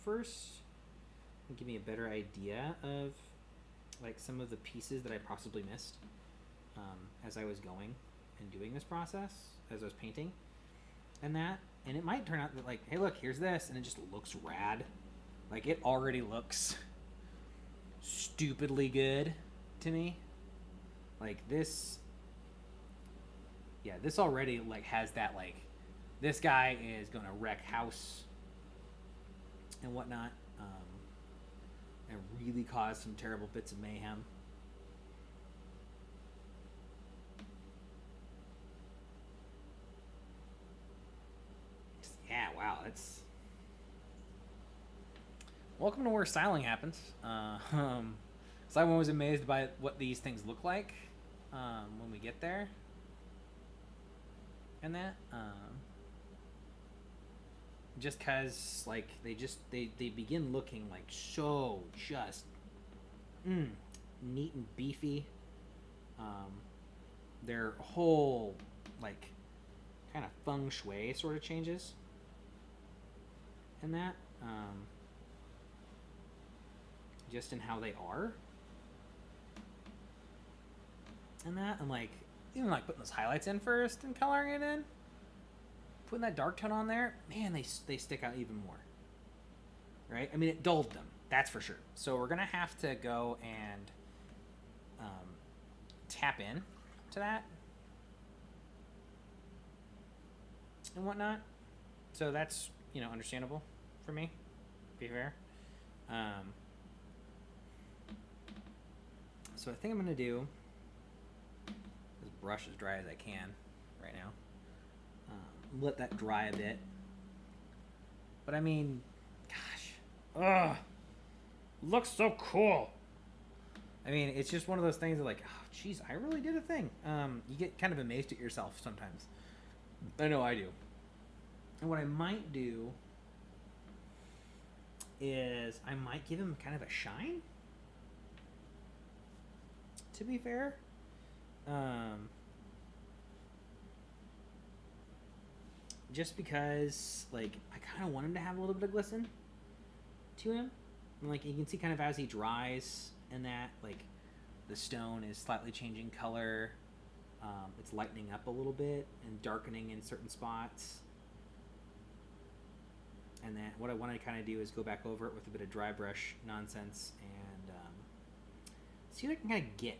Speaker 1: first. Give me a better idea of, like, some of the pieces that I possibly missed as I was going and doing this process, as I was painting and that. And it might turn out that, like, hey, look, here's this, and it just looks rad. Like, it already looks stupidly good to me. Like, this, yeah, this already, like, has that, like, this guy is going to wreck house and whatnot. And really cause some terrible bits of mayhem. Yeah, wow, that's... Welcome to where styling happens. Simon was amazed by what these things look like when we get there. And that. Just because, like, they begin looking, like, so just neat and beefy. Their whole, like, kind of feng shui sort of changes. And that. Just in how they are. And that. And, like, even, like, putting those highlights in first and coloring it in. Putting that dark tone on there, man, they stick out even more. Right? I mean, it dulled them. That's for sure. So we're going to have to go and tap in to that and whatnot. So that's, you know, understandable for me, to be fair. So I think I'm going to do this brush as dry as I can right now. Let that dry a bit. But I mean, gosh, looks so cool. I mean, it's just one of those things that, like, oh, geez, I really did a thing. You get kind of amazed at yourself sometimes. I know I do. And what I might do is I might give him kind of a shine. To be fair. Just because, like, I kind of want him to have a little bit of glisten to him. And, like, you can see kind of as he dries and that, like, the stone is slightly changing color. It's lightening up a little bit and darkening in certain spots. And then what I want to kind of do is go back over it with a bit of dry brush nonsense and see what I can kind of get.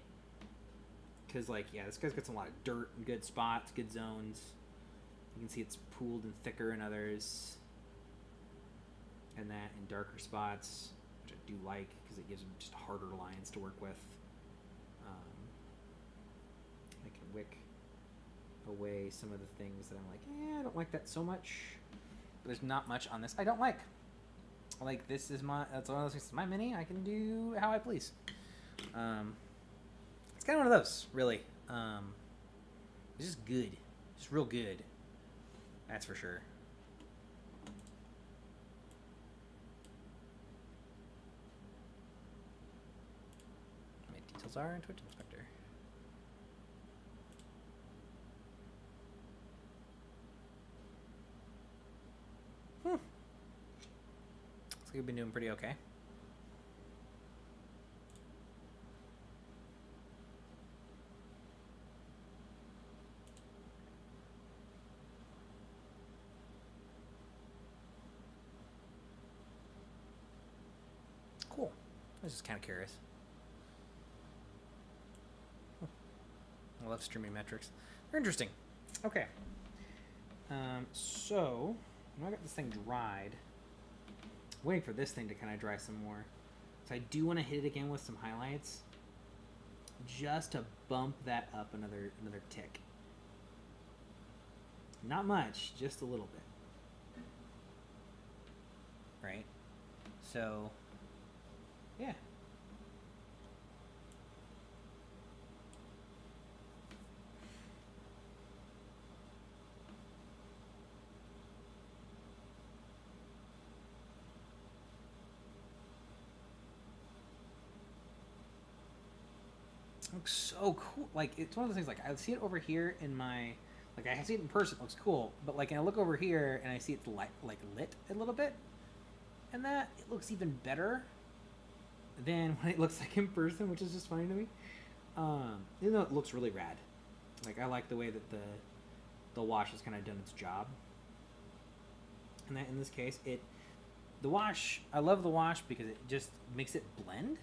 Speaker 1: Because, like, yeah, this guy's got a lot of dirt and good spots, good zones. You can see it's pooled and thicker in others. And that in darker spots, which I do like because it gives them just harder lines to work with. I can wick away some of the things that I'm like, I don't like that so much. But there's not much on this I don't like. Like, this is my, that's one of those things, it's my mini, I can do how I please. It's kind of one of those, really. It's just good. Just real good. That's for sure. My details are in Twitch Inspector. Looks like we've been doing pretty okay. Cool. I was just kind of curious. I love streaming metrics. They're interesting. Okay. So, when I got this thing dried, I'm waiting for this thing to kind of dry some more. So I do want to hit it again with some highlights, just to bump that up another tick. Not much, just a little bit. Right? So, yeah. Looks so cool. Like, it's one of those things, like, I see it over here in my, like, I see it in person, it looks cool, but, like, I look over here and I see it's lit a little bit, and that, it looks even better than what it looks like in person, which is just funny to me. Even though it looks really rad. Like, I like the way that the wash has kind of done its job. And that, in this case, the wash, I love the wash because it just makes it blend.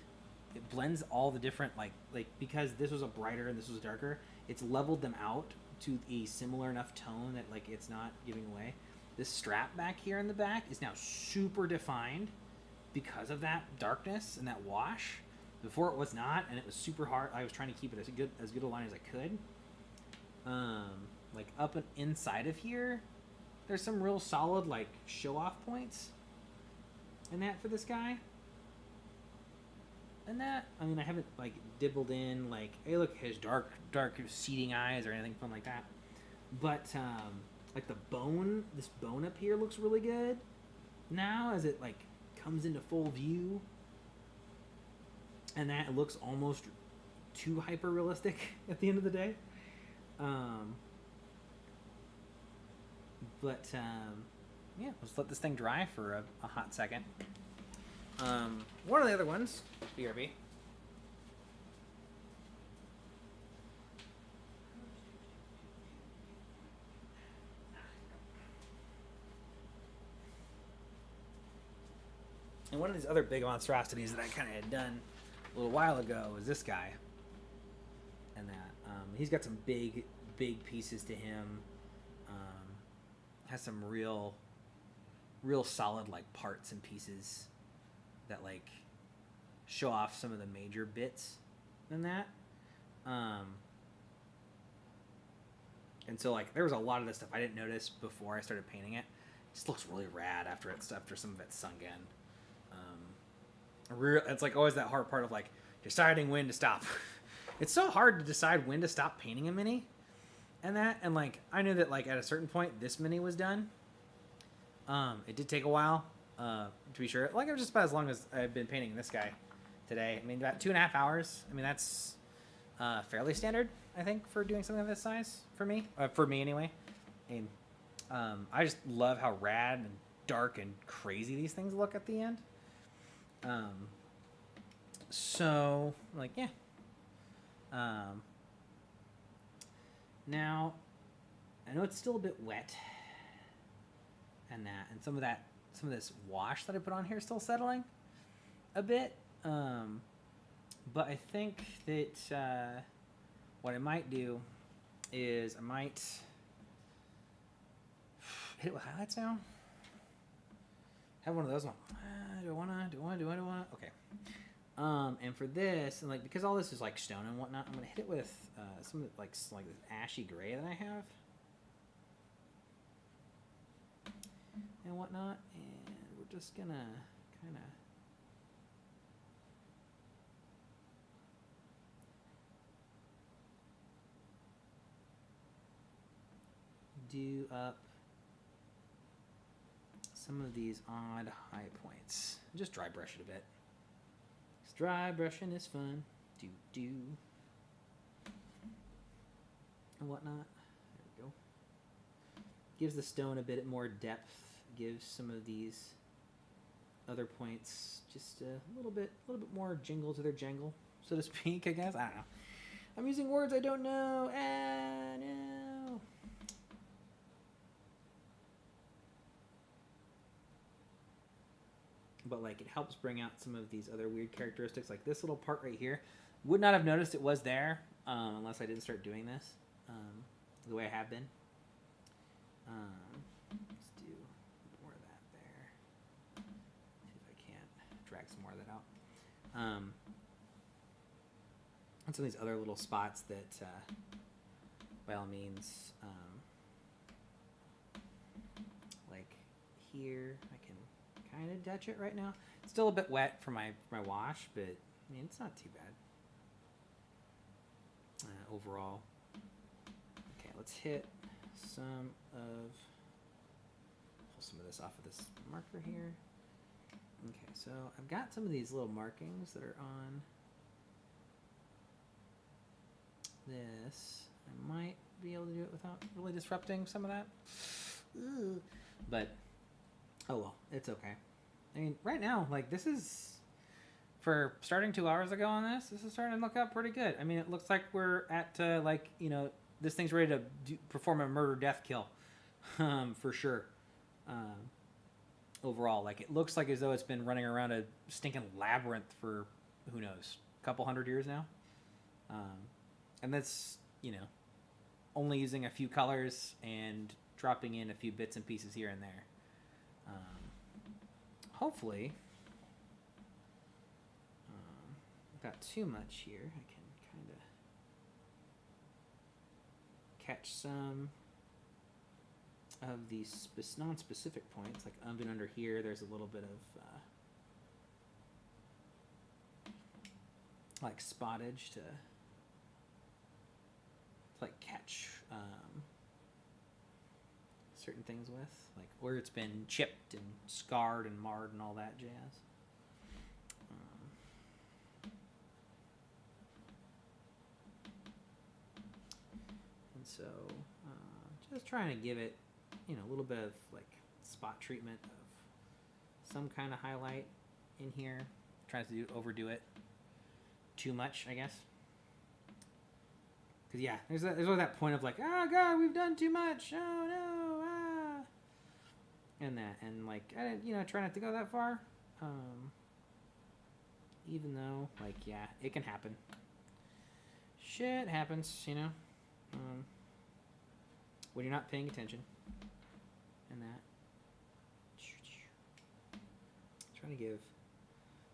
Speaker 1: It blends all the different, like because this was a brighter and this was a darker, it's leveled them out to a similar enough tone that, like, it's not giving away. This strap back here in the back is now super defined because of that darkness and that wash. Before it was not, and it was super hard. I was trying to keep it as good a line as I could. Like, up and inside of here, there's some real solid, like, show-off points in that for this guy. And that, I mean, I haven't, like, dibbled in, like, hey, look, his dark seeding eyes or anything fun like that. But, like, this bone up here looks really good now as it, like, comes into full view. And that, it looks almost too hyper-realistic at the end of the day. Yeah, let's let this thing dry for a hot second. One of the other ones, BRB. And one of these other big monstrosities that I kind of had done a little while ago was this guy. And that, he's got some big pieces to him. Has some real solid, like, parts and pieces that, like, show off some of the major bits in that. And so, like, there was a lot of this stuff I didn't notice before I started painting it. It just looks really rad after some of it's sunk in. It's, like, always that hard part of, like, deciding when to stop. It's so hard to decide when to stop painting a mini. And like, I knew that, like, at a certain point, this mini was done. It did take a while, to be sure. Like, it was just about as long as I've been painting this guy today. I mean, about 2.5 hours. I mean, that's fairly standard, I think, for doing something of this size, for me. For me, anyway. And I just love how rad and dark and crazy these things look at the end. So, like, yeah. Now, I know it's still a bit wet, and some of this wash that I put on here is still settling a bit. But I think that what I might do is I might hit it with highlights now. Have one of those. Do I wanna? Okay. And for this, and, like, because all this is, like, stone and whatnot, I'm gonna hit it with some of the, like this ashy gray that I have and whatnot, and we're just gonna kind of do up some of these odd high points. Just dry brush it a bit. 'Cause dry brushing is fun. Do and whatnot. There we go. Gives the stone a bit more depth. Gives some of these other points just a little bit more jingle to their jangle, so to speak. I guess I don't know. I'm using words I don't know. Ah, no. But like it helps bring out some of these other weird characteristics. Like this little part right here, would not have noticed it was there unless I didn't start doing this the way I have been. Let's do more of that there. See if I can't drag some more of that out. And some of these other little spots that, by all means, like here, I can kind of touch it right now. It's still a bit wet for my wash, but I mean, it's not too bad overall. Okay, let's hit some of, pull some of this off of this marker here. Okay, so I've got some of these little markings that are on this. I might be able to do it without really disrupting some of that. Ooh. But, oh well, it's okay. I mean, right now, like, this is, for starting 2 hours ago on this is starting to look up pretty good. I mean, it looks like we're at, like, you know, this thing's ready to perform a murder-death kill, for sure. Overall, like, it looks like as though it's been running around a stinking labyrinth for, who knows, a couple hundred years now. And that's, you know, only using a few colors and dropping in a few bits and pieces here and there. Hopefully, not too much here. I can kind of catch some of these non-specific points, like under here. There's a little bit of like spottage to like catch certain things with, like where it's been chipped and scarred and marred and all that jazz. And so just trying to give it, you know, a little bit of like spot treatment of some kind of highlight in here. Tries to overdo it too much, I guess. Because yeah, there's always that point of like, oh god, we've done too much. Oh no, ah, and that, and like I didn't, you know, try not to go that far. Even though, like, yeah, it can happen. Shit happens, you know. When you're not paying attention, and that. Trying to give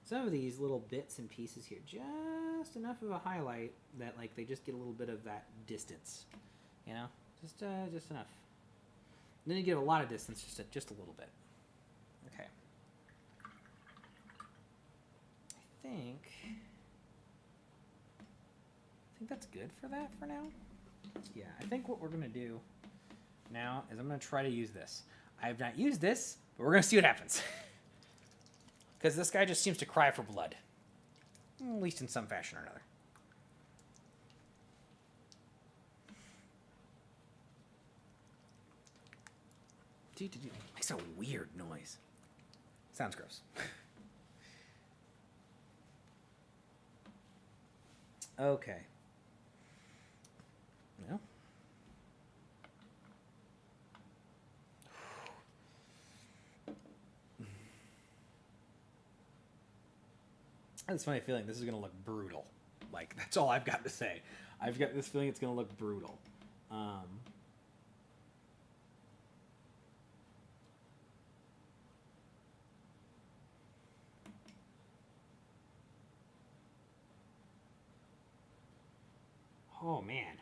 Speaker 1: some of these little bits and pieces here just enough of a highlight that like they just get a little bit of that distance, you know, just enough. And then you get a lot of distance, just a little bit. Okay. I think that's good for that for now. Yeah, I think what we're gonna do now is I'm gonna try to use this. I have not used this, but we're gonna see what happens. Because this guy just seems to cry for blood. At least in some fashion or another. It makes a weird noise. Sounds gross. Okay. Well. I have this funny feeling this is going to look brutal. Like, that's all I've got to say. I've got this feeling it's going to look brutal. Oh, man.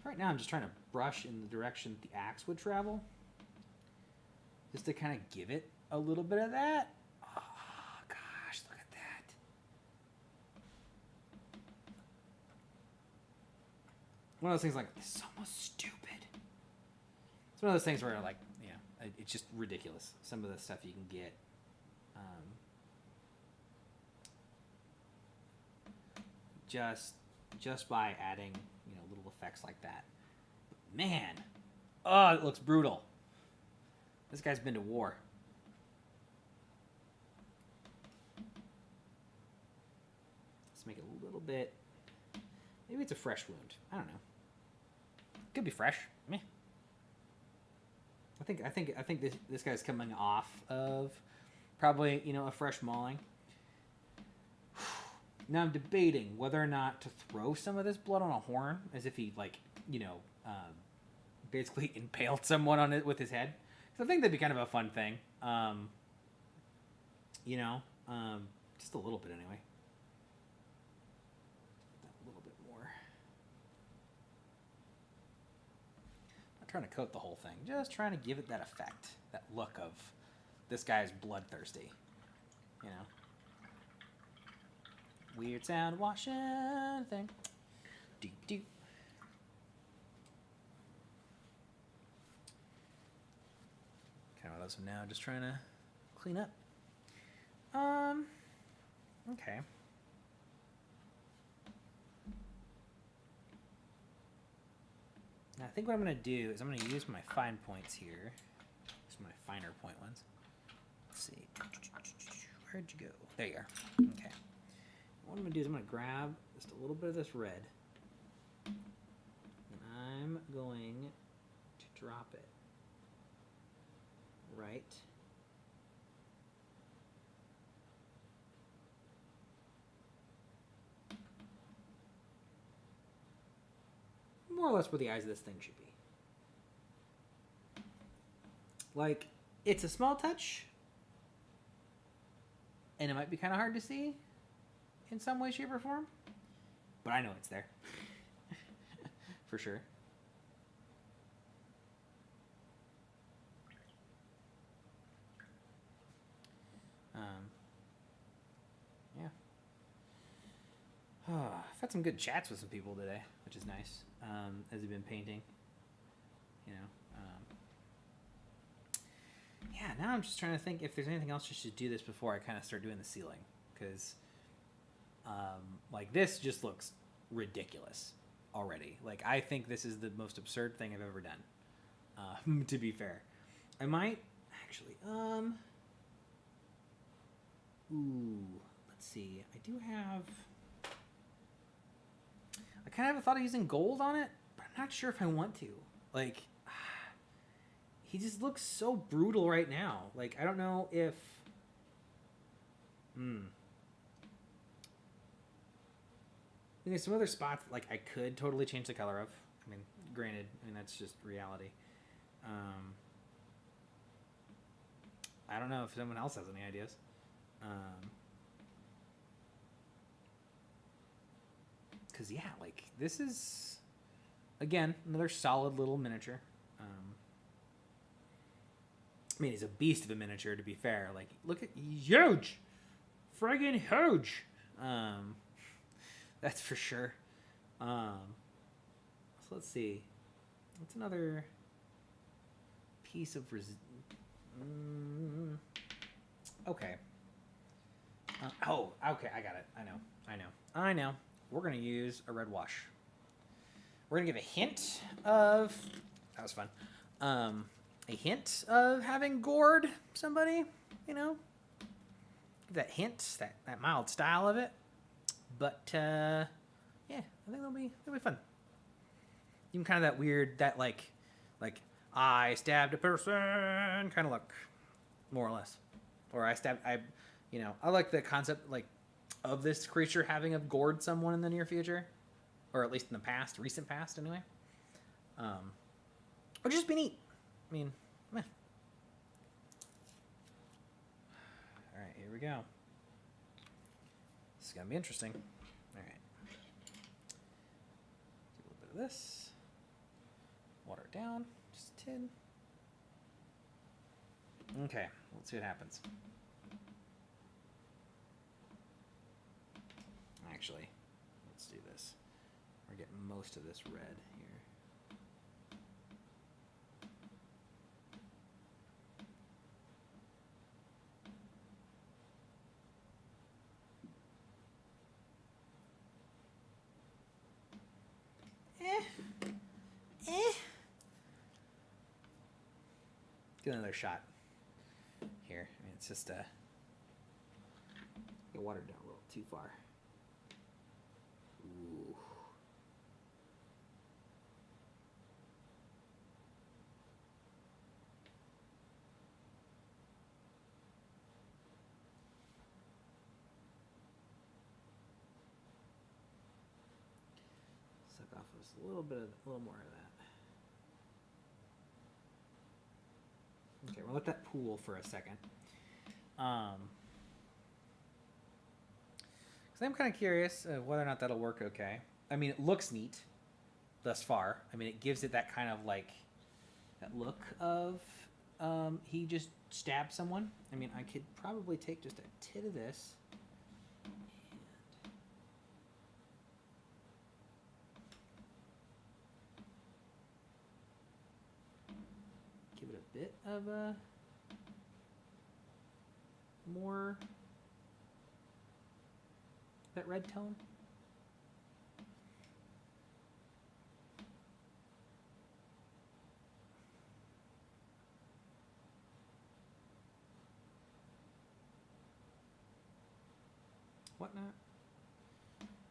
Speaker 1: Right now I'm just trying to brush in the direction the axe would travel. Just to kind of give it a little bit of that. Oh, gosh, look at that. One of those things like, this is almost stupid. It's one of those things where, like, you know, it's just ridiculous. Some of the stuff you can get. Just by adding, you know, little effects like that. But man, oh, it looks brutal. This guy's been to war. Let's make it a little bit. Maybe it's a fresh wound. I don't know. Could be fresh. Meh. I think this guy's coming off of probably, you know, a fresh mauling. Now I'm debating whether or not to throw some of this blood on a horn, as if he, like, you know, basically impaled someone on it with his head. So I think that'd be kind of a fun thing. You know, just a little bit anyway. A little bit more. Not trying to coat the whole thing, just trying to give it that effect, that look of this guy's bloodthirsty. You know. Weird sound washing thing. Doop doop. Kind of those now, just trying to clean up. Okay. Now I think what I'm gonna do is I'm gonna use my fine points here. Use my finer point ones. Let's see. Where'd you go? There you are. Okay. What I'm going to do is I'm going to grab just a little bit of this red, and I'm going to drop it right more or less where the eyes of this thing should be. Like, it's a small touch, and it might be kind of hard to see in some way, shape, or form, but I know it's there. For sure. Yeah. Oh, I've had some good chats with some people today, which is nice, as we've been painting. You know. Yeah, now I'm just trying to think if there's anything else I should do this before I kind of start doing the ceiling, because like, this just looks ridiculous already. Like, I think this is the most absurd thing I've ever done. To be fair, I might actually. Ooh, let's see. I do have. I kind of have a thought of using gold on it, but I'm not sure if I want to. Like, he just looks so brutal right now. Like, I don't know if. I mean, there's some other spots, like, I could totally change the color of. I mean, granted, that's just reality. I don't know if someone else has any ideas. Because, yeah, like, this is, again, another solid little miniature. I mean, he's a beast of a miniature, to be fair. Like, look at, he's huge! Friggin' huge! That's for sure. So let's see. What's another piece of okay. Oh, okay, I got it. I know. We're going to use a red wash. We're going to give a hint of... That was fun. A hint of having gored somebody, you know? That hint, that mild style of it. But, yeah, I think that'll be fun. Even kind of that weird, that, like, I stabbed a person kind of look, more or less. Or I like the concept, like, of this creature having have gored someone in the near future. Or at least in the past, recent past, anyway. Would just be neat. I mean, meh. Alright, here we go. This is going to be interesting. Alright. Do a little bit of this. Water it down. Just a tin. Okay, let's see what happens. Actually, let's do this. We're getting most of this red here. Get another shot here. I mean, it's just get watered down a little too far. Ooh. Suck off a little more of that. Okay, we'll let that pool for a second. Because I'm kind of curious whether or not that'll work okay. I mean, it looks neat thus far. I mean, it gives it that kind of like that look of he just stabbed someone. I mean, I could probably take just a tit of this. Give it a bit of a more that red tone. Whatnot.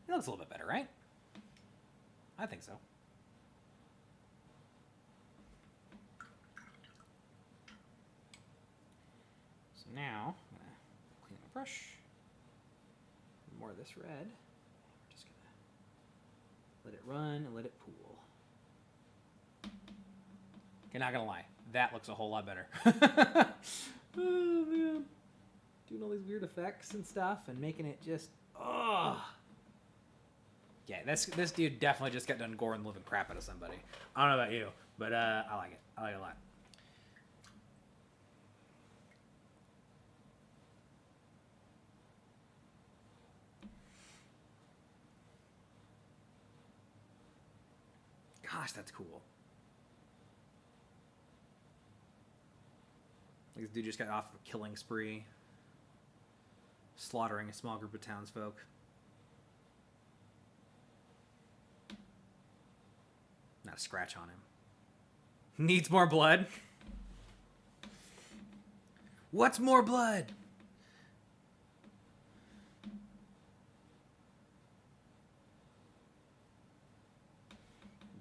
Speaker 1: It looks a little bit better, right? I think so. So now, I'm going to clean my brush. More of this red. We're just going to let it run and let it pool. Okay, not going to lie. That looks a whole lot better. Oh, man. Doing all these weird effects and stuff and making it just, ugh. Yeah, this dude definitely just got done goring the living crap out of somebody. I don't know about you, but I like it. I like it a lot. Gosh, that's cool. Like this dude just got off a killing spree, slaughtering a small group of townsfolk. Not a scratch on him. Needs more blood? What's more blood?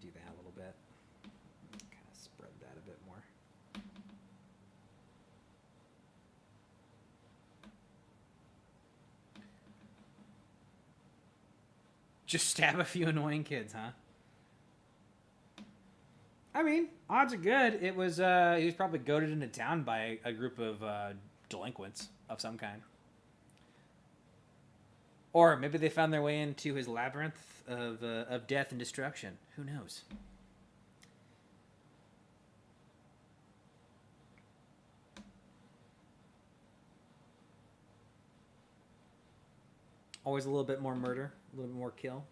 Speaker 1: Do that a little bit. Kind of spread that a bit more. Just stab a few annoying kids, huh? I mean, odds are good. It was he was probably goaded into town by a group of delinquents of some kind. Or maybe they found their way into his labyrinth of death and destruction. Who knows? Always a little bit more murder, a little bit more kill.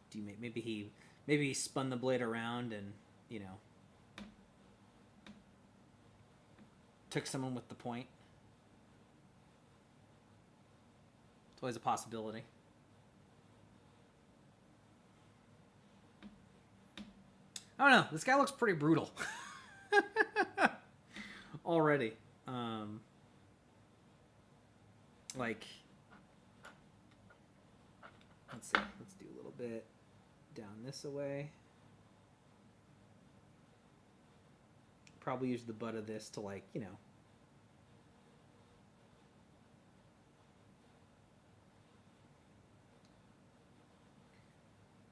Speaker 1: Do you maybe he spun the blade around and, you know, took someone with the point. It's always a possibility. I don't know. This guy looks pretty brutal. Already. Like, let's see. Let's do a little bit down this away. Probably use the butt of this to, like, you know,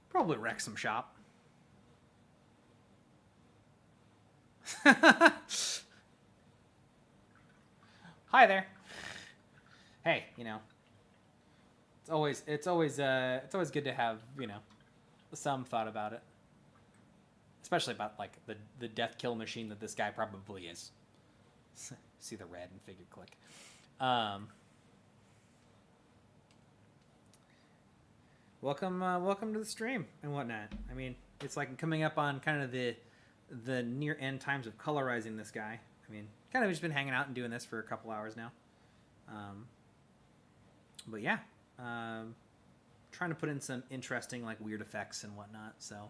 Speaker 1: probably wreck some shop. Hi there. Hey, you know, it's always good to have, you know, some thought about it. especially about like the death kill machine that this guy probably is. See the red and figure click. Welcome to the stream and whatnot. I mean, it's like coming up on kind of the near end times of colorizing this guy. I mean, kind of just been hanging out and doing this for a couple hours now. But yeah, trying to put in some interesting like weird effects and whatnot. So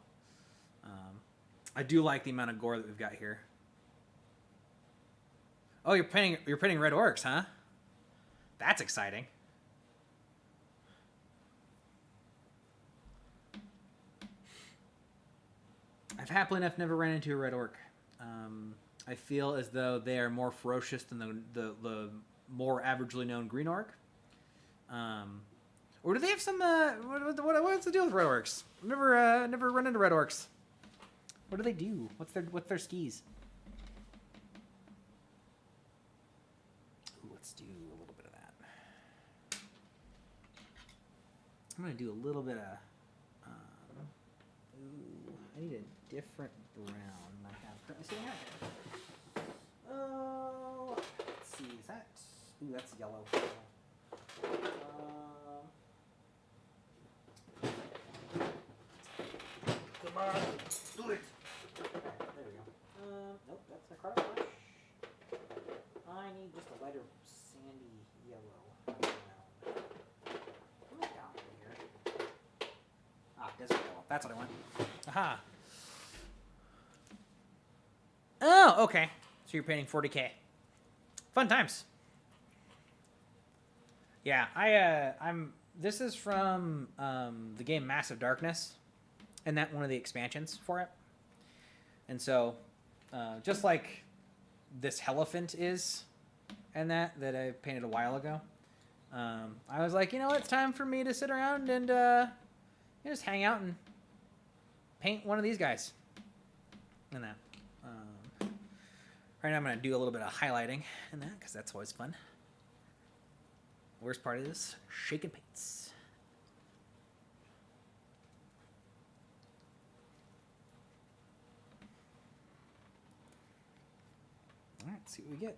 Speaker 1: I do like the amount of gore that we've got here. Oh, you're painting red orcs, huh? That's exciting. I've happily enough never ran into a red orc. I feel as though they are more ferocious than the more averagely known green orc. Or do they have some? What's the deal with red orcs? I've never run into red orcs. What do they do? What's their skis? Ooh, let's do a little bit of that. I'm gonna do a little bit of. Ooh, I need a different brown than I have currently sitting out here. Oh, let's see. Is that? Ooh, that's yellow. Come on, do it. Okay, there we go. Nope, that's a Carafes. I need just a lighter sandy yellow. What's down here? Ah, desert yellow. That's what I want. Aha. Oh, okay. So you're painting 40K. Fun times. Yeah, I'm. This is from the game Massive Darkness, and that one of the expansions for it. And so, just like this Elephant is, and that I painted a while ago, I was like, you know, it's time for me to sit around and just hang out and paint one of these guys. And that. Right now I'm going to do a little bit of highlighting in that, because that's always fun. Worst part is shaking paints. All right, let's see what we get.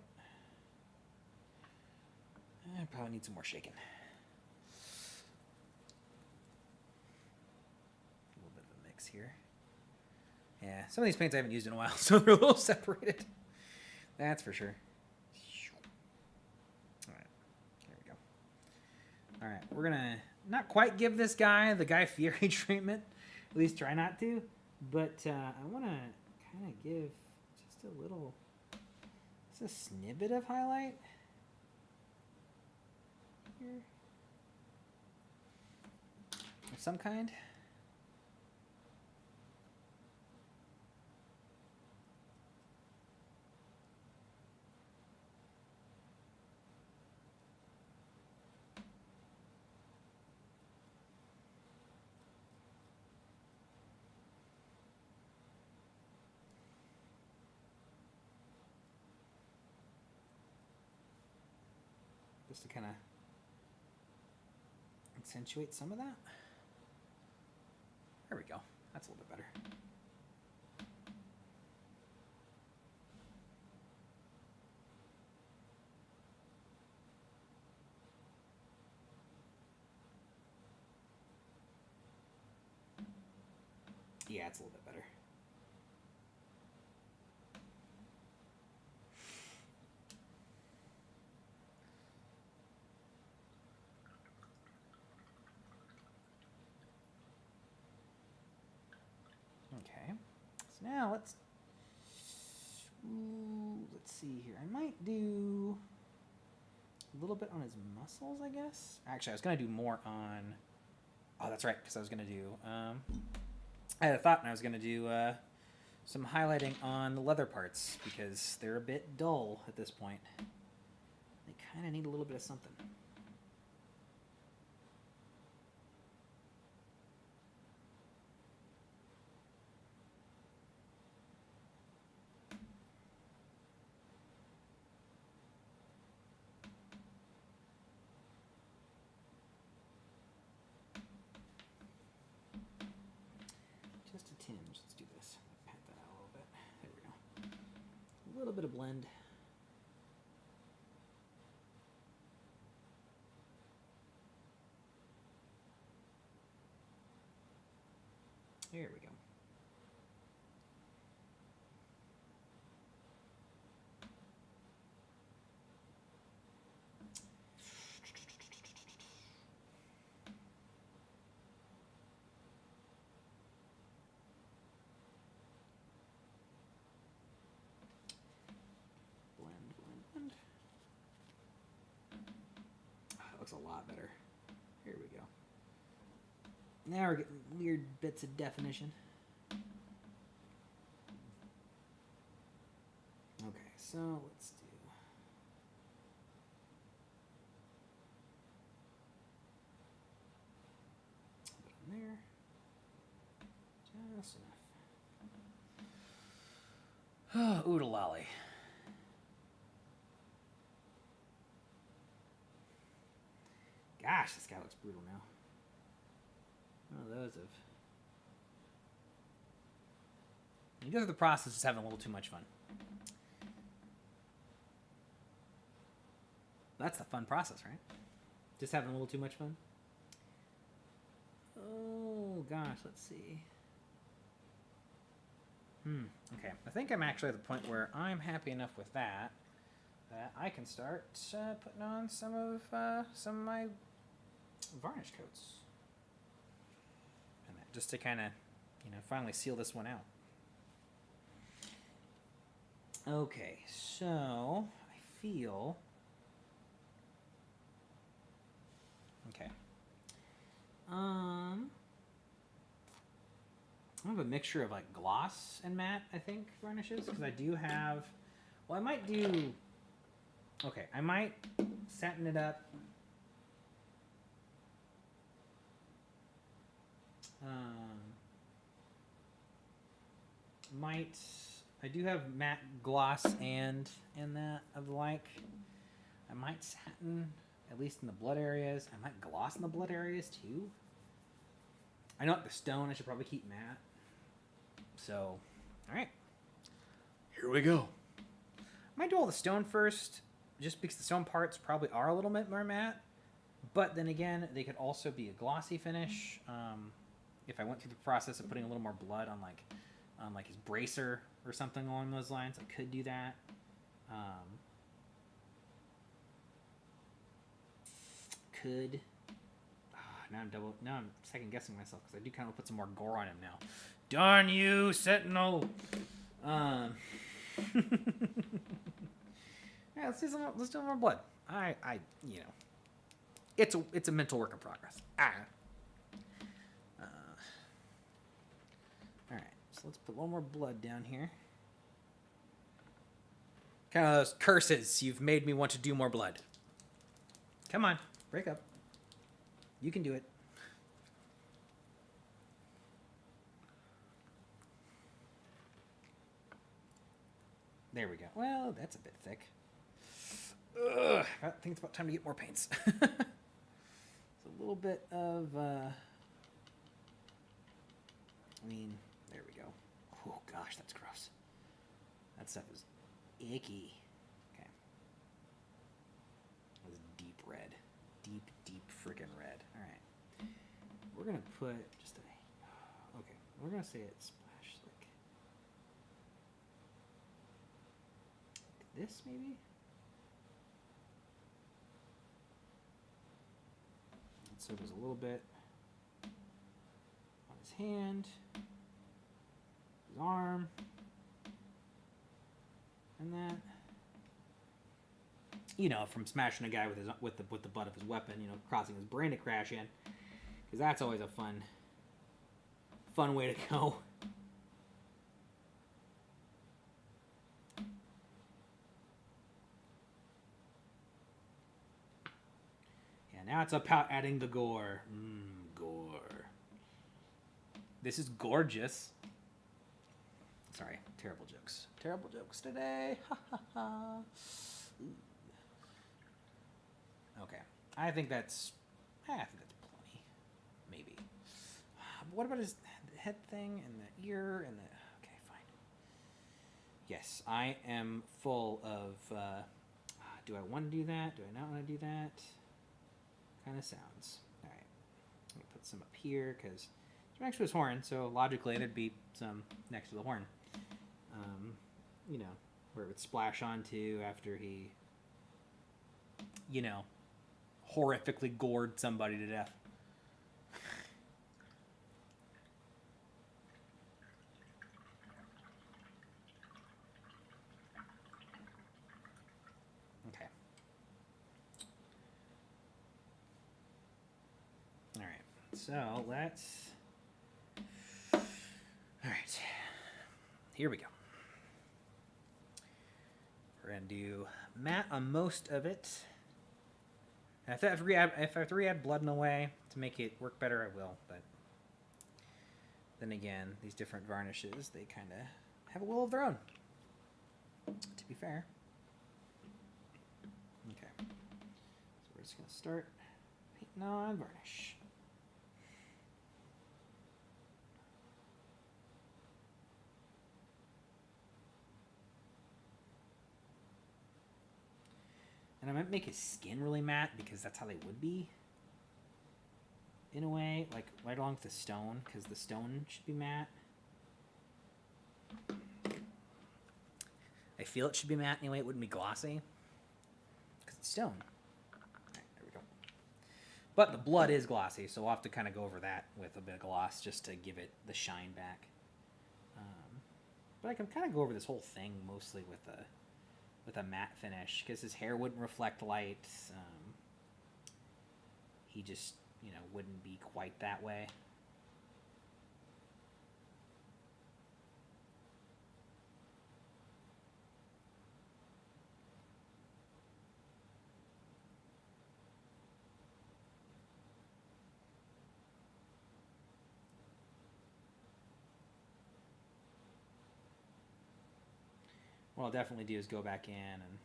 Speaker 1: I probably need some more shaking. A little bit of a mix here. Yeah, some of these paints I haven't used in a while, so they're a little separated. That's for sure. All right, there we go. All right, we're gonna not quite give this guy the Guy Fieri treatment, at least try not to, but I want to kind of give just a little, just a snippet of highlight here of some kind. Just to kind of accentuate some of that. There we go. That's a little bit better. Yeah, it's a little bit better. Okay, so now let's see here. I might do a little bit on his muscles, I guess. Actually, I was gonna do more on. Oh, that's right, because I was gonna do. I had a thought, and I was gonna do some highlighting on the leather parts because they're a bit dull at this point. They kind of need a little bit of something. Just a tinge. Let's do this. Pat that little bit of blend. Here we go. Blend. Oh, that looks a lot better. Here we go. Now we're getting weird bits of definition. Okay, so let's do. Put it in there. Just enough. Oh, oodalolly. Gosh, this guy looks brutal now. One of those of. You go through the process of just having a little too much fun. That's the fun process, right? Just having a little too much fun. Oh gosh, let's see. Okay, I think I'm actually at the point where I'm happy enough with that I can start putting on some of my varnish coats, and that, just to kind of, finally seal this one out. Okay, so I feel. Okay. I have a mixture of like gloss and matte, I think, varnishes, because I do have. Well, I might do. Okay, I might satin it up. I do have matte gloss and that of like. I might satin, at least in the blood areas. I might gloss in the blood areas too. I know the stone I should probably keep matte. So, alright. Here we go. I might do all the stone first, just because the stone parts probably are a little bit more matte. But then again, they could also be a glossy finish. If I went through the process of putting a little more blood on like his bracer or something along those lines, I could do that. Now I'm second guessing myself because I do kind of put some more gore on him now. Darn you, Sentinel! Yeah, let's do more blood. It's a mental work in progress. All right, so let's put a little more blood down here. Kind of those curses. You've made me want to do more blood. Come on, break up. You can do it. There we go. Well, that's a bit thick. Ugh, I think it's about time to get more paints. It's a little bit of, there we go. Oh gosh, that's gross. That stuff is icky. Okay. That was deep red. Deep freaking red. All right. We're going to put just a... Okay. We're going to say it splashed like this, maybe? And so there's a little bit on his hand, his arm, and that. From smashing a guy with the butt of his weapon, causing his brain to crash in, because that's always a fun way to go. Yeah, now it's about adding the gore. Gore. This is gorgeous. Sorry, terrible jokes. Terrible jokes today. Ha ha ha. Okay, I think that's plenty, maybe. But what about his head thing and the ear and the? Okay, fine. yes, I am full of. Do I want to do that? Do I not want to do that? Kind of sounds. All right. Let me put some up here because it's next to his horn, so logically there'd be some next to the horn. You know, where it would splash onto after he, you know, horrifically gored somebody to death. Okay. All right. So let's. All right. Here we go. We're gonna do matte on most of it. And if I have to re-add blood in a way to make it work better, I will. But then again, these different varnishes, they kind of have a will of their own. To be fair. Okay. So we're just gonna start painting on varnish. And I might make his skin really matte because that's how they would be. In a way, like right along with the stone, because the stone should be matte. I feel it should be matte anyway, it wouldn't be glossy. Because it's stone. Alright, there we go. But the blood is glossy, so we'll have to kind of go over that with a bit of gloss just to give it the shine back. But I can kind of go over this whole thing mostly with a matte finish because his hair wouldn't reflect light. He just, you know, wouldn't be quite that way. What I'll definitely do is go back in and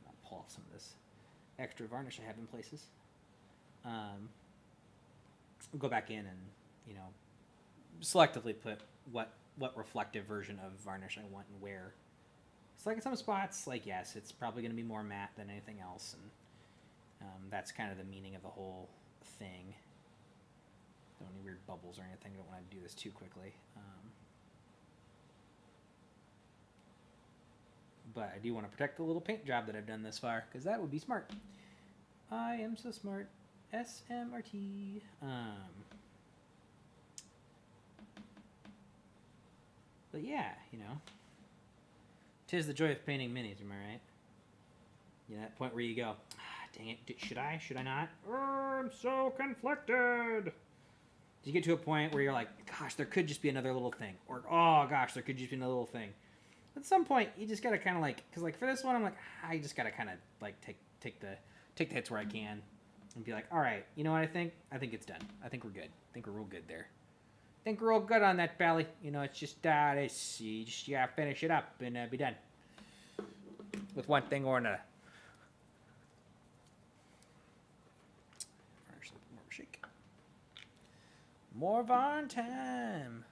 Speaker 1: I'll pull off some of this extra varnish I have in places. Go back in and, you know, selectively put what reflective version of varnish I want and where. So like in some spots, like yes, it's probably going to be more matte than anything else, and that's kind of the meaning of the whole thing. Don't any weird bubbles or anything. I don't want to do this too quickly. But I do want to protect the little paint job that I've done this far, because that would be smart. I am so smart. SMRT. But yeah, you know. 'Tis the joy of painting minis, am I right? Yeah, that point where you go, dang it, should I? Should I not? I'm so conflicted. You get to a point where you're like, gosh, there could just be another little thing. Or, oh, gosh, there could just be another little thing. At some point, you just gotta kind of like, because like for this one, I'm like, I just gotta kind of like take the hits where I can, and be like, all right, you know what I think? I think it's done. I think we're good. I think we're real good there. I think we're all good on that, Bally. You know, it's just you gotta finish it up and be done with one thing or another. More shake. More Vaughn time.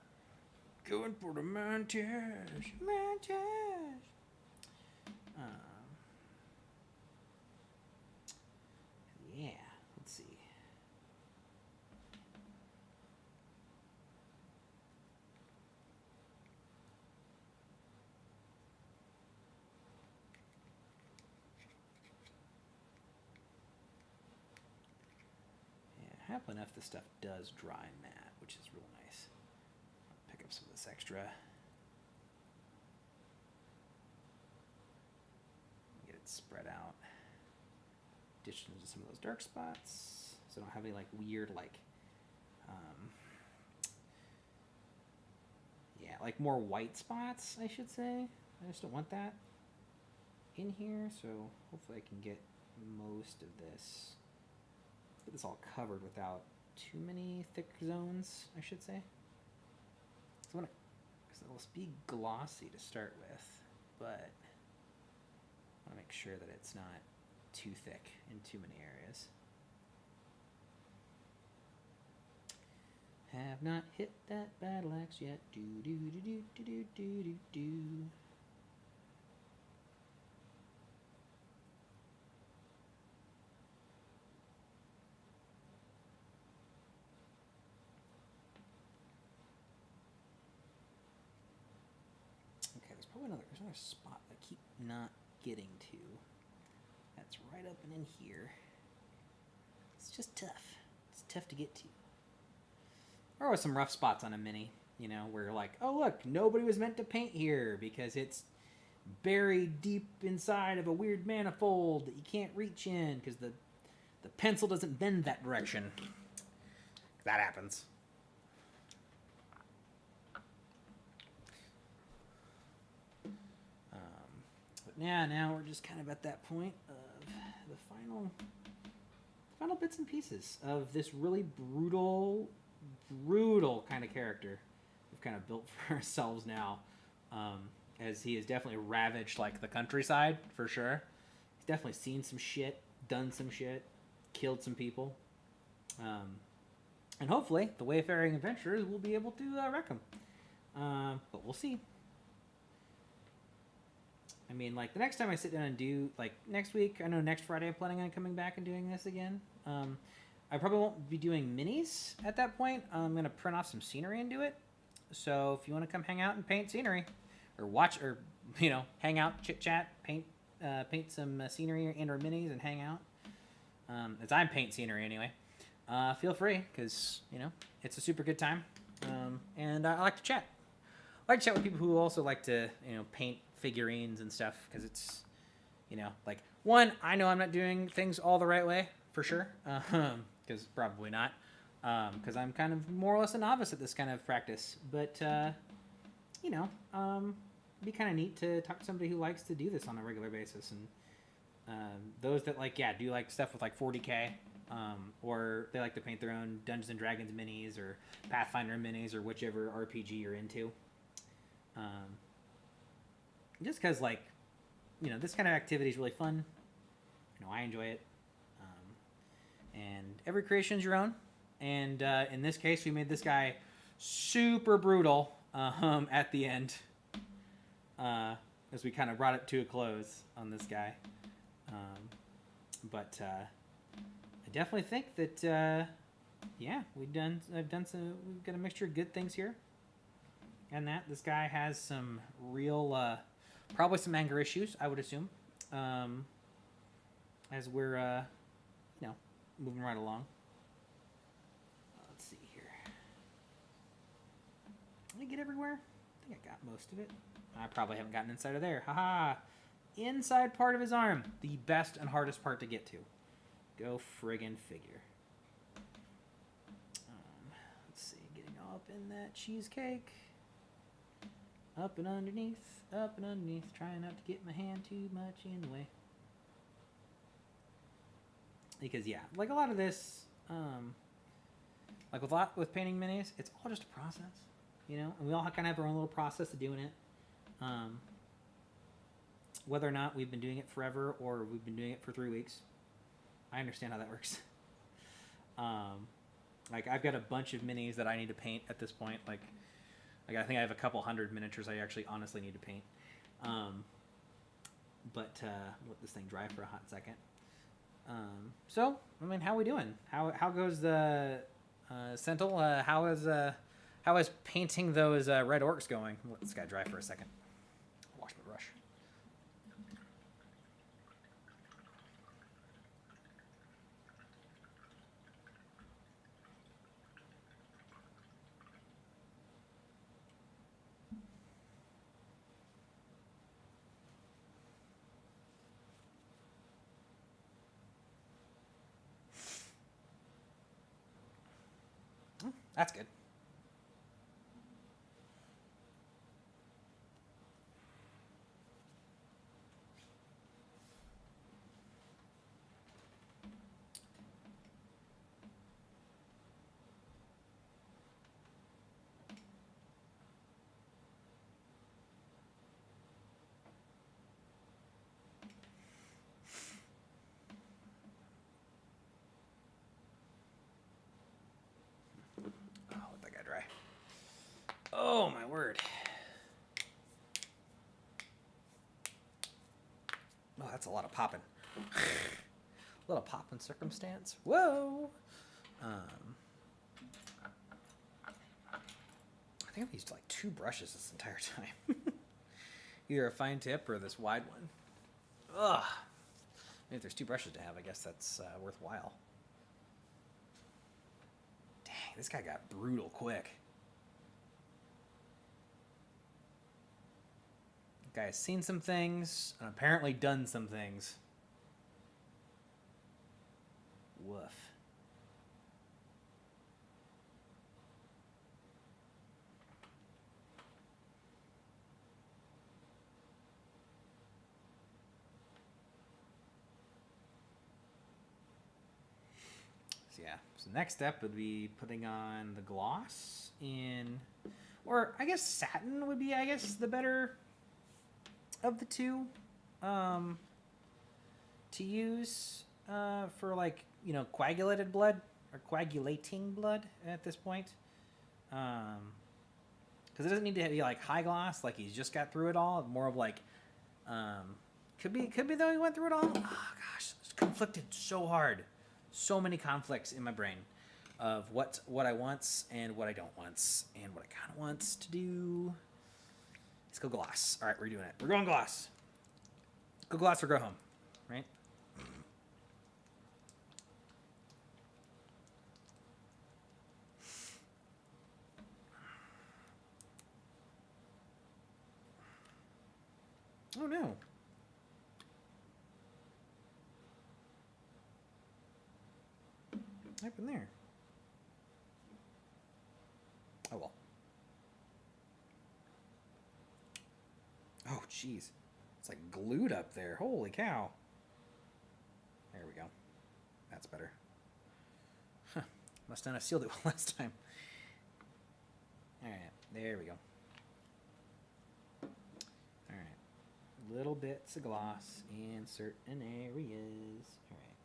Speaker 1: Going for the montage. Montage. Yeah, let's see. Yeah, happily enough, this stuff does dry matte, which is real nice. I'll pick up some of this extra. Get it spread out. Ditch into some of those dark spots, so I don't have any like weird yeah, like more white spots, I should say. I just don't want that in here, so hopefully I can get most of this. Get this all covered without too many thick zones, I should say. So I want to, because it'll be glossy to start with, but I want to make sure that it's not too thick in too many areas. Have not hit that battle axe yet. Do do do do do do do do do. Okay, there's probably another spot I keep not getting to. That's right up and in here. It's just tough. It's tough to get to. There were some rough spots on a mini, you know, where you're like, oh look, nobody was meant to paint here because it's buried deep inside of a weird manifold that you can't reach in because the pencil doesn't bend that direction. That happens. But yeah, now we're just kind of at that point of the final bits and pieces of this really brutal kind of character we've kind of built for ourselves now, as he has definitely ravaged like the countryside for sure. He's definitely seen some shit, done some shit, killed some people, and hopefully the wayfaring adventurers will be able to wreck him, but we'll see. I mean, like, the next time I sit down and do, like, next week, I know next Friday I'm planning on coming back and doing this again. I probably won't be doing minis at that point. I'm going to print off some scenery and do it. So if you want to come hang out and paint scenery, or watch, or, you know, hang out, chit-chat, paint some scenery and or minis and hang out, as I'm paint scenery anyway, feel free, because, you know, it's a super good time, and I like to chat. I like to chat with people who also like to, you know, paint figurines and stuff, because it's, you know, like, one, I know I'm not doing things all the right way, for sure, because probably not, because I'm kind of more or less a novice at this kind of practice, but, you know, it'd be kind of neat to talk to somebody who likes to do this on a regular basis, and those that, like, yeah, do, like, stuff with, like, 40K, or they like to paint their own Dungeons and Dragons minis, or Pathfinder minis, or whichever RPG you're into. Just because, like, you know, this kind of activity is really fun. You know, I enjoy it. And every creation is your own. And in this case, we made this guy super brutal at the end, as we kind of brought it to a close on this guy. But I definitely think that, yeah, we've got a mixture of good things here. And that this guy has some real, probably some anger issues, I would assume, as we're, you know, moving right along. Let's see here. Did I get everywhere? I think I got most of it. I probably haven't gotten inside of there. Haha! Inside part of his arm. The best and hardest part to get to. Go friggin' figure. Let's see. Getting all up in that cheesecake. Up and underneath. Trying not to get my hand too much in the way. Because, yeah, like a lot of this, like with painting minis, it's all just a process, you know? And we all kind of have our own little process of doing it. Whether or not we've been doing it forever or we've been doing it for 3 weeks, I understand how that works. Like, I've got a bunch of minis that I need to paint at this point. Like I think I have a couple hundred miniatures I actually honestly need to paint. But let this thing dry for a hot second. So, I mean, how are we doing? How goes the Sentinel? How is painting those red orcs going? Let this guy dry for a second. Wash my brush. That's good. Oh my word. Oh, that's a lot of popping. A little popping circumstance. Whoa. I think I've used like 2 brushes this entire time. Either a fine tip or this wide one. Ugh. If there's 2 brushes to have, I guess that's worthwhile. Dang, this guy got brutal quick. The guy has seen some things and apparently done some things. Woof. So yeah, so next step would be putting on the gloss in, or I guess satin would be, I guess, the better of the two to use for, like, you know, coagulated blood or coagulating blood at this point. Because it doesn't need to be like high gloss, like he's just got through it all. More of like, could be though he went through it all. Oh gosh, it's conflicted so hard. So many conflicts in my brain of what I wants and what I don't wants and what I kind of wants to do. Let's go gloss. All right, we're doing it. We're going gloss. Go gloss or go home, right? Oh no. What happened there? Oh well. Oh jeez. It's like glued up there. Holy cow. There we go. That's better. Huh. Must not have sealed it well last time. Alright, there we go. Alright. Little bits of gloss in certain areas. Alright.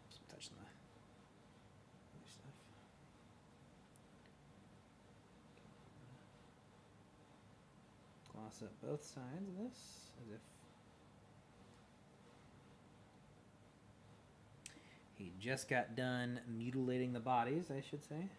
Speaker 1: Just touching the other stuff. Gloss up both sides of this as if he just got done mutilating the bodies, I should say.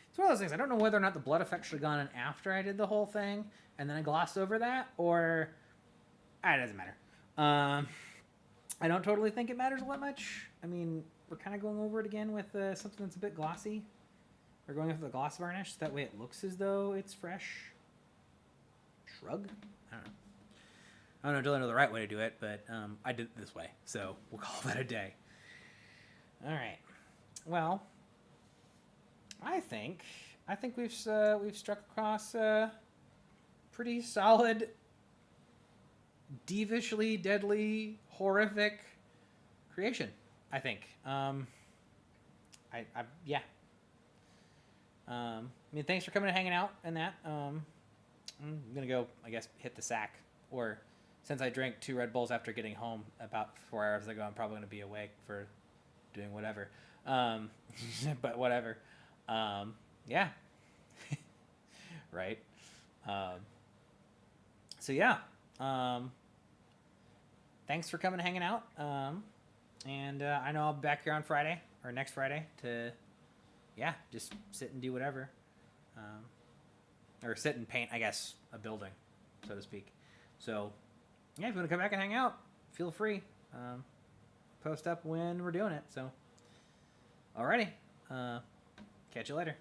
Speaker 1: It's one of those things. I don't know whether or not the blood effect should have gone in after I did the whole thing and then I glossed over that, or it doesn't matter. I don't totally think it matters all that much. I mean, we're kind of going over it again with something that's a bit glossy. We're going with the gloss varnish, so that way it looks as though it's fresh. Shrug? I don't know. I don't know the right way to do it, but I did it this way, so we'll call that a day. All right. Well, I think we've struck across a pretty solid, devishly, deadly, horrific creation. I think. Yeah. I mean, thanks for coming and hanging out and that. I'm gonna go, I guess, hit the sack. Or since I drank 2 Red Bulls after getting home about 4 hours ago, I'm probably gonna be awake for doing whatever. But whatever. Yeah. Right. So yeah. Thanks for coming and hanging out. And I know I'll be back here on Friday or next Friday to, yeah, just sit and do whatever. Or sit and paint, I guess, a building, so to speak. So, yeah, if you want to come back and hang out, feel free. Post up when we're doing it. So, alrighty. Catch you later.